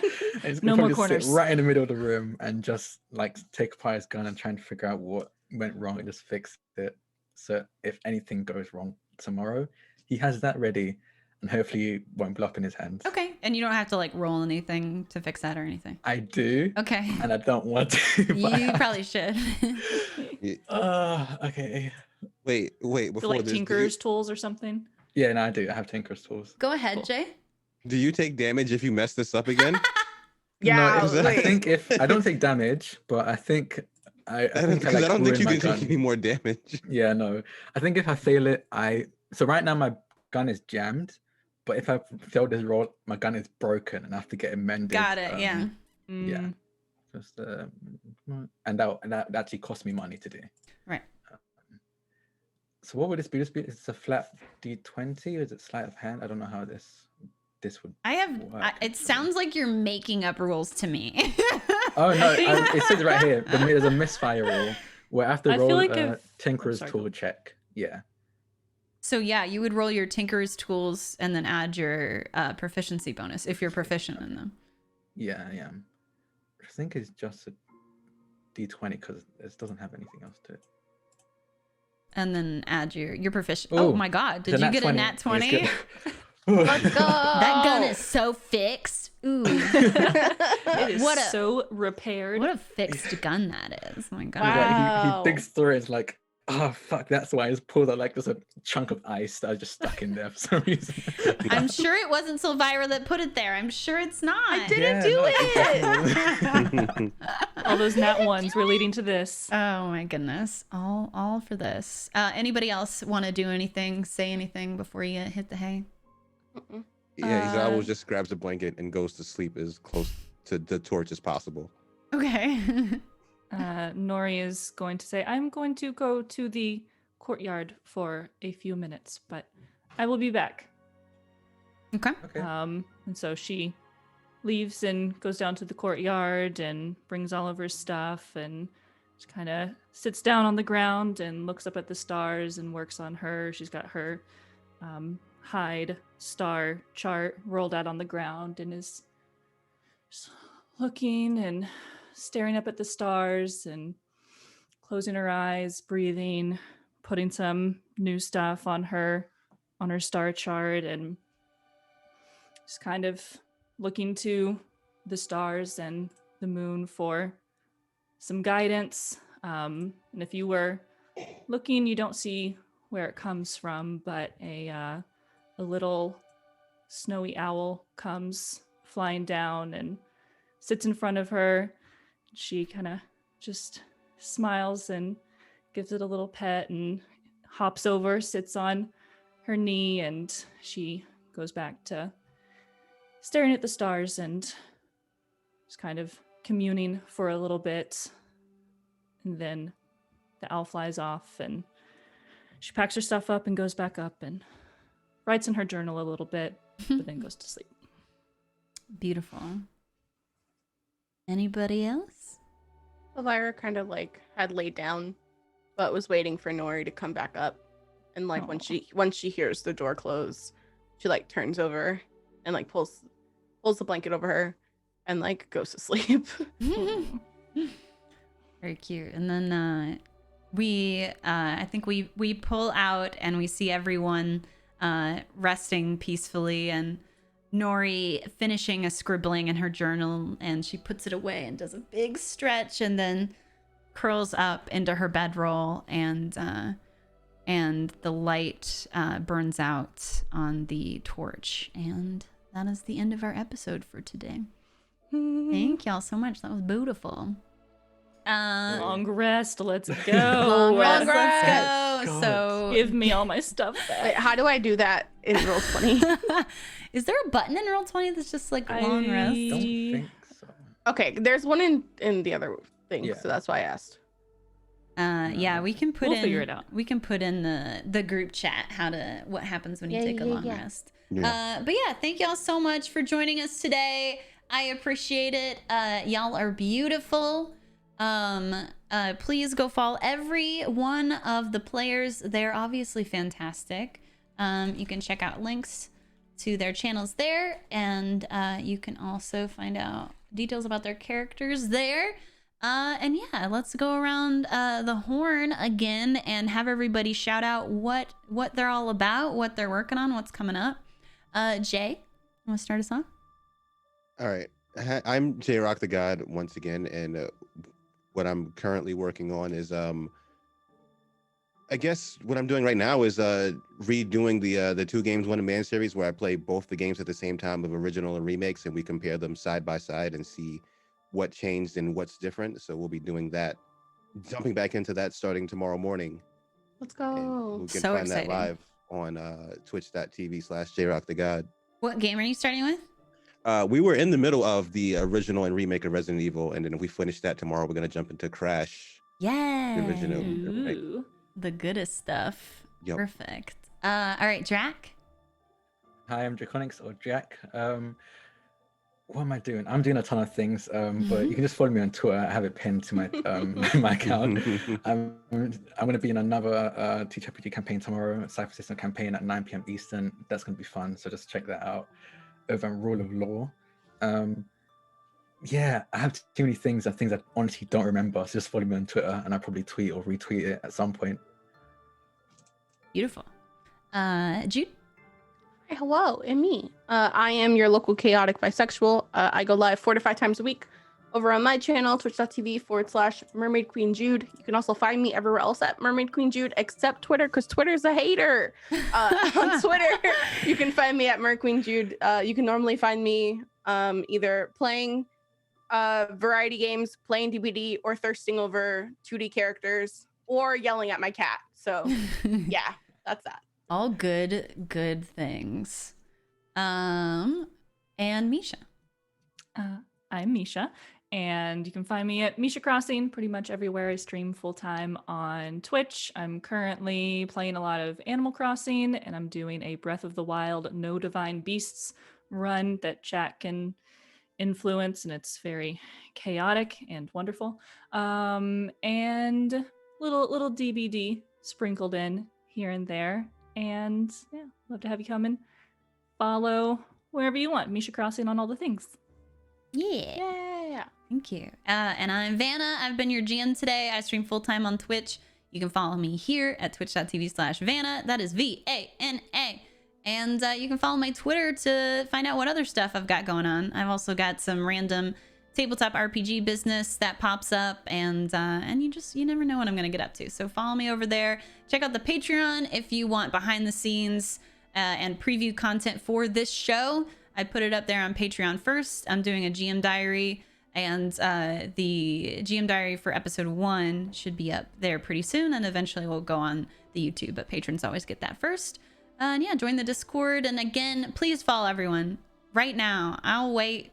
No more probably corners. sit right in the middle of the room and just like take apart his gun and try and figure out what went wrong and just fix it. So if anything goes wrong tomorrow, he has that ready and hopefully it won't blow up in his hands. Okay, and you don't have to like roll anything to fix that or anything. I do, Okay, and I don't want to. But you probably should. okay. Wait, So before like this, do you- Tinker's tools or something. Yeah, no, I do. I have Tinker's tools. Go ahead, Jay. Do you take damage if you mess this up again? Yeah, no, I wait. think if I don't take damage, but I think I think Because like, I don't think ruin you my can take gun. any more damage. Yeah, no. I think if I fail it, so right now my gun is jammed, but if I fail this roll, my gun is broken and I have to get it mended. Got it. Yeah. Yeah. Mm. Just and that actually cost me money to do. Right. So what would this be? It's a flat D20 or is it sleight of hand? I don't know how this would. I have. work, It sounds like you're making up rules to me. Oh no, think- it says right here. There's a misfire rule where I have to I feel roll like a if- Tinker's sorry, tool go. check. Yeah. So yeah, you would roll your Tinker's tools and then add your proficiency bonus if you're proficient in them. Yeah, I am. I think it's just a D20 because it doesn't have anything else to it. And then add your proficient. Oh Ooh, my god, It's did you get a nat 20? Let's Let's go. That gun is so fixed. Ooh, It is What a- so repaired. what a fixed gun that is. Oh my god. Wow. He digs through it. It's like, oh fuck, that's why it's pulled out like there's a chunk of ice that I just stuck in there for some reason. I'm sure it wasn't Silvira that put it there. I'm sure it's not. I didn't do no, it. definitely. All those nat ones were leading to this. Oh my goodness. All for this. Anybody else want to do anything, say anything before you hit the hay? Yeah, he Uh, always just grabs a blanket and goes to sleep as close to the torch as possible. Okay. Nori is going to say, I'm going to go to the courtyard for a few minutes, but I will be back. Okay. Okay. And so she leaves and goes down to the courtyard and brings all of her stuff and just kind of sits down on the ground and looks up at the stars and works on her. She's got her hide star chart rolled out on the ground and is just looking and staring up at the stars and closing her eyes, breathing, putting some new stuff on her star chart and just kind of looking to the stars and the moon for some guidance. And if you were looking, you don't see where it comes from, but a little snowy owl comes flying down and sits in front of her. She kind of just smiles and gives it a little pet and hops over, sits on her knee, and she goes back to staring at the stars and just kind of communing for a little bit. And then the owl flies off and she packs her stuff up and goes back up and writes in her journal a little bit, but then goes to sleep. Beautiful. Anybody else? Elvira kind of like had laid down, but was waiting for Nori to come back up. And like Aw. once she hears the door close, she like turns over and like pulls the blanket over her and like goes to sleep. Very cute. And then I think we pull out and we see everyone resting peacefully, and Nori finishing a scribbling in her journal, and she puts it away and does a big stretch and then curls up into her bedroll, and the light burns out on the torch. And that is the end of our episode for today. Thank y'all so much. That was beautiful. Long rest. Let's go. Long rest. Let's Let's go. go. So, Give me all my stuff back. Wait, how do I do that in Roll20? is there a button in Roll20 that's just like long I rest? don't think so. Okay, there's one in the other thing, Yeah. so that's why I asked. Yeah, we can put We'll in. figure it out. We can put in the group chat what happens when you take a long rest. But yeah, thank y'all so much for joining us today. I appreciate it. Y'all are beautiful. Please go follow every one of the players. They're obviously fantastic. You can check out links to their channels there, and you can also find out details about their characters there. And yeah, let's go around the horn again and have everybody shout out what they're all about, what they're working on, what's coming up. Jay, want to start us off? All right. I'm J Rock the God once again, and what I'm currently working on is I guess what I'm doing right now is redoing the 2 games 1 man series, where I play both the games at the same time of original and remakes, and we compare them side by side and see what changed and what's different. So we'll be doing that, jumping back into that starting tomorrow morning. Let's And go. we can So find exciting. that live on twitch.tv/JRockTheGod. What game are you starting with? We were in the middle of the original and remake of Resident Evil, and then if we finish that tomorrow, we're gonna jump into Crash. Yeah. original. Right. Ooh. The goodest stuff. Yep. Perfect. All right, Jack. Hi, I'm Draconics or Jack. What am I doing? I'm doing a ton of things, but you can just follow me on Twitter. I have it pinned to my my account. I'm going to be in another TCHPG campaign tomorrow, Cypher System campaign at 9 p.m. Eastern. That's going to be fun, so just check that out. Over on Rule of Law. Yeah, I have too many things and things I honestly don't remember, so just follow me on Twitter, and I'll probably tweet or retweet it at some point. Beautiful. Jude. Hey, hello, and me. I am your local chaotic bisexual. I go live 4 to 5 times a week over on my channel, twitch.tv/Mermaid Queen Jude. You can also find me everywhere else at Mermaid Queen Jude, except Twitter, because Twitter's a hater. On Twitter, you can find me at Mer Queen Jude. You can normally find me either playing variety games, playing DBD, or thirsting over 2D characters, or yelling at my cat. So yeah, that's that. All good things. And Misha. I'm Misha, and you can find me at Misha Crossing pretty much everywhere. I stream full-time on Twitch. I'm currently playing a lot of Animal Crossing, and I'm doing a Breath of the Wild No Divine Beasts run that chat can influence, and it's very chaotic and wonderful. And little DBD sprinkled in here and there. And yeah, love to have you come and follow wherever you want. Misha Crossing on all the things. Yeah. Yeah. Thank you. And I'm Vanna. I've been your GM today. I stream full-time on Twitch. You can follow me here at twitch.tv/Vanna. That is VANA. And you can follow my Twitter to find out what other stuff I've got going on. I've also got some random tabletop RPG business that pops up, and you never know what I'm gonna get up to. So follow me over there. Check out the Patreon if you want behind the scenes and preview content for this show. I put it up there on Patreon first. I'm doing a GM diary, and the GM diary for episode 1 should be up there pretty soon, and eventually we'll go on the YouTube, but patrons always get that first. And yeah, join the Discord, and again, please follow everyone right now. I'll wait.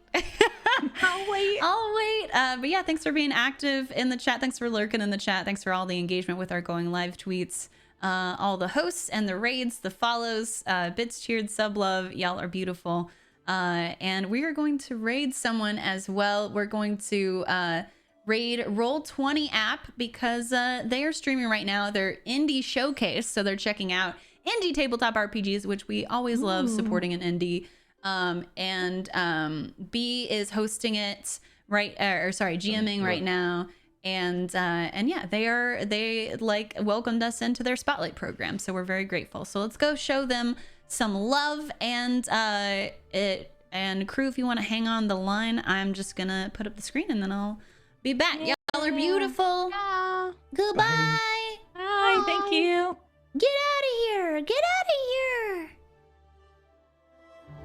I'll wait. But yeah, thanks for being active in the chat. Thanks for lurking in the chat. Thanks for all the engagement with our going live tweets. All the hosts and the raids, the follows, bits cheered, sub love. Y'all are beautiful. And we are going to raid someone as well. We're going to raid Roll20 app because they are streaming right now their indie showcase. So they're checking out indie tabletop RPGs, which we always love supporting an indie. And B is hosting it GMing right now. And yeah, they like welcomed us into their spotlight program, so we're very grateful. So let's go show them some love. And crew, if you want to hang on the line, I'm just gonna put up the screen and then I'll be back. Yeah. Y'all are beautiful. Yeah. Goodbye. Hi, thank you. Get out of here! Get out of here!